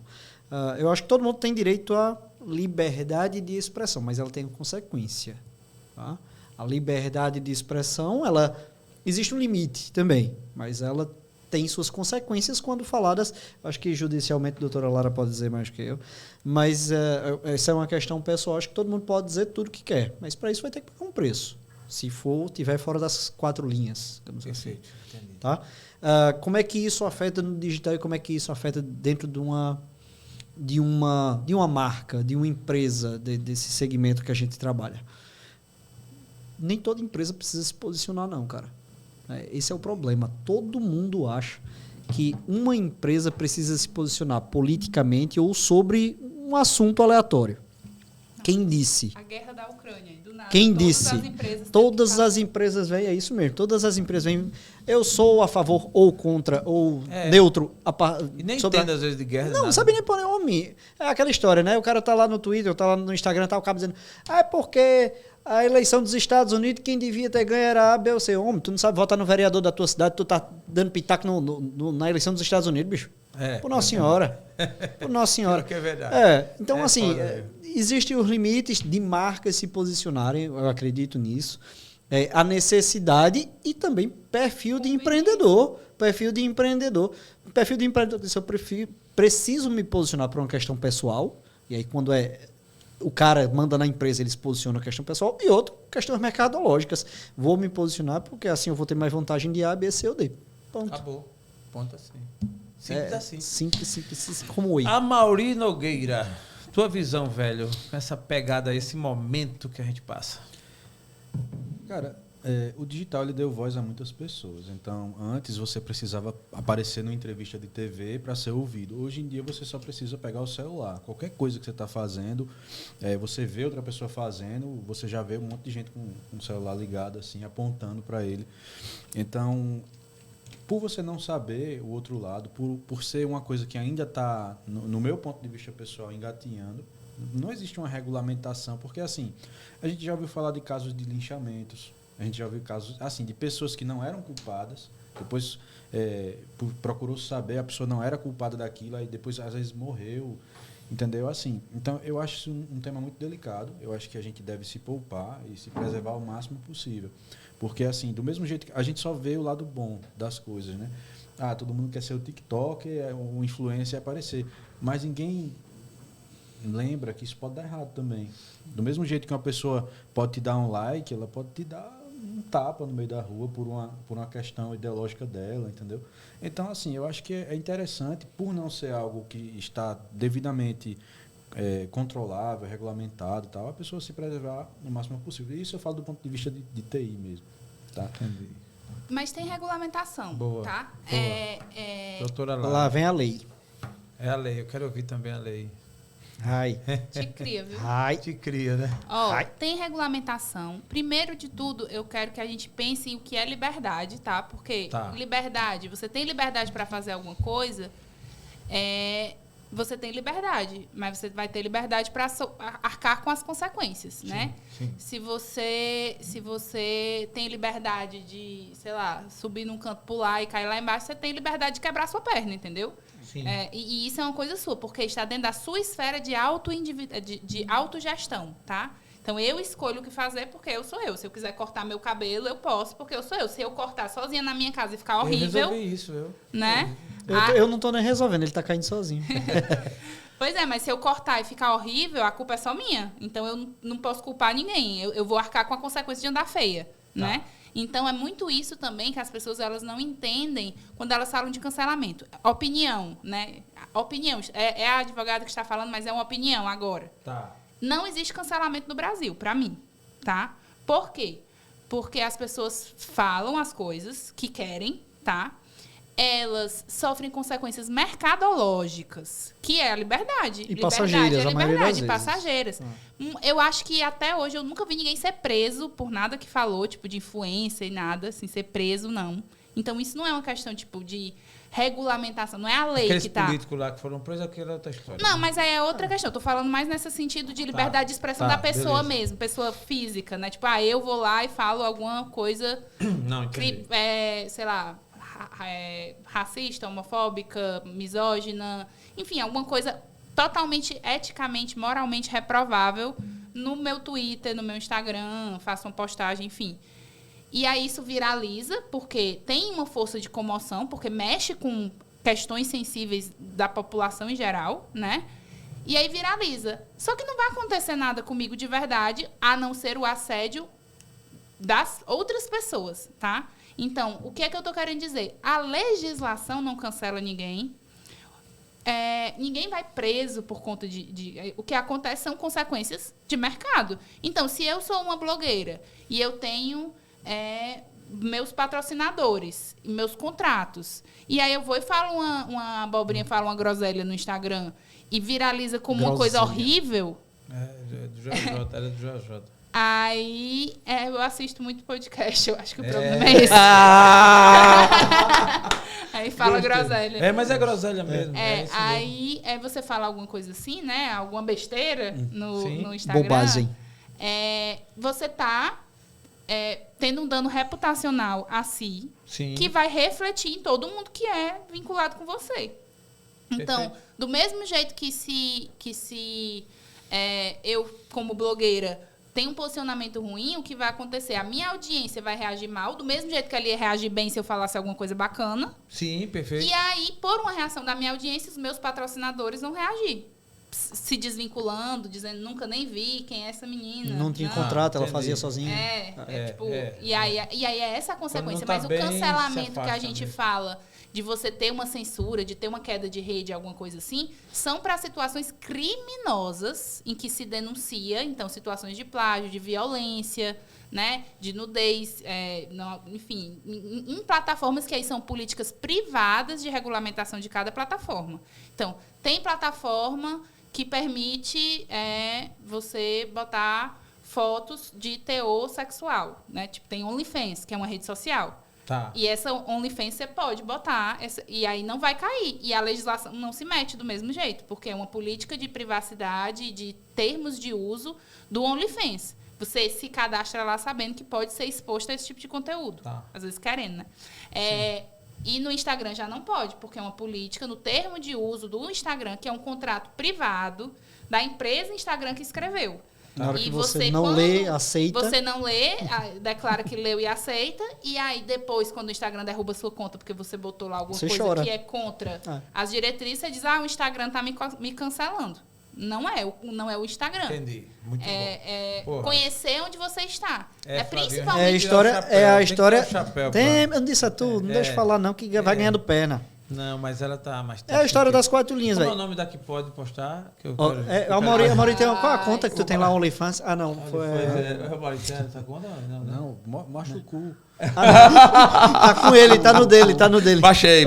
Eu acho que todo mundo tem direito à liberdade de expressão, mas ela tem consequência. Tá? A liberdade de expressão, existe um limite também, mas ela tem suas consequências quando faladas. Acho que judicialmente a doutora Lara pode dizer mais que eu, mas essa é uma questão pessoal. Acho que todo mundo pode dizer tudo que quer, mas para isso vai ter que pagar um preço. Se tiver fora das 4 linhas. Perfeito, entendi. Tá? Como é que isso afeta no digital e como é que isso afeta dentro de uma marca, de uma empresa, desse segmento que a gente trabalha? Nem toda empresa precisa se posicionar, não, cara. Esse é o problema. Todo mundo acha que uma empresa precisa se posicionar politicamente ou sobre um assunto aleatório. Quem disse? A guerra da Ucrânia, do nada. Quem disse? Todas as empresas empresas vêm, é isso mesmo. Todas as empresas vêm. Eu sou a favor ou contra ou neutro. E nem entendo às vezes de guerra. Não sabe nem por homem. É aquela história, né? O cara tá lá no Twitter, tá lá no Instagram, tá o cara dizendo: é porque a eleição dos Estados Unidos, quem devia ter ganho era A, B ou C. Homem, tu não sabe votar no vereador da tua cidade, tu tá dando pitaco na eleição dos Estados Unidos, bicho. Por Nossa Senhora. Por Nossa Senhora. Que é verdade. Então, assim, existem os limites de marcas se posicionarem, eu acredito nisso. A necessidade e também perfil de empreendedor. Perfil de empreendedor, se eu preciso me posicionar por uma questão pessoal, e aí quando o cara manda na empresa, ele se posiciona na questão pessoal, e outro, questões mercadológicas. Vou me posicionar porque assim eu vou ter mais vantagem de A, B, C ou D. Ponto. Acabou. Ponto assim. Simples assim. Simples como oi. Amaury Nogueira, tua visão, velho, com essa pegada, esse momento que a gente passa. Cara, o digital ele deu voz a muitas pessoas. Então, antes você precisava aparecer numa entrevista de TV para ser ouvido. Hoje em dia você só precisa pegar o celular. Qualquer coisa que você está fazendo, você vê outra pessoa fazendo, você já vê um monte de gente com o celular ligado, assim, apontando para ele. Então, por você não saber o outro lado, por ser uma coisa que ainda está, no meu ponto de vista pessoal, engatinhando, não existe uma regulamentação, porque assim, a gente já ouviu falar de casos de linchamentos, A gente já viu casos assim de pessoas que não eram culpadas, depois procurou saber, a pessoa não era culpada daquilo, aí depois às vezes morreu, entendeu? Assim, então eu acho isso um tema muito delicado. Eu acho que a gente deve se poupar e se preservar o máximo possível, porque assim, do mesmo jeito que a gente só vê o lado bom das coisas, né? Todo mundo quer ser o TikTok, o influencer aparecer, mas ninguém lembra que isso pode dar errado também. Do mesmo jeito que uma pessoa pode te dar um like, ela pode te dar um tapa no meio da rua por uma questão ideológica dela, entendeu? Então, assim, eu acho que é interessante, por não ser algo que está devidamente controlável, regulamentado e tal, a pessoa se preservar o máximo possível. Isso eu falo do ponto de vista de TI mesmo. Tá? Entendi. Mas tem regulamentação, Boa. tá? Boa. Doutora Lara. Lá vem a lei. É a lei, eu quero ouvir também a lei. Ai. Te cria, viu? Ai. Te cria, né? Ó, tem regulamentação. Primeiro de tudo, eu quero que a gente pense em o que é liberdade, tá? Porque liberdade, você tem liberdade para fazer alguma coisa, você tem liberdade, mas você vai ter liberdade para arcar com as consequências, né? Sim. Se você tem liberdade de, sei lá, subir num canto, pular e cair lá embaixo, você tem liberdade de quebrar sua perna, entendeu? Sim. E isso é uma coisa sua, porque está dentro da sua esfera de autogestão, tá? Então, eu escolho o que fazer porque eu sou eu. Se eu quiser cortar meu cabelo, eu posso porque eu sou eu. Se eu cortar sozinha na minha casa e ficar horrível... Eu resolvi isso, né? Eu não tô nem resolvendo, ele tá caindo sozinho. Pois é, mas se eu cortar e ficar horrível, a culpa é só minha. Então, eu não posso culpar ninguém. Eu vou arcar com a consequência de andar feia, né? Então, é muito isso também que as pessoas elas não entendem quando elas falam de cancelamento. Opinião, né? Opinião. É a advogada que está falando, mas é uma opinião agora. Tá. Não existe cancelamento no Brasil, para mim, tá? Por quê? Porque as pessoas falam as coisas que querem, tá? Elas sofrem consequências mercadológicas, que é a liberdade. E passageiras, a maioria das vezes. Passageiras. Eu acho que até hoje eu nunca vi ninguém ser preso por nada que falou, tipo, de influência e nada, assim, ser preso, não. Então, isso não é uma questão, tipo, de regulamentação, não é a lei Aqueles que tá... políticos lá que foram presos, aquilo é outra história. Não, mas aí é outra questão. Eu tô falando mais nesse sentido de liberdade de expressão da pessoa beleza. mesmo, pessoa física, né? Tipo, eu vou lá e falo alguma coisa, Não, entendi. sei lá, racista, homofóbica, misógina, enfim, alguma coisa totalmente eticamente, moralmente reprovável no meu Twitter, no meu Instagram, faço uma postagem, enfim. E aí isso viraliza, porque tem uma força de comoção, porque mexe com questões sensíveis da população em geral, né? E aí viraliza. Só que não vai acontecer nada comigo de verdade, a não ser o assédio das outras pessoas, tá? Então, o que é que eu estou querendo dizer? A legislação não cancela ninguém. Ninguém vai preso por conta de... O que acontece são consequências de mercado. Então, se eu sou uma blogueira e eu tenho... meus patrocinadores, meus contratos. E aí eu vou e falo uma abobrinha, falo uma groselha no Instagram e viraliza como uma coisa horrível. Do JJ, era do JJ. Aí eu assisto muito podcast, eu acho que o problema é esse. Aí fala groselha. Mas é groselha mesmo. Aí você fala alguma coisa assim, né? Alguma besteira no Instagram. Bobagem. Você tá tendo um dano reputacional a si, Sim. que vai refletir em todo mundo que é vinculado com você. Então, Perfeito. do mesmo jeito que se eu, como blogueira, tenho um posicionamento ruim, o que vai acontecer? A minha audiência vai reagir mal, do mesmo jeito que ela ia reagir bem se eu falasse alguma coisa bacana. Sim, perfeito. E aí, por uma reação da minha audiência, os meus patrocinadores vão reagir. Se desvinculando, dizendo, nunca nem vi quem é essa menina. Não tinha contrato, ela entendi. fazia sozinha. E aí é essa a consequência. Quando não tá Mas bem, o cancelamento se que a afasta gente mesmo. fala, de você ter uma censura, de ter uma queda de rede, alguma coisa assim, são para situações criminosas em que se denuncia, então, situações de plágio, de violência, né, de nudez, enfim, em plataformas que aí são políticas privadas de regulamentação de cada plataforma. Então, tem plataforma que permite você botar fotos de teor sexual, né? Tipo, tem OnlyFans, que é uma rede social. Tá. E essa OnlyFans você pode botar, e aí não vai cair. E a legislação não se mete do mesmo jeito, porque é uma política de privacidade, de termos de uso do OnlyFans. você se cadastra lá sabendo que pode ser exposto a esse tipo de conteúdo. Tá. Às vezes querendo, né? E no Instagram já não pode, porque é uma política no termo de uso do Instagram, que é um contrato privado da empresa Instagram que escreveu. Na hora E que você não lê, aceita. Você não lê, declara que leu e aceita, e aí depois, quando o Instagram derruba sua conta porque você botou lá alguma Você coisa chora. que é contra as diretrizes, você diz, o Instagram tá me cancelando. Não é o Instagram. Entendi. Muito bom. Conhecer onde você está. Flavinha, Principalmente... É a história... Eu não disse a tu, não deixa eu falar não, que vai ganhando perna. Não, mas ela tá mais... É a história das 4 linhas, velho. velho. Qual é o nome da que pode postar? Que eu a Mauri tem qual a conta que tu tem lá, o OnlyFans? Ah, não. O Mauri tem essa conta? Não, mostra o cu. Tá com ele, tá no dele. Baixei.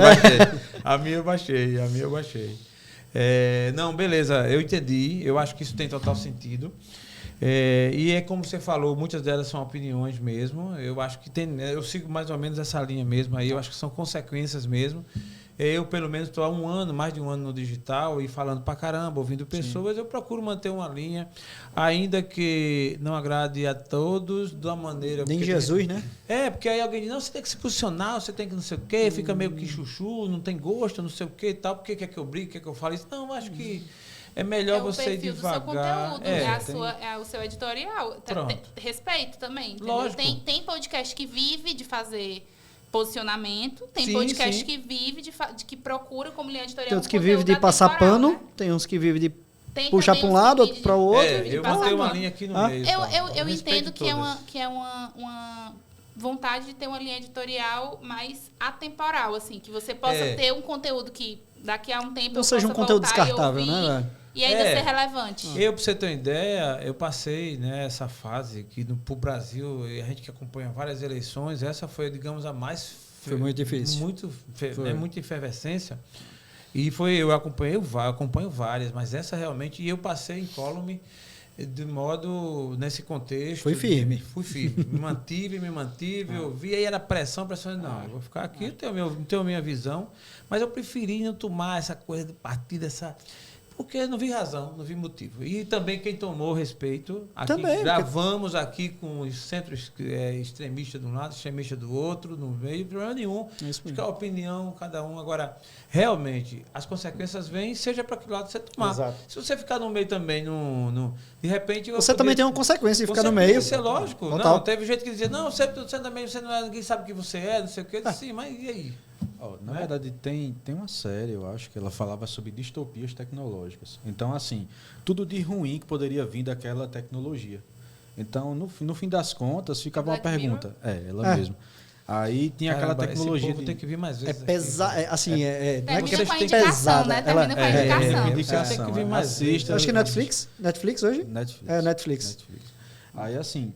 A minha eu baixei. Não, beleza, eu entendi. Eu acho que isso tem total sentido. E é como você falou, muitas delas são opiniões mesmo. Eu acho que eu sigo mais ou menos essa linha mesmo aí. Eu acho que são consequências mesmo. Eu, pelo menos, estou há mais de um ano no digital e falando pra caramba, ouvindo pessoas. Sim. Eu procuro manter uma linha, ainda que não agrade a todos, da maneira... Nem Jesus, né? Porque aí alguém diz, não, você tem que se posicionar, você tem que não sei o quê, fica meio que chuchu, não tem gosto, não sei o quê e tal, porque quer que eu brigue, quer que eu fale isso? Não, acho que é melhor você ir devagar. Do seu conteúdo, é o seu editorial. Respeito também. Lógico. Tem podcast que vive de fazer... posicionamento, tem podcast que vive que procura como linha editorial. Tem outros que vivem de passar pano, né? Tem uns que vivem de puxar para um lado, outro para o outro. Eu mantenho uma linha aqui no meio. Eu entendo que é uma vontade de ter uma linha editorial mais atemporal, assim, que você possa ter um conteúdo que daqui a um tempo não seja um conteúdo descartável, né, velho? E ainda ser relevante. Pra você ter uma ideia, eu passei essa fase que pro Brasil, a gente que acompanha várias eleições, essa foi, digamos, a mais... Foi muito difícil. Muita efervescência. E eu acompanho várias, mas essa realmente... E eu passei incólume de modo, nesse contexto... Fui firme. Me mantive, eu vi, aí era pressão, não, eu vou ficar aqui, eu tenho a minha visão, mas eu preferi não tomar essa coisa de partida, porque não vi razão, não vi motivo. E também quem tomou respeito, gravamos aqui com os centros extremistas de um lado, extremistas do outro, não veio problema nenhum. Acho que a opinião, cada um. Agora, realmente, as consequências vêm, seja para que lado você tomar. Exato. Se você ficar no meio também, de repente... Você também tem uma consequência de ficar no meio. Isso é lógico. Total. Não, teve gente que dizia, não, você também, você não é, ninguém sabe o que você é, não sei o quê. Sim, mas e aí? Na verdade, tem uma série, eu acho, que ela falava sobre distopias tecnológicas. Então, assim, tudo de ruim que poderia vir daquela tecnologia. Então, no fim das contas, ficava uma pergunta. Ela mesma. Aí tinha aquela tecnologia. Esse povo tem que vir mais vezes. É pesado. Não é que com a indicação, né? Termina com a indicação. Tem que vir mais vezes. Acho que Netflix hoje? Netflix. Netflix. Aí, assim,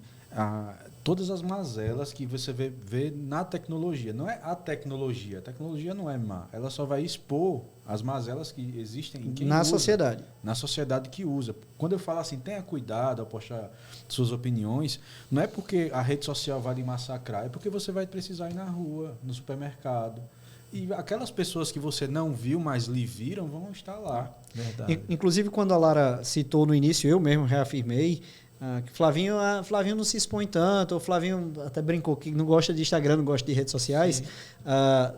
todas as mazelas que você vê na tecnologia. Não é a tecnologia não é má. Ela só vai expor as mazelas que existem em quem na usa, sociedade. Na sociedade que usa. Quando eu falo assim, tenha cuidado ao postar suas opiniões, não é porque a rede social vai lhe massacrar, é porque você vai precisar ir na rua, no supermercado. E aquelas pessoas que você não viu, mas lhe viram, vão estar lá. Verdade. Inclusive, quando a Lara citou no início, eu mesmo reafirmei, que Flavinho não se expõe tanto, o Flavinho até brincou que não gosta de Instagram, não gosta de redes sociais.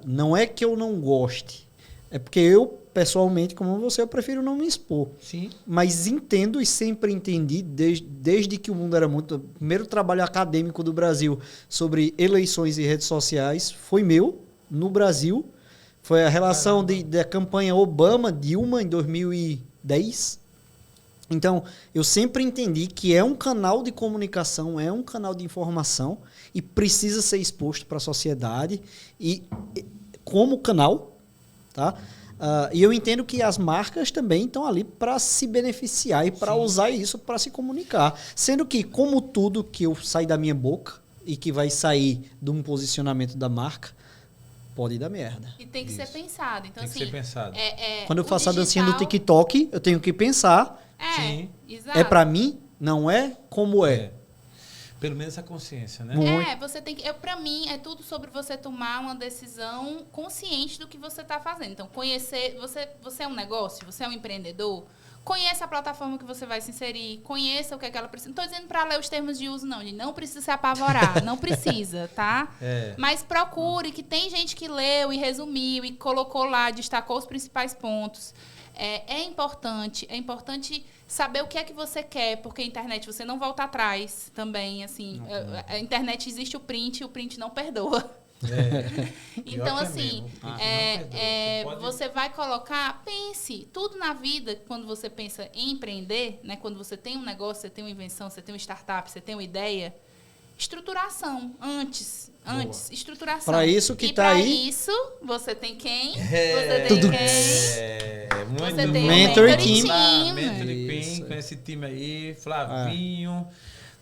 Não é que eu não goste, é porque eu, pessoalmente, como você, eu prefiro não me expor. Sim. Mas entendo e sempre entendi, desde que o mundo era muito... O primeiro trabalho acadêmico do Brasil sobre eleições e redes sociais foi meu, no Brasil. Foi a relação da campanha Obama-Dilma em 2010. Então, eu sempre entendi que é um canal de comunicação, é um canal de informação e precisa ser exposto para a sociedade e como canal, tá? E eu entendo que as marcas também estão ali para se beneficiar e para usar isso para se comunicar. Sendo que, como tudo que eu sai da minha boca e que vai sair de um posicionamento da marca, pode dar merda. E tem que ser pensado. Então, tem que ser pensado. Quando eu faço a dancinha do TikTok, eu tenho que pensar... Sim. Exato. É pra mim, não é como é. Pelo menos essa consciência, né? Você tem que... Pra mim, é tudo sobre você tomar uma decisão consciente do que você está fazendo. Então, conhecer... Você é um negócio? Você é um empreendedor? Conheça a plataforma que você vai se inserir, conheça o que é que ela precisa. Não estou dizendo para ler os termos de uso, não, gente. Não precisa se apavorar, não precisa, tá? Mas procure, que tem gente que leu e resumiu e colocou lá, destacou os principais pontos. É importante saber o que é que você quer, porque a internet você não volta atrás também, assim. A internet existe o print não perdoa. Então, assim, você vai colocar, pense, tudo na vida, quando você pensa em empreender, né, quando você tem um negócio, você tem uma invenção, você tem uma startup, você tem uma ideia, estruturação, antes, estruturação. Para isso que está aí. Para isso, você tem quem? Você tem quem? Você tem Mentor Team. Mentor Team, com esse time aí, Flavinho,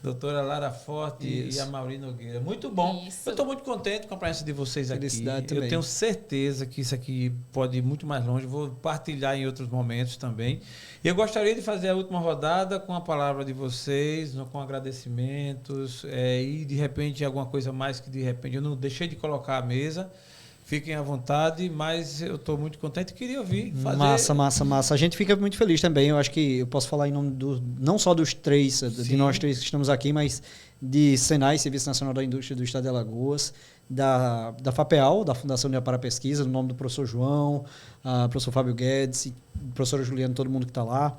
doutora Lara Forte e a Mauri Nogueira. Muito bom. Isso. Eu estou muito contente com a presença de vocês aqui. Felicidade também. Eu tenho certeza que isso aqui pode ir muito mais longe. Vou partilhar em outros momentos também. E eu gostaria de fazer a última rodada com a palavra de vocês, com agradecimentos e, de repente, alguma coisa mais que, de repente, eu não deixei de colocar à mesa. Fiquem à vontade, mas eu estou muito contente e queria ouvir. Massa. A gente fica muito feliz também. Eu acho que eu posso falar em nome não só dos três, de nós três que estamos aqui, mas de Senai, Serviço Nacional da Indústria do Estado de Alagoas, da FAPEAL, da Fundação de Amparo à Pesquisa, no nome do professor João, professor Fábio Guedes, professora Juliana, todo mundo que está lá,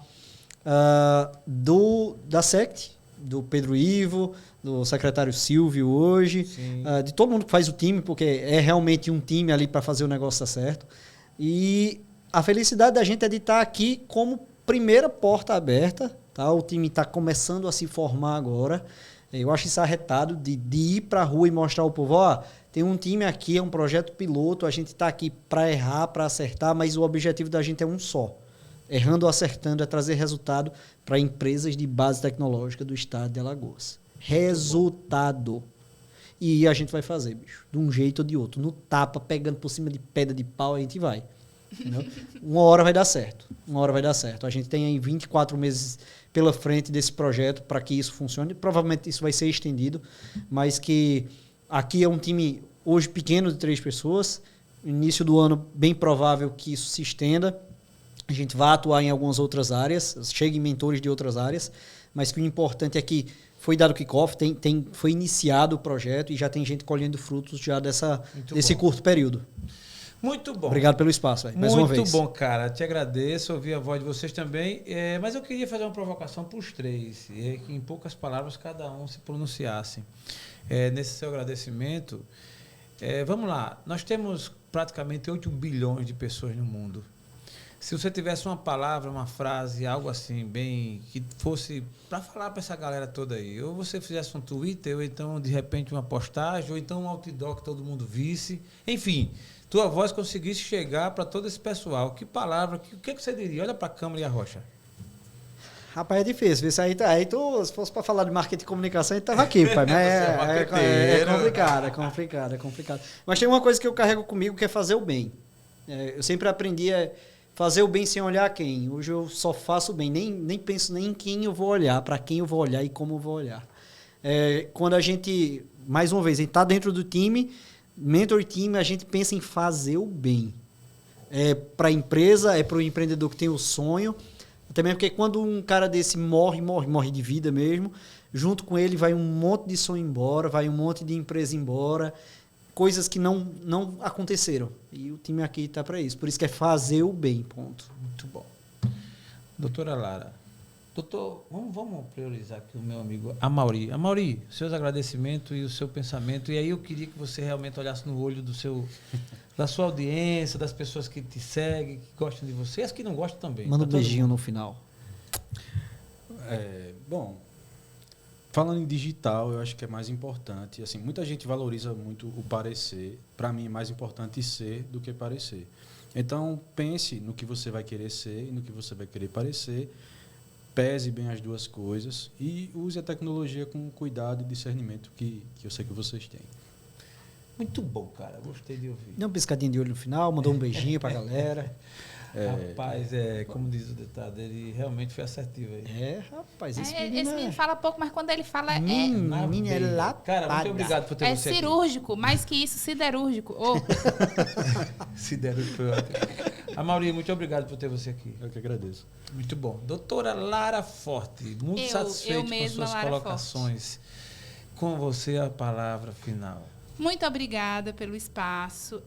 da SECT, do Pedro Ivo, do secretário Silvio hoje, de todo mundo que faz o time, porque é realmente um time ali para fazer o negócio dar certo. E a felicidade da gente é de estar aqui como primeira porta aberta. Tá? O time está começando a se formar agora. Eu acho isso arretado de ir para a rua e mostrar ao povo, tem um time aqui, é um projeto piloto, a gente está aqui para errar, para acertar, mas o objetivo da gente é um só. Errando ou acertando é trazer resultado para empresas de base tecnológica do estado de Alagoas. Resultado. E a gente vai fazer, bicho. De um jeito ou de outro. No tapa, pegando por cima de pedra de pau, a gente vai. Entendeu? Uma hora vai dar certo. A gente tem aí 24 meses pela frente desse projeto para que isso funcione. Provavelmente isso vai ser estendido, mas que aqui é um time hoje pequeno de 3 pessoas. No início do ano, bem provável que isso se estenda. A gente vai atuar em algumas outras áreas, cheguem mentores de outras áreas, mas que o importante é que foi dado o kickoff, foi iniciado o projeto e já tem gente colhendo frutos já desse curto período. Muito bom. Obrigado pelo espaço, mais uma vez. Muito bom, cara. Te agradeço, ouvir a voz de vocês também. Mas eu queria fazer uma provocação para os três, que em poucas palavras cada um se pronunciasse. Nesse seu agradecimento, vamos lá, nós temos praticamente 8 bilhões de pessoas no mundo. Se você tivesse uma palavra, uma frase, algo assim, bem, que fosse para falar para essa galera toda aí, ou você fizesse um Twitter, ou então, de repente, uma postagem, ou então um outdoor que todo mundo visse, enfim, tua voz conseguisse chegar para todo esse pessoal. Que palavra, o que você diria? Olha para a câmera e a rocha. Rapaz, é difícil. Isso aí se fosse para falar de marketing e comunicação, a gente estava aqui, pai. Mas é complicado. Mas tem uma coisa que eu carrego comigo, que é fazer o bem. Eu sempre aprendi fazer o bem sem olhar quem. Hoje eu só faço o bem. Nem penso nem em quem eu vou olhar, para quem eu vou olhar e como eu vou olhar. Quando a gente, mais uma vez, a gente está dentro do time, mentor time, a gente pensa em fazer o bem. Para a empresa, para o empreendedor que tem o sonho. Também porque quando um cara desse morre de vida mesmo, junto com ele vai um monte de sonho embora, vai um monte de empresa embora, coisas que não aconteceram. E o time aqui está para isso. Por isso que é fazer o bem, ponto. Muito bom. Doutora Lara. Doutor, vamos priorizar aqui o meu amigo Amaury. Amaury, seus agradecimentos e o seu pensamento. E aí eu queria que você realmente olhasse no olho da sua audiência, das pessoas que te seguem, que gostam de você, e as que não gostam também. Manda um beijinho no final. Bom, falando em digital, eu acho que é mais importante. Assim, muita gente valoriza muito o parecer. Para mim, é mais importante ser do que parecer. Então, pense no que você vai querer ser e no que você vai querer parecer. Pese bem as duas coisas e use a tecnologia com cuidado e discernimento que eu sei que vocês têm. Muito bom, cara. Gostei de ouvir. Deu uma piscadinha de olho no final, mandou um beijinho pra galera. Rapaz, como diz o ditado, ele realmente foi assertivo aí. Rapaz, esse menino fala pouco, mas quando ele fala menino é lá. Cara, muito obrigado por ter você aqui. É cirúrgico, mais que isso, siderúrgico. Siderúrgico foi ótimo. Amaury, muito obrigado por ter você aqui. Eu que agradeço. Muito bom. Doutora Lara Forte, muito satisfeito com suas colocações. Com você a palavra final. Muito obrigada pelo espaço.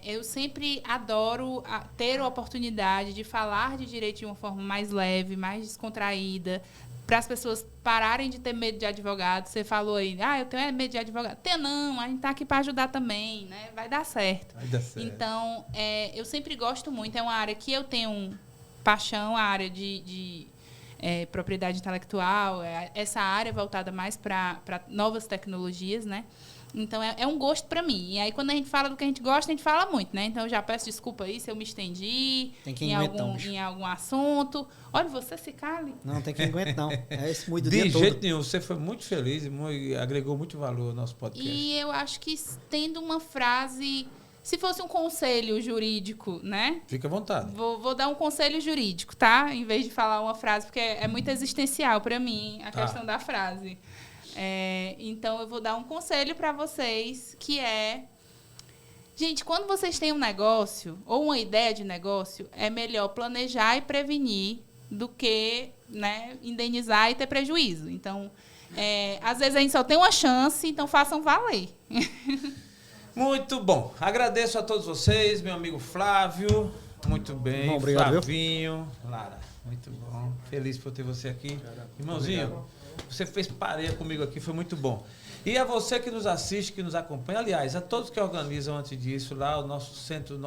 Eu sempre adoro ter a oportunidade de falar de direito de uma forma mais leve, mais descontraída, para as pessoas pararem de ter medo de advogado. Você falou aí, eu tenho medo de advogado. Não, a gente está aqui para ajudar também, né? Vai dar certo. Vai dar certo. Então, eu sempre gosto muito. É uma área que eu tenho paixão, a área de propriedade intelectual, essa área voltada mais para novas tecnologias, né? Então, é um gosto para mim. E aí, quando a gente fala do que a gente gosta, a gente fala muito, né? Então, eu já peço desculpa aí se eu me estendi em algum assunto. Olha, você se cale. Não, tem que aguentar, não. É esse muito dia todo. De jeito nenhum. Você foi muito feliz e agregou muito valor ao nosso podcast. E eu acho que tendo uma frase... Se fosse um conselho jurídico, né? Fica à vontade. Vou dar um conselho jurídico, tá? Em vez de falar uma frase, porque é muito existencial para mim a questão da frase. Então, eu vou dar um conselho para vocês, que é... Gente, quando vocês têm um negócio ou uma ideia de negócio, é melhor planejar e prevenir do que, né, indenizar e ter prejuízo. Então, às vezes a gente só tem uma chance, então façam valer. Muito bom. Agradeço a todos vocês, meu amigo Flávio. Muito bem. Bom, obrigado, Flavinho. Lara, muito bom. Feliz por ter você aqui. Irmãozinho, obrigado. Você fez pareia comigo aqui, foi muito bom. E a você que nos assiste, que nos acompanha, aliás, a todos que organizam antes disso lá o nosso centro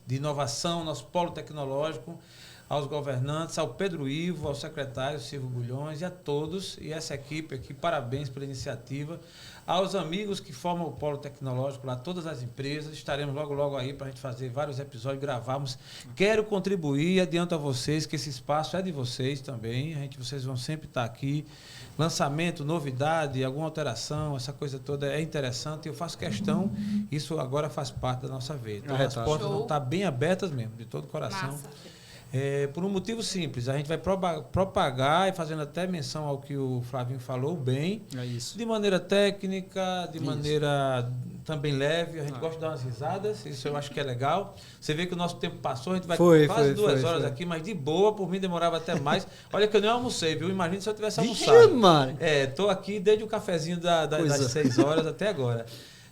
de inovação, nosso polo tecnológico, aos governantes, ao Pedro Ivo, ao secretário Silvio Bulhões e a todos, e essa equipe aqui, parabéns pela iniciativa. Aos amigos que formam o polo tecnológico lá, todas as empresas, estaremos logo aí para a gente fazer vários episódios, gravarmos. Quero contribuir, adianto a vocês que esse espaço é de vocês também, vocês vão sempre estar aqui. Lançamento, novidade, alguma alteração, essa coisa toda é interessante, eu faço questão, isso agora faz parte da nossa vida. Então, as portas vão estar bem abertas mesmo, de todo o coração. Massa. Por um motivo simples, a gente vai propagar, e fazendo até menção ao que o Flavinho falou, bem, de maneira técnica, de maneira também leve, a gente gosta de dar umas risadas, isso eu acho que é legal. Você vê que o nosso tempo passou, a gente vai quase 2 horas aqui, mas de boa, por mim demorava até mais. Olha que eu nem almocei, viu? Imagina se eu tivesse almoçado. Tô aqui desde o cafezinho das 6 horas até agora.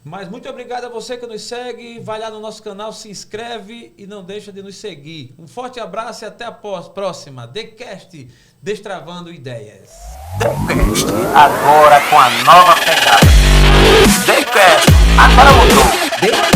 Mas muito obrigado a você que nos segue, vai lá no nosso canal, se inscreve e não deixa de nos seguir. Um forte abraço e até a próxima. TheCast, Destravando Ideias. TheCast, agora com a nova pegada. TheCast, agora mudou.